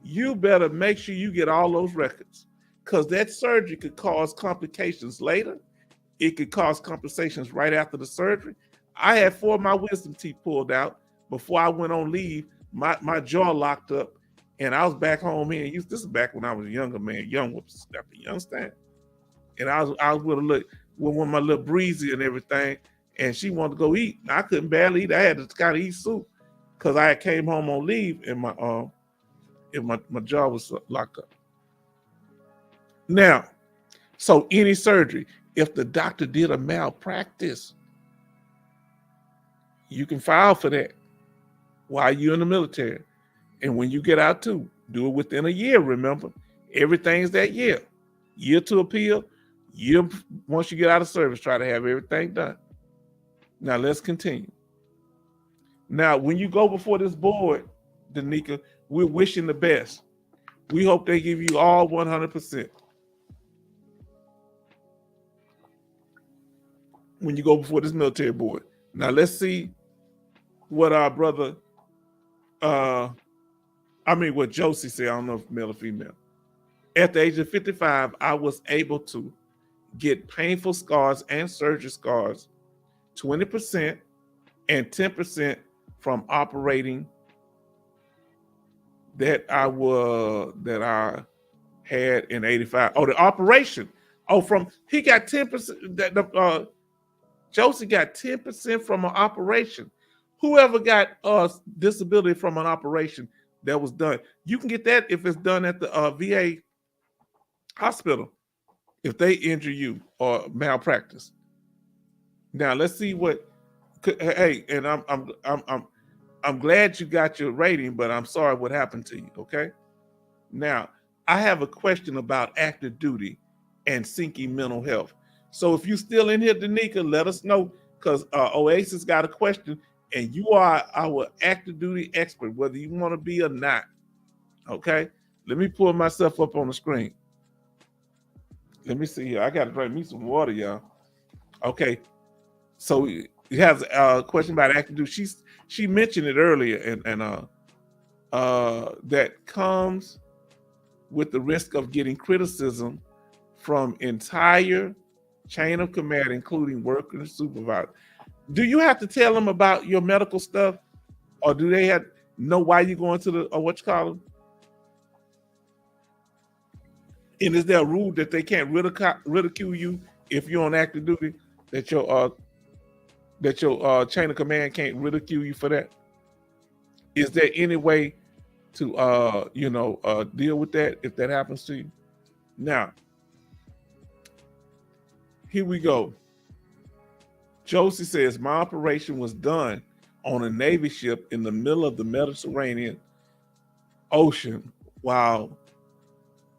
you better make sure you get all those records, because that surgery could cause complications later. It could cause complications right after the surgery. I had 4 of my wisdom teeth pulled out before I went on leave. My jaw locked up, and I was back home here. This is back when I was a younger man, young whippersnapper, you understand? And I was with one of my little breezy and everything, and she wanted to go eat. I couldn't barely eat. I had to kind of eat soup because I came home on leave and my jaw was locked up. Now, so any surgery, if the doctor did a malpractice, you can file for that while you're in the military. And when you get out too, do it within a year, remember? Everything's that year. Year to appeal, year once you get out of service, try to have everything done. Now let's continue. Now, when you go before this board, Danica, we're wishing the best. We hope they give you all 100%. When you go before this military board. Now let's see what our brother, what Josie said. I don't know if male or female. At the age of 55, I was able to get painful scars and surgery scars, 20% and 10% from operating that I had in 85. Oh, the operation. Oh, he got 10%. Josie got 10% from an operation. Whoever got disability from an operation that was done, you can get that if it's done at the VA hospital, if they injure you or malpractice. Now let's see what. Hey, and I'm glad you got your rating, but I'm sorry what happened to you. Okay. Now I have a question about active duty and seeking mental health. So if you're still in here, Danica, let us know, because Oasis got a question, and you are our active duty expert, whether you want to be or not. Okay. Let me pull myself up on the screen. Let me see here. I got to drink me some water, y'all. Okay. So he has a question about active duty. She mentioned it earlier, and that comes with the risk of getting criticism from entire chain of command, including workers and supervisors. Do you have to tell them about your medical stuff, or do they have know why you're going to the or what you call them? And is there a rule that they can't ridicule you if you're on active duty? That your chain of command can't ridicule you for that? Is there any way to deal with that if that happens to you? Now, here we go. Josie says, my operation was done on a Navy ship in the middle of the Mediterranean Ocean while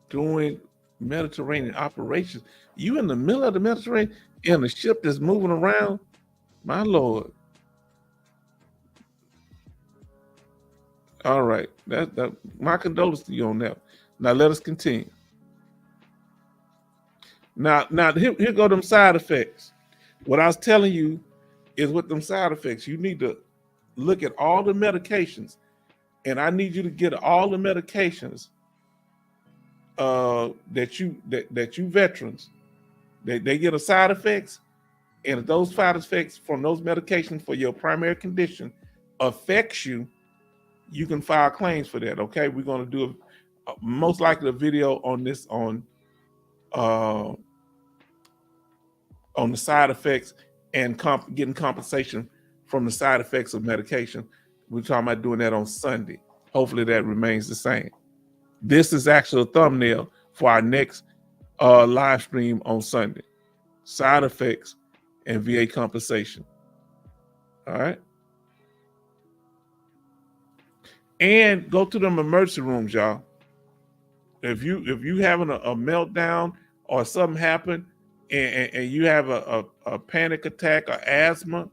doing Mediterranean operations. You in the middle of the Mediterranean in a ship that's moving around? My Lord. All right. That my condolences to you on that. Now let us continue. Now here go them side effects. What I was telling you is with them side effects, you need to look at all the medications, and I need you to get all the medications that you veterans, they get a side effects, and if those side effects from those medications for your primary condition affects you, you can file claims for that. Okay, we're going to do most likely a video on this on the side effects and getting compensation from the side effects of medication. We're talking about doing that on Sunday. Hopefully that remains the same. This is actually a thumbnail for our next live stream on Sunday. Side effects and VA compensation. All right. And go to them emergency rooms, y'all. If you having a meltdown or something happened and you have a panic attack or asthma,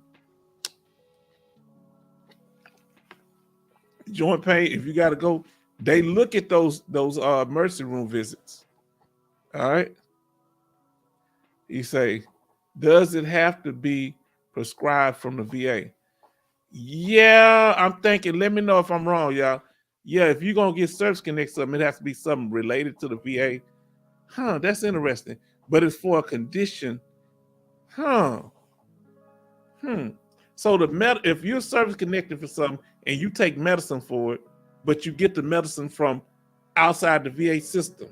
joint pain, if you got to go, they look at those emergency room visits. All right. You say, does it have to be prescribed from the VA? Yeah, I'm thinking, let me know if I'm wrong, y'all. Yeah, if you're going to get service connect something, it has to be something related to the VA. Huh, that's interesting. But it's for a condition. Huh. So if you're service connected for something and you take medicine for it, but you get the medicine from outside the VA system,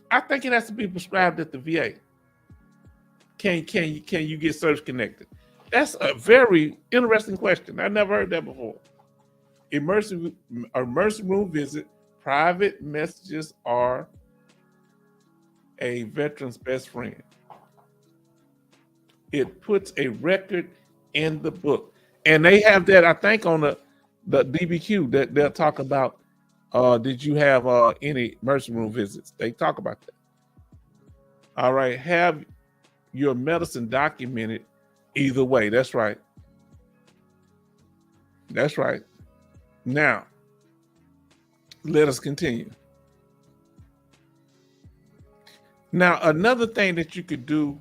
I think it has to be prescribed at the VA. Can you get service connected? That's a very interesting question. I never heard that before. Emergency room visit, private messages are a veteran's best friend. It puts a record in the book. And they have that, I think, on the DBQ that they'll talk about. Did you have any emergency room visits? They talk about that. All right, have your medicine documented either way. That's right. That's right. Now, let us continue. Now, another thing that you could do,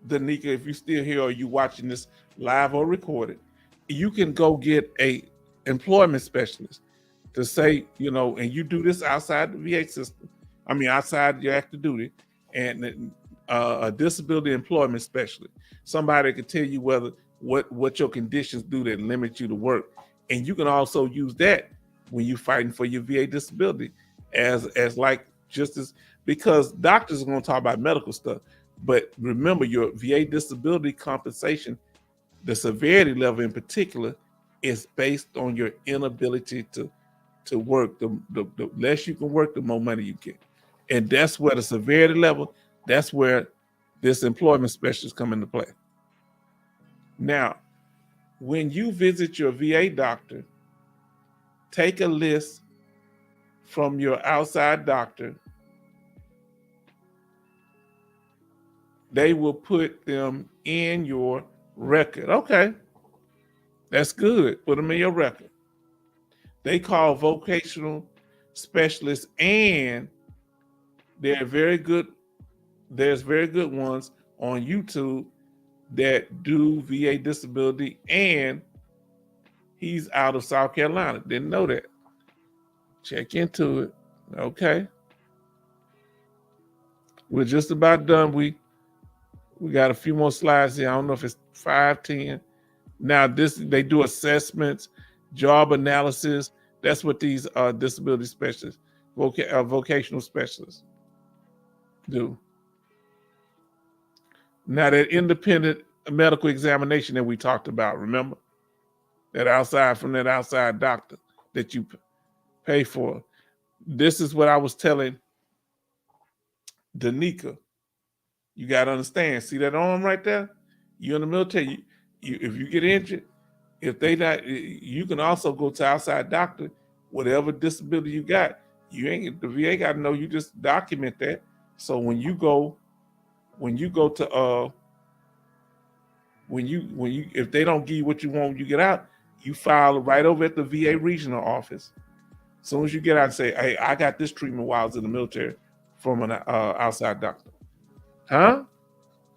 Danica, if you're still here or you watching this live or recorded, you can go get a employment specialist to say, and you do this outside the VA system. I mean, outside your active duty, and a disability employment specialist, somebody can tell you what your conditions do that limit you to work. And you can also use that when you're fighting for your VA disability because doctors are going to talk about medical stuff. But remember, your VA disability compensation, the severity level in particular, is based on your inability to work. The less you can work, the more money you get. And that's where the severity level, that's where this employment specialist come into play. Now, when you visit your VA doctor, take a list from your outside doctor. They will put them in your record. Okay, that's good. Put them in your record. They call vocational specialists, and they're very good. There's very good ones on YouTube that do VA disability, and he's out of South Carolina. Didn't know that. Check into it. Okay. We're just about done. We got a few more slides here. I don't know if it's 5, 10. Now they do assessments, job analysis. That's what these disability specialists, vocational specialists do. Now that independent medical examination that we talked about, remember? That outside doctor that you pay for. This is what I was telling Danica. You got to understand. See that arm right there? You're in the military. If you get injured, if they not, you can also go to outside doctor, whatever disability you got. The VA got to know. You just document that. So when you go to if they don't give you what you want when you get out, you file right over at the VA regional office. As soon as you get out and say, hey, I got this treatment while I was in the military from an outside doctor. Huh?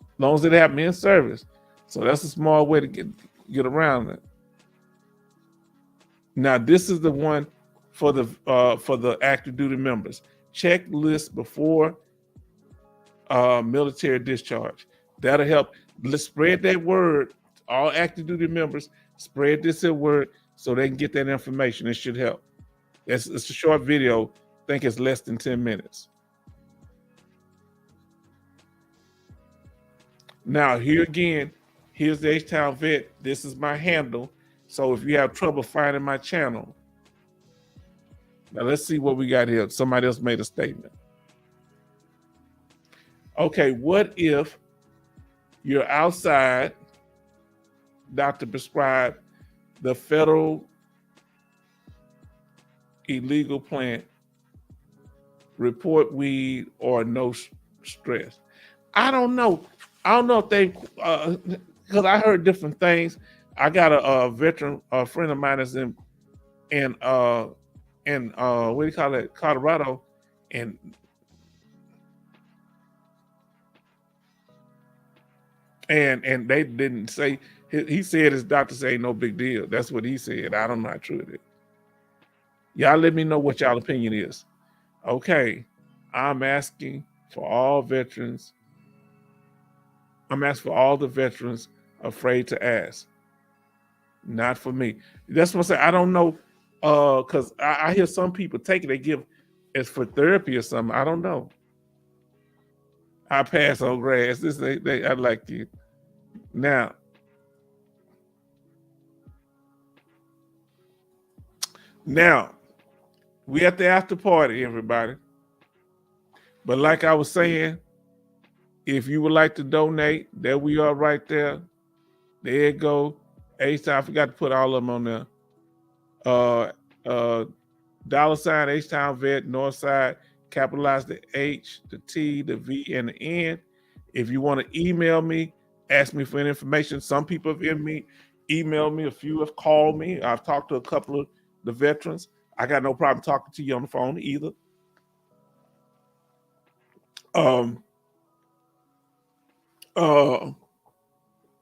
As long as it happened in service. So that's a small way to get around it. Now, this is the one for the active duty members. Checklist before military discharge. That'll help. Let's spread that word. All active duty members, spread this word so they can get that information. It should help. It's a short video. I think it's less than 10 minutes. Now, here again, here's the H-Town Vet. This is my handle. So if you have trouble finding my channel, now let's see what we got here. Somebody else made a statement. Okay, what if you're outside, doctor prescribed the federal illegal plant, report weed or no stress? I don't know. I don't know if they, because I heard different things. I got a veteran, a friend of mine is in what do you call it, Colorado, and they didn't say. He said his doctor say no big deal. That's what he said. I don't know how true it is. Y'all let me know what y'all opinion is. Okay, I'm asking for all veterans. I'm asking for all the veterans afraid to ask. Not for me. That's what I say. I don't know, because I hear some people take it. They give it's for therapy or something. I don't know. I pass on grass. I like you. Now, we at the after party, everybody. But like I was saying, if you would like to donate, there we are right there. There you go. H-Town, I forgot to put all of them on there. $, H-Town Vet, Northside, capitalize the H, the T, the V, and the N. If you want to email me, ask me for any information. Some people have emailed me. A few have called me. I've talked to a couple of the veterans. I got no problem talking to you on the phone either.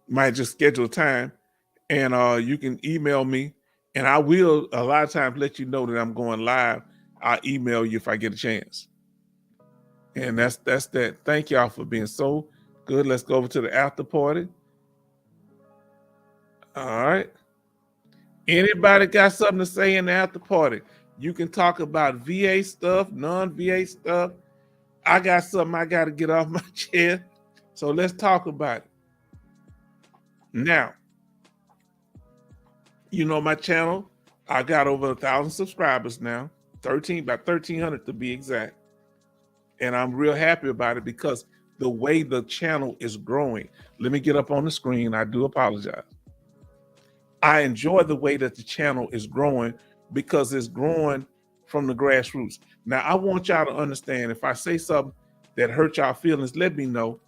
Might just schedule time, and you can email me, and I will a lot of times let you know that I'm going live. I'll email you if I get a chance. And that's that. Thank y'all for being so good. Let's go over to the after party. All right. Anybody got something to say in the after party? You can talk about VA stuff, non-VA stuff. I got something I got to get off my chest. So let's talk about it. Now, you know my channel, I got over 1,000 subscribers now, about 1,300 to be exact. And I'm real happy about it because the way the channel is growing. Let me get up on the screen. I do apologize. I enjoy the way that the channel is growing because it's growing from the grassroots. Now, I want y'all to understand, if I say something that hurt y'all feelings, let me know.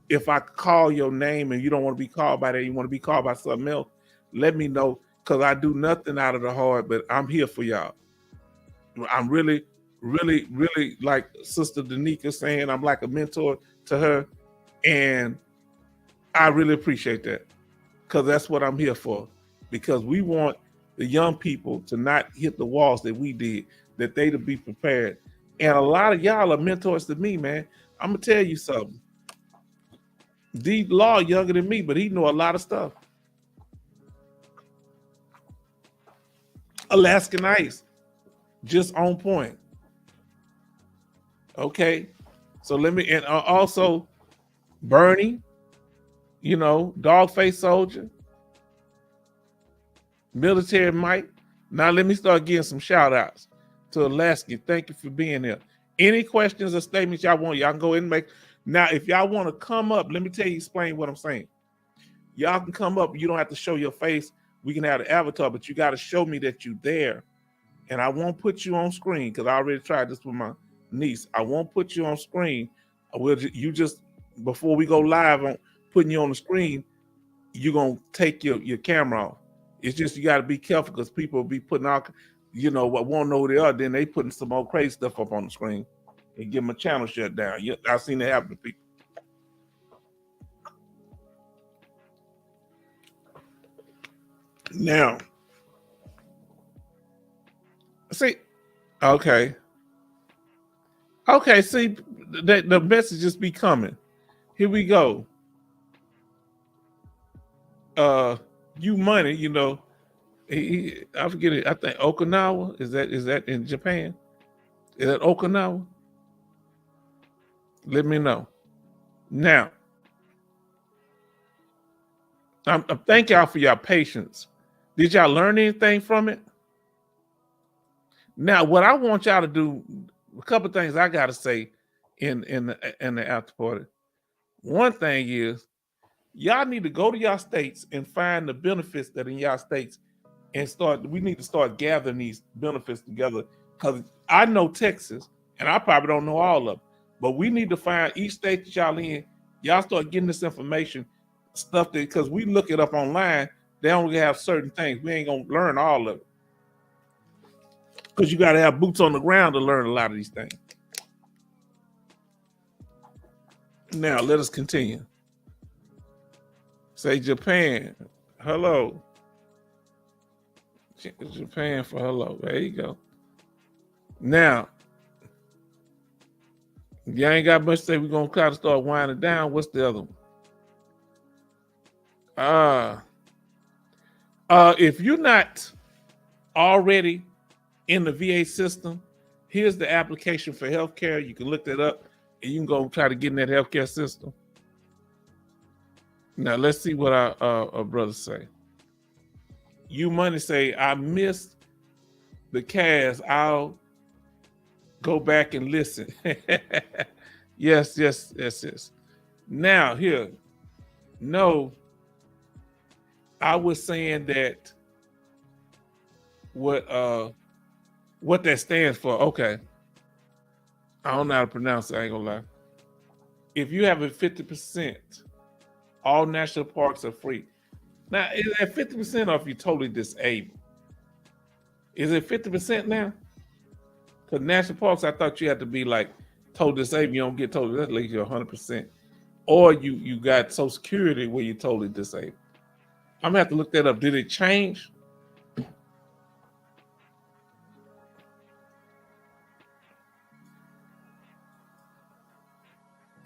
If I call your name and you don't want to be called by that, you want to be called by something else, let me know, because I do nothing out of the heart, but I'm here for y'all. I'm really, really, really, like Sister Danica saying, I'm like a mentor to her, and I really appreciate that, because that's what I'm here for, because we want the young people to not hit the walls that we did. that they to be prepared. And a lot of y'all are mentors to me, man. I'm gonna tell you something. D Law younger than me, but he know a lot of stuff. Alaskan Ice, just on point. Okay, so let me, and also Bernie, you know, Dogface Soldier, Military Mike. Now let me start getting some shout outs to Alaskan. Thank you for being here. Any questions or statements y'all want, y'all can go ahead and make. Now, if y'all want to come up, let me tell you, explain what I'm saying. Y'all can come up. You don't have to show your face. We can have an avatar, but you got to show me that you're there. And I won't put you on screen because I already tried this with my niece. I won't put you on screen. I will. You just, before we go live on putting you on the screen, you're going to take your camera off. It's just you got to be careful because people will be putting out, you know, what won't know who they are. Then they putting some more crazy stuff up on the screen and give them a channel shut down. I've seen it happen to people. Now, see, okay, see, the messages be coming. Here we go. You money, you know, I forget it. I think Okinawa, is that in Japan? Is that Okinawa? Let me know. Now, I thank y'all for your patience. Did y'all learn anything from it? Now, what I want y'all to do, a couple of things I got to say in the after party. One thing is, y'all need to go to y'all states and find the benefits that in y'all states and we need to start gathering these benefits together, because I know Texas and I probably don't know all of them, but we need to find each state that y'all in. Y'all start getting this information, stuff that, because we look it up online, they only have certain things. We ain't gonna learn all of it, because you got to have boots on the ground to learn a lot of these things. Now, let us continue. Say Japan, hello. Japan for hello. There you go. Now, you ain't got much to say. We're going to try to start winding down. What's the other one? If you're not already in the VA system, here's the application for healthcare. You can look that up and you can go try to get in that healthcare system. Now, let's see what our brothers say. You money say, I missed the cast. I'll go back and listen. Yes. Now, here. No, I was saying that what that stands for. Okay. I don't know how to pronounce it. I ain't gonna lie. If you have a 50%, all national parks are free. Now, is that 50% or if you're totally disabled? Is it 50% now? Because national parks, I thought you had to be like totally disabled. You don't get totally disabled, like you're 100%. Or you got Social Security where you're totally disabled. I'm gonna have to look that up. Did it change?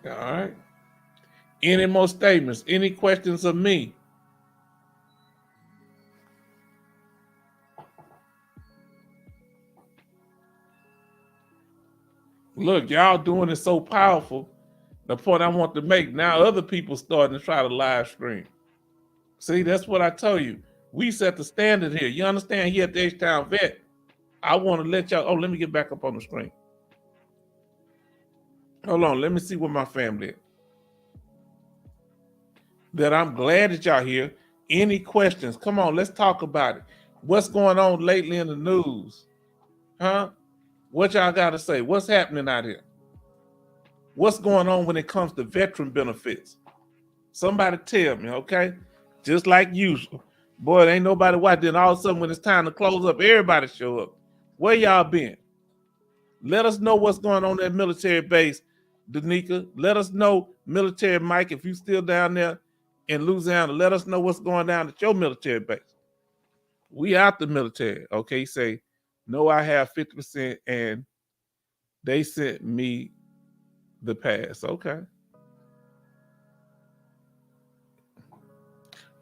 All right. Any more statements? Any questions of me? Look, y'all doing it so powerful. The point I want to make, now other people starting to try to live stream. See, that's what I told you. We set the standard here. You understand? Here at the H-Town Vet, I want to let y'all, let me get back up on the screen. Hold on, let me see what my family is. That I'm glad that y'all here. Any questions? Come on, let's talk about it. What's going on lately in the news? Huh? What y'all got to say? What's happening out here? What's going on when it comes to veteran benefits? Somebody tell me, okay? Just like usual. Boy, ain't nobody watching. Then all of a sudden, when it's time to close up, everybody show up. Where y'all been? Let us know what's going on at military base, Danica. Let us know, Military Mike, if you still down there in Louisiana, let us know what's going down at your military base. We out the military, okay? Say, No, I have 50%, and they sent me the pass. Okay.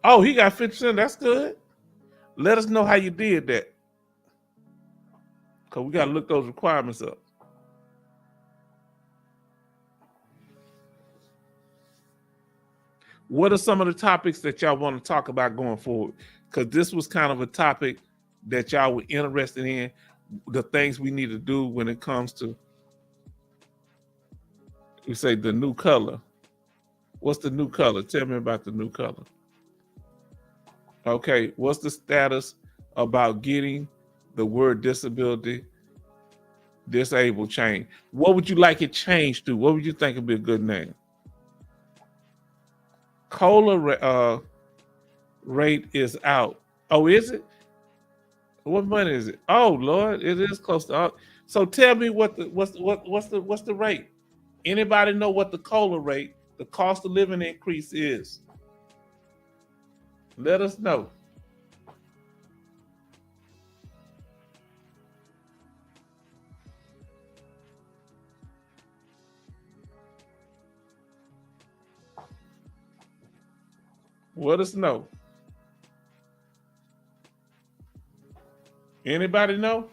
Oh, he got 50%. That's good. Let us know how you did that, because we got to look those requirements up. What are some of the topics that y'all want to talk about going forward? Because this was kind of a topic that y'all were interested in, the things we need to do when it comes to, we say, the new color. What's the new color? Tell me about the new color. Okay, what's the status about getting the word disability, disabled changed? What would you like it changed to? What would you think would be a good name? COLA rate is out. Oh, is it? What money is it? Oh Lord, it is close to out. So tell me what's the rate? Anybody know what the COLA rate, the cost of living increase is? Let us know. Let us know. Anybody know?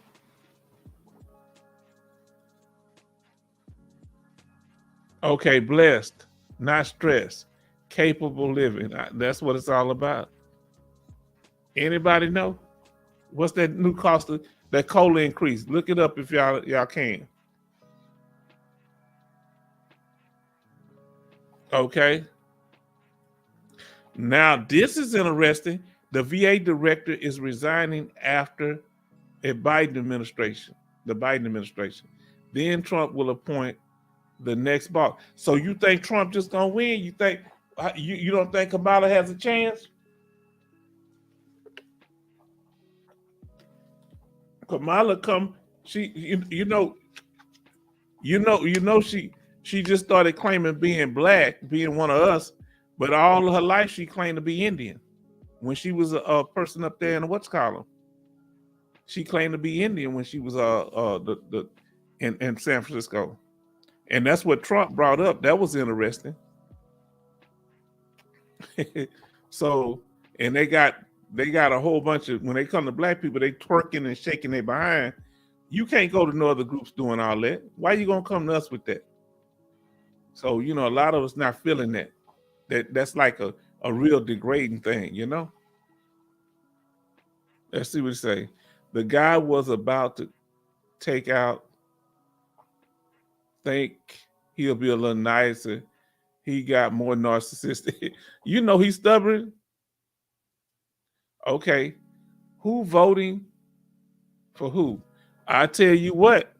Okay, blessed, not stressed, capable living. That's what it's all about. Anybody know? What's that new cost of that COLA increase? Look it up if y'all can. Okay. Now this is interesting. The VA director is resigning after a Biden administration, the Biden administration. Then Trump will appoint the next boss. So you think Trump just gonna win? You think you don't think Kamala has a chance? Kamala she she just started claiming being black, being one of us, but all of her life she claimed to be Indian. When she was a person up there in the what's called, she claimed to be Indian when she was in San Francisco, and that's what Trump brought up. That was interesting. So, and they got a whole bunch of, when they come to black people, they twerking and shaking their behind. You can't go to no other groups doing all that. Why you gonna come to us with that? So, a lot of us not feeling that. That's like a real degrading thing, Let's see what it say. The guy was about to take out, think he'll be a little nicer. He got more narcissistic. He's stubborn. Okay. Who voting for who? I tell you what.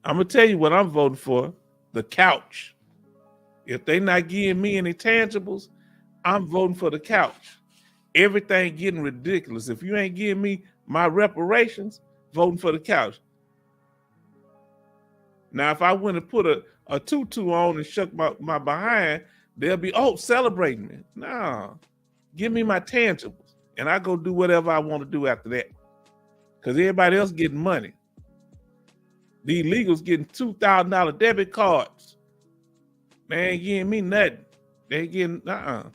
I'm going to tell you what I'm voting for. The couch. If they not giving me any tangibles, I'm voting for the couch. Everything getting ridiculous. If you ain't giving me my reparations, voting for the couch. Now, if I went and put a tutu on and shook my behind, they'll be, celebrating me. No, give me my tangibles, and I go do whatever I want to do after that. Because everybody else getting money. The illegals getting $2,000 debit cards. They ain't giving me nothing. They ain't getting, Now,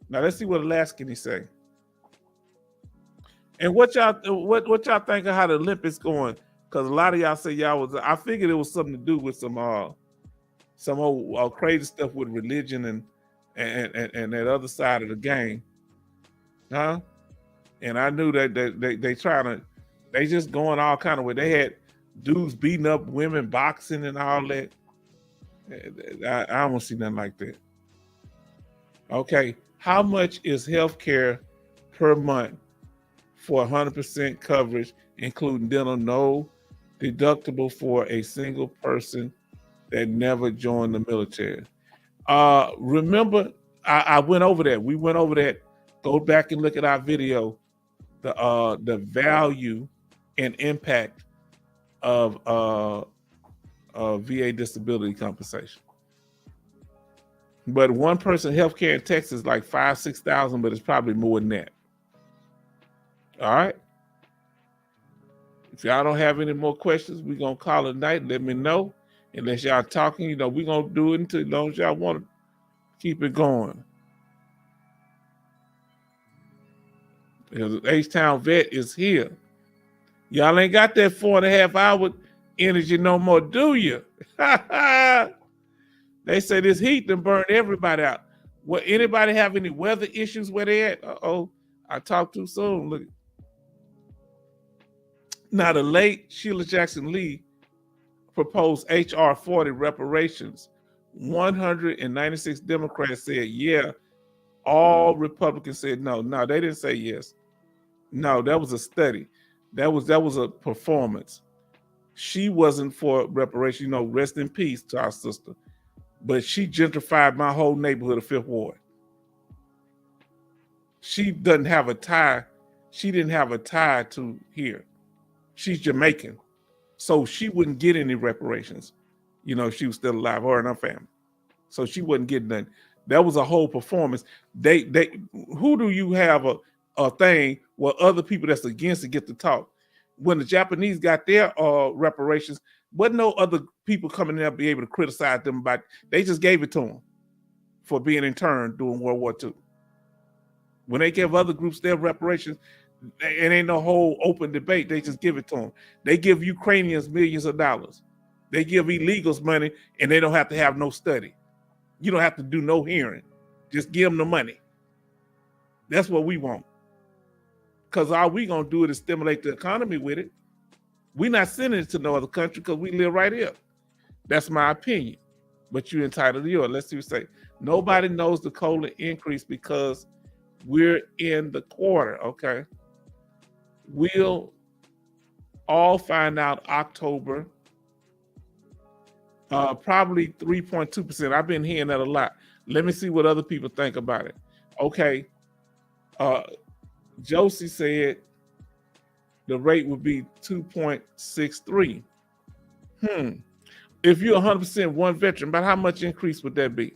let's see what Alaskan he say. And what y'all think of how the Olympics going? Because a lot of y'all say I figured it was something to do with some old crazy stuff with religion and that other side of the game, huh? And I knew that they just going all kind of way. They had dudes beating up women, boxing and all that. I don't see nothing like that. Okay, how much is healthcare per month for 100% coverage, including dental, no deductible for a single person that never joined the military? Remember, I went over that. We went over that. Go back and look at our video. The value and impact of VA disability compensation. But one person healthcare in Texas is like 5,000-6,000, but it's probably more than that. All right. If y'all don't have any more questions, we're gonna call it a night. Let me know. Unless y'all talking, you know, we're gonna do it until as long as y'all want to keep it going. Because H-Town Vet is here. Y'all ain't got that 4.5 hour energy no more, do you? They say this heat done burned everybody out. What, anybody have any weather issues where they at? Uh-oh, I talked too soon. Look. Now, the late Sheila Jackson Lee proposed H.R. 40 reparations. 196 Democrats said yeah. All Republicans said no. No, they didn't say yes. No, that was a study. That was a performance. She wasn't for reparation. You know, rest in peace to our sister. But she gentrified my whole neighborhood of Fifth Ward. She doesn't have a tie. She didn't have a tie to here. She's Jamaican. So she wouldn't get any reparations, you know, if she was still alive, her and her family. So she wouldn't get none. That was a whole performance. Who do you have a thing where other people that's against it get to talk? When the Japanese got their reparations, wasn't no other people coming in there be able to criticize them about. They just gave it to them for being interned during World War II. When they give other groups their reparations, it ain't no whole open debate. They just give it to them. They give Ukrainians millions of dollars. They give illegals money, and they don't have to have no study. You don't have to do no hearing. Just give them the money. That's what we want. Because all we gonna do is stimulate the economy with it. We're not sending it to no other country because we live right here. That's my opinion. But you're entitled to yours. Let's see what you say. Nobody knows the COLA increase because we're in the quarter, okay? We'll all find out October, probably 3.2%. I've been hearing that a lot. Let me see what other people think about it. Okay, Josie said the rate would be 2.63. If you're 100% one veteran, about how much increase would that be?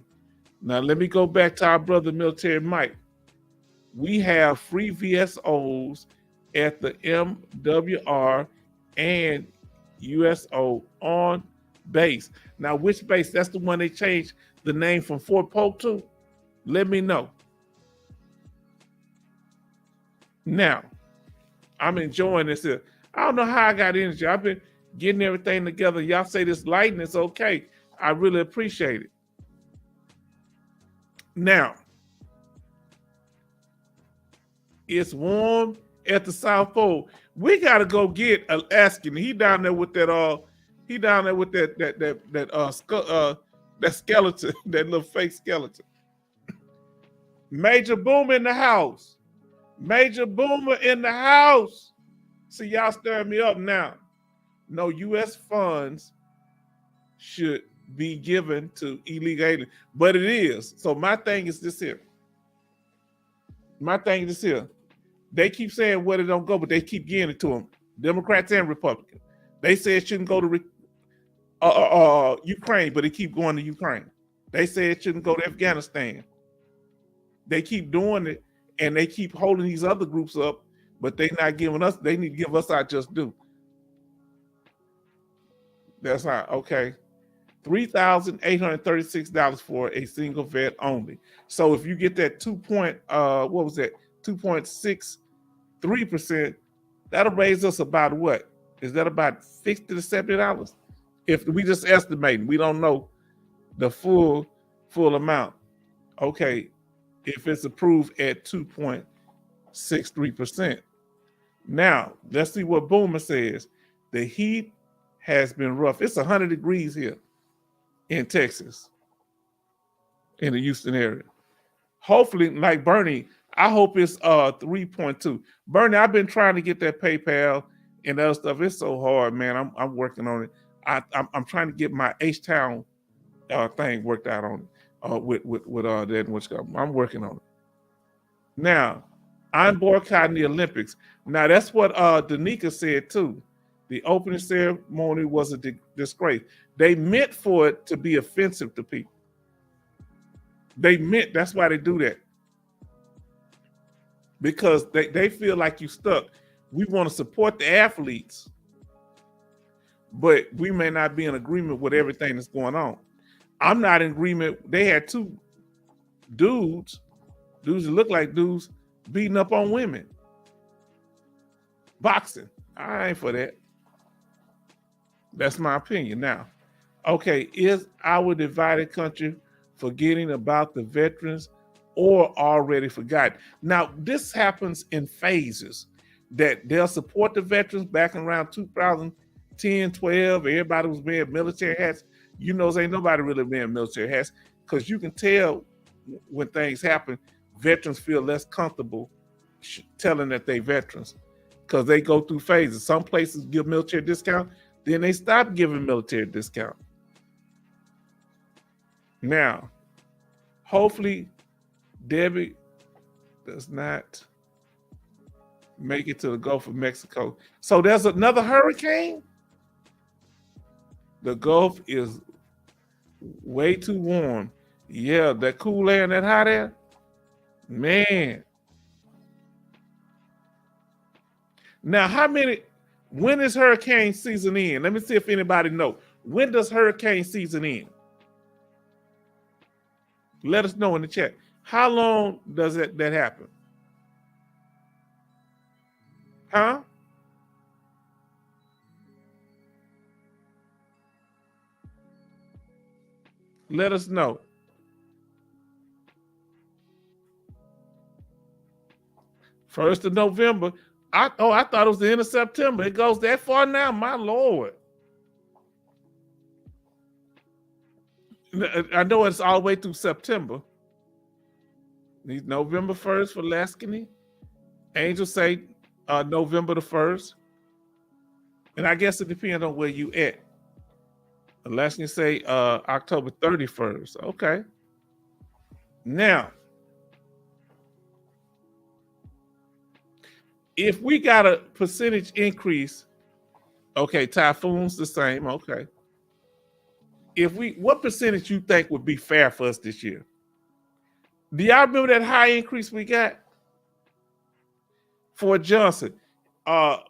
Now, let me go back to our brother Military Mike. We have free VSOs at the MWR and USO on base. Now, which base? That's the one they changed the name from Fort Polk to? Let me know. Now, I'm enjoying this here. I don't know how I got energy. I've been getting everything together. Y'all say this lighting is okay. I really appreciate it. Now, it's warm at the South Pole. We gotta go get Askin. He down there with that he down there with that skeleton, that little fake skeleton. Major Boomer in the house. Major Boomer in the house. See, y'all stirring me up now. No, U.S. funds should be given to illegal aliens, but it is. So my thing is this here. They keep saying where it don't go, but they keep giving it to them. Democrats and Republicans. They say it shouldn't go to Ukraine, but it keep going to Ukraine. They say it shouldn't go to Afghanistan. They keep doing it, and they keep holding these other groups up, but they're not giving us. They need to give us our just due. That's not okay. $3,836 for a single vet only. So if you get that 2.63%, that'll raise us about what? Is that about $60 to $70? If we just estimating, we don't know the full amount. Okay, if it's approved at 2.63%. Now, let's see what Boomer says. The heat has been rough. It's 100 degrees here in Texas, in the Houston area. Hopefully, like Bernie, I hope it's 3.2. Bernie, I've been trying to get that PayPal and other stuff. It's so hard, man. I'm working on it. I'm trying to get my H-Town thing worked out on it with that. I'm working on it. Now, I'm boycotting the Olympics. Now, that's what Danica said too. The opening ceremony was a disgrace. They meant for it to be offensive to people. That's why they do that. Because they feel like you stuck. We want to support the athletes, but we may not be in agreement with everything that's going on. I'm not in agreement. They had two dudes that look like dudes, beating up on women. Boxing. I ain't for that. That's my opinion. Now, okay, is our divided country forgetting about the veterans or already forgotten? Now, this happens in phases, that they'll support the veterans back in around 2010, 12. Everybody was wearing military hats. You know, ain't nobody really wearing military hats, because you can tell when things happen, veterans feel less comfortable telling that they veterans, because they go through phases. Some places give military discount, then they stop giving military discount. Now, hopefully Debbie does not make it to the Gulf of Mexico. So there's another hurricane? The Gulf is way too warm. Yeah, that cool air and that hot air, man. Now, when is hurricane season end? Let me see if anybody knows. When does hurricane season end? Let us know in the chat. How long does that happen? Huh? Let us know. First of November. I thought it was the end of September. It goes that far now, my Lord. I know it's all the way through September. November 1st for Lascany. Angels say November the 1st. And I guess it depends on where you at. Lascany say October 31st. Okay. Now, if we got a percentage increase, okay, typhoons the same, okay. What percentage you think would be fair for us this year? Do y'all remember that high increase we got? Fort Johnson.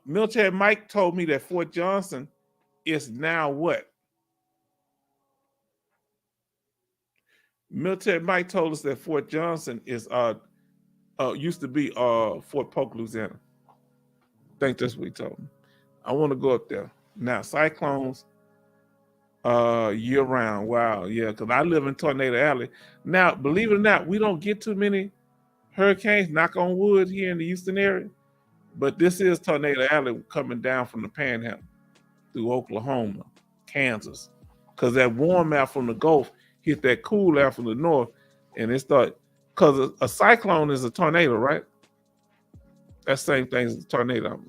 Military Mike told me that Fort Johnson is now what? Military Mike told us that Fort Johnson is used to be Fort Polk, Louisiana. I think that's what he told me. I want to go up there. Now, cyclones year round. Wow, yeah, because I live in Tornado Alley. Now, believe it or not, we don't get too many hurricanes, knock on wood, here in the Houston area. But this is Tornado Alley coming down from the Panhandle through Oklahoma, Kansas. Because that warm air from the Gulf hit that cool air from the north, and it started, because a cyclone is a tornado, right? That same thing as a tornado.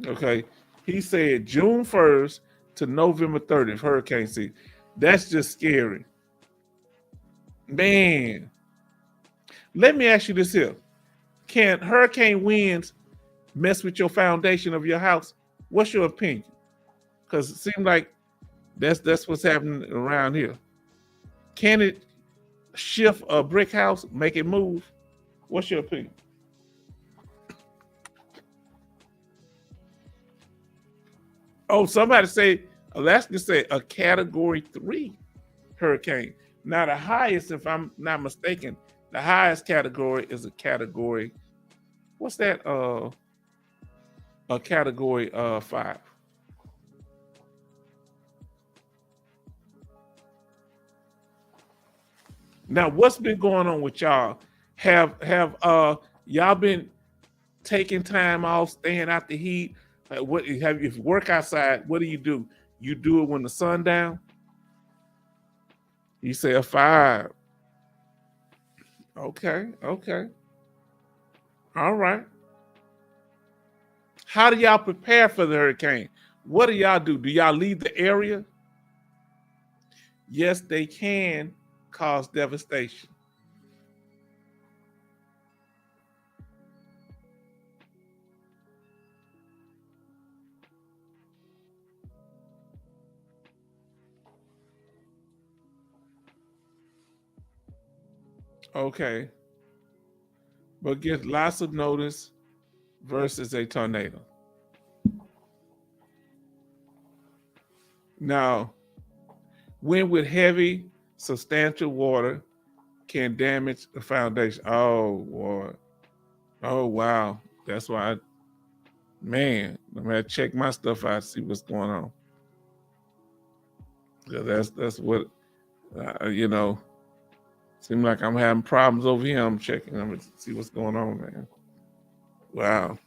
Okay. He said June 1st to November 30th, hurricane season. That's just scary. Man. Let me ask you this here. Can hurricane winds mess with your foundation of your house? What's your opinion? Because it seems like that's what's happening around here. Can it shift a brick house, make it move? What's your opinion? Oh, somebody say, Alaska say a category 3 hurricane. Now the highest, if I'm not mistaken, the highest category is a category, what's that? A category 5. Now, what's been going on with y'all? Have y'all been taking time off, staying out the heat? If you work outside, what do? You do it when the sun down? You say a 5. Okay. All right. How do y'all prepare for the hurricane? What do y'all do? Do y'all leave the area? Yes, they can cause devastation. Okay. But get lots of notice versus a tornado. Now, wind with heavy, substantial water can damage the foundation. Oh, boy. Oh, wow. That's why, man, I'm going to check my stuff out, see what's going on. Yeah, that's what, you know, seems like I'm having problems over here. I'm checking them to see what's going on, man. Wow.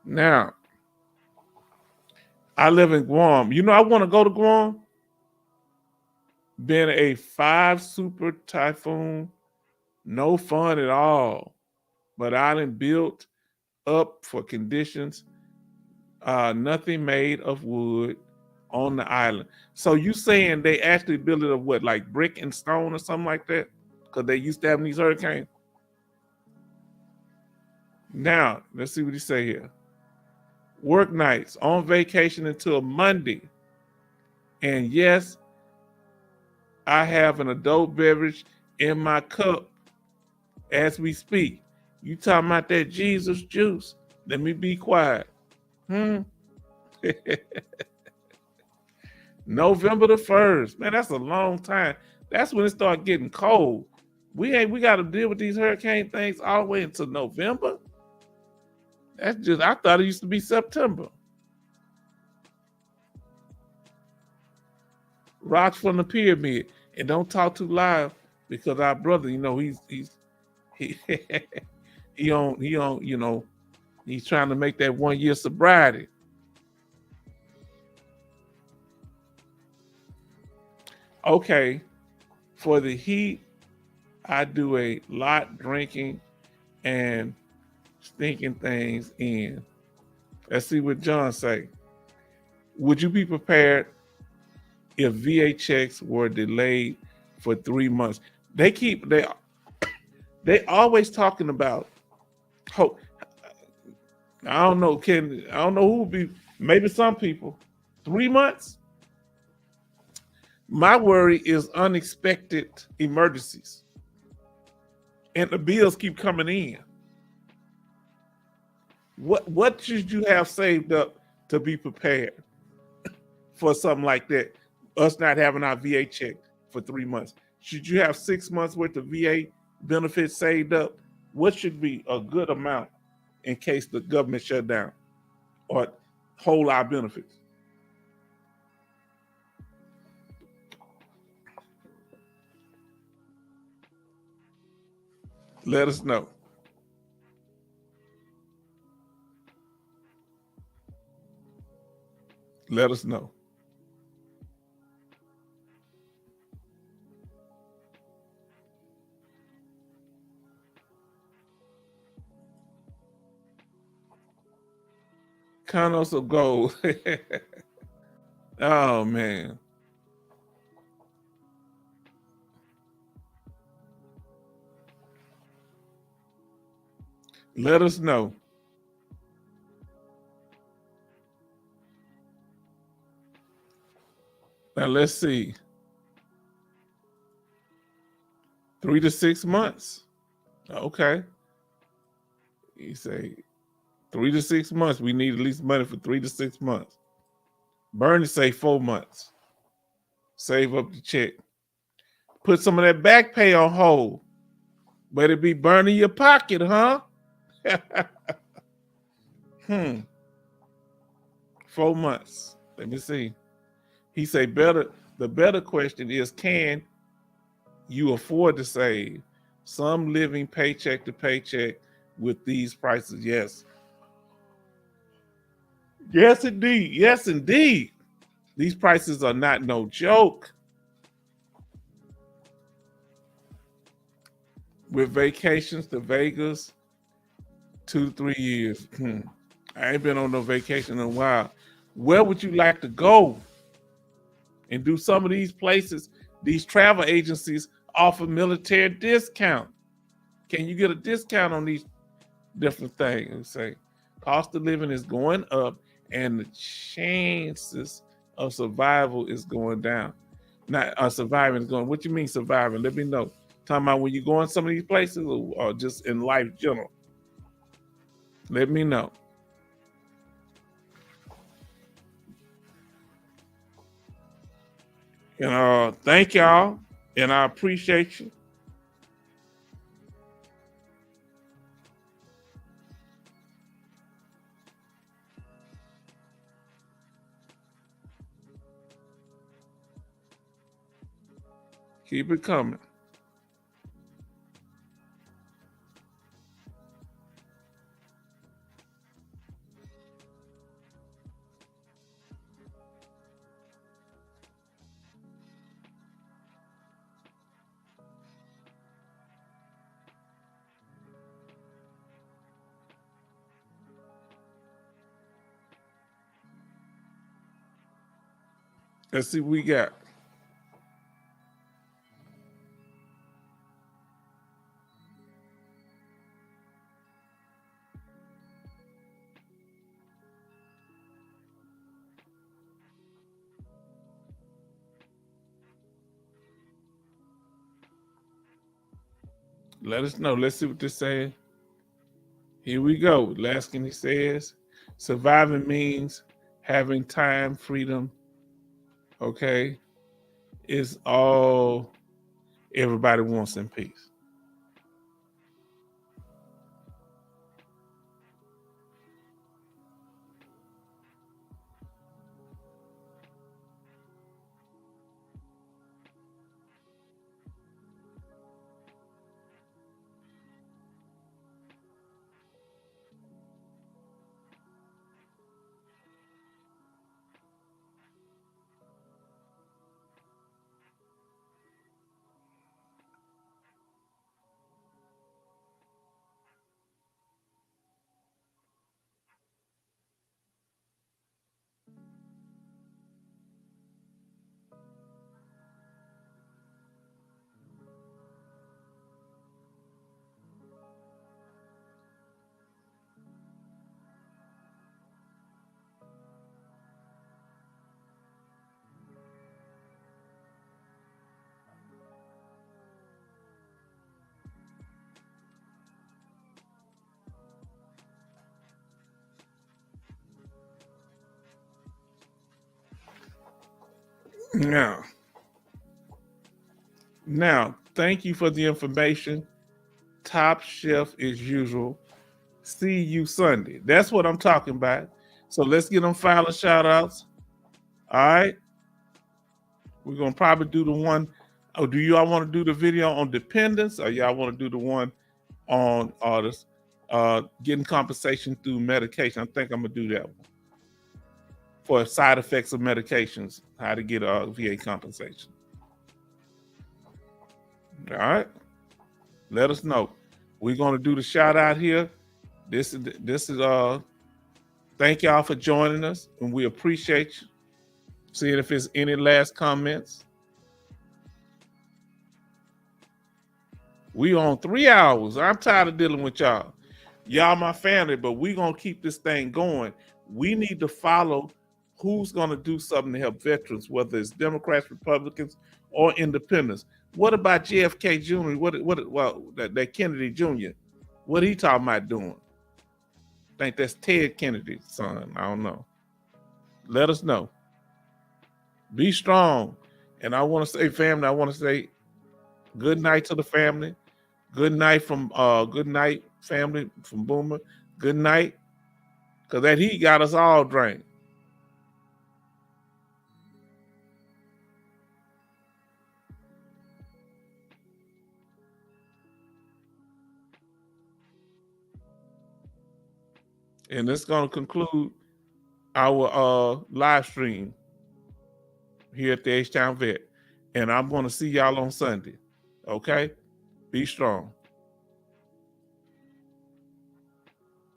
Now, I live in Guam. You know, I want to go to Guam. Been a 5 super typhoon, no fun at all. But I done built up for conditions, nothing made of wood on the island. So you saying they actually built it of what, like brick and stone or something like that? Because they used to have these hurricanes. Now, let's see what he say here. Work nights, on vacation until Monday. And yes, I have an adult beverage in my cup as we speak. You talking about that Jesus juice? Let me be quiet. November the 1st. Man, that's a long time. That's when it started getting cold. We got to deal with these hurricane things all the way until November. That's just, I thought it used to be September. Rocks from the pyramid. And don't talk too loud because our brother, you know, he on, you know, he's trying to make that 1 year sobriety. Okay, for the heat, I do a lot drinking and stinking things in. Let's see what John say. Would you be prepared if VA checks were delayed for 3 months? They always talking about hope. I don't know who would be, maybe some people. 3 months? My worry is unexpected emergencies. And the bills keep coming in. What should you have saved up to be prepared for something like that? Us not having our VA check for 3 months. Should you have 6 months worth of VA benefits saved up? What should be a good amount in case the government shut down or hold our benefits? Let us know. Let us know. Condos of gold. Oh, man. Let us know. Now, let's see. 3 to 6 months. Okay. You say 3 to 6 months. We need at least money for 3 to 6 months. Bernie say 4 months. Save up the check. Put some of that back pay on hold. But it be burning your pocket, huh? 4 months. Let me see. He say the better question is, can you afford to save? Some living paycheck to paycheck with these prices. Yes. Yes, indeed. Yes, indeed. These prices are not no joke. With vacations to Vegas, 2 to 3 years. I ain't been on no vacation in a while. Where would you like to go? And do some of these places, these travel agencies offer military discount. Can you get a discount on these different things? And say, cost of living is going up and the chances of survival is going down. Not surviving is going, what you mean surviving? Let me know. Talking about when you go in some of these places or just in life general. Let me know. And thank y'all, and I appreciate you. Keep it coming. Let's see what we got. Let us know. Let's see what they're saying. Here we go. Laskin, he says, surviving means having time, freedom. Okay. Is all everybody wants in peace. Now, thank you for the information. Top Chef as usual. See you Sunday. That's what I'm talking about. So let's get them filing shout outs. All right. We're going to probably do the one. Oh, do y'all want to do the video on dependence, or y'all want to do the one on artists getting compensation through medication? I think I'm going to do that one for side effects of medications, how to get VA compensation. All right. Let us know. We're going to do the shout out here. This is thank y'all for joining us, and we appreciate you. Seeing if there's any last comments. We on 3 hours. I'm tired of dealing with y'all. Y'all my family, but we gonna keep this thing going. We need to follow who's gonna do something to help veterans, whether it's Democrats, Republicans, or independents. What about JFK Jr.? That Kennedy Jr. What he talking about doing? I think that's Ted Kennedy's son. I don't know. Let us know. Be strong. And I want to say, family, I want to say good night to the family. Good night family from Boomer. Good night. Because that heat got us all drained. And that's going to conclude our live stream here at the H-Town Vet. And I'm going to see y'all on Sunday. Okay? Be strong.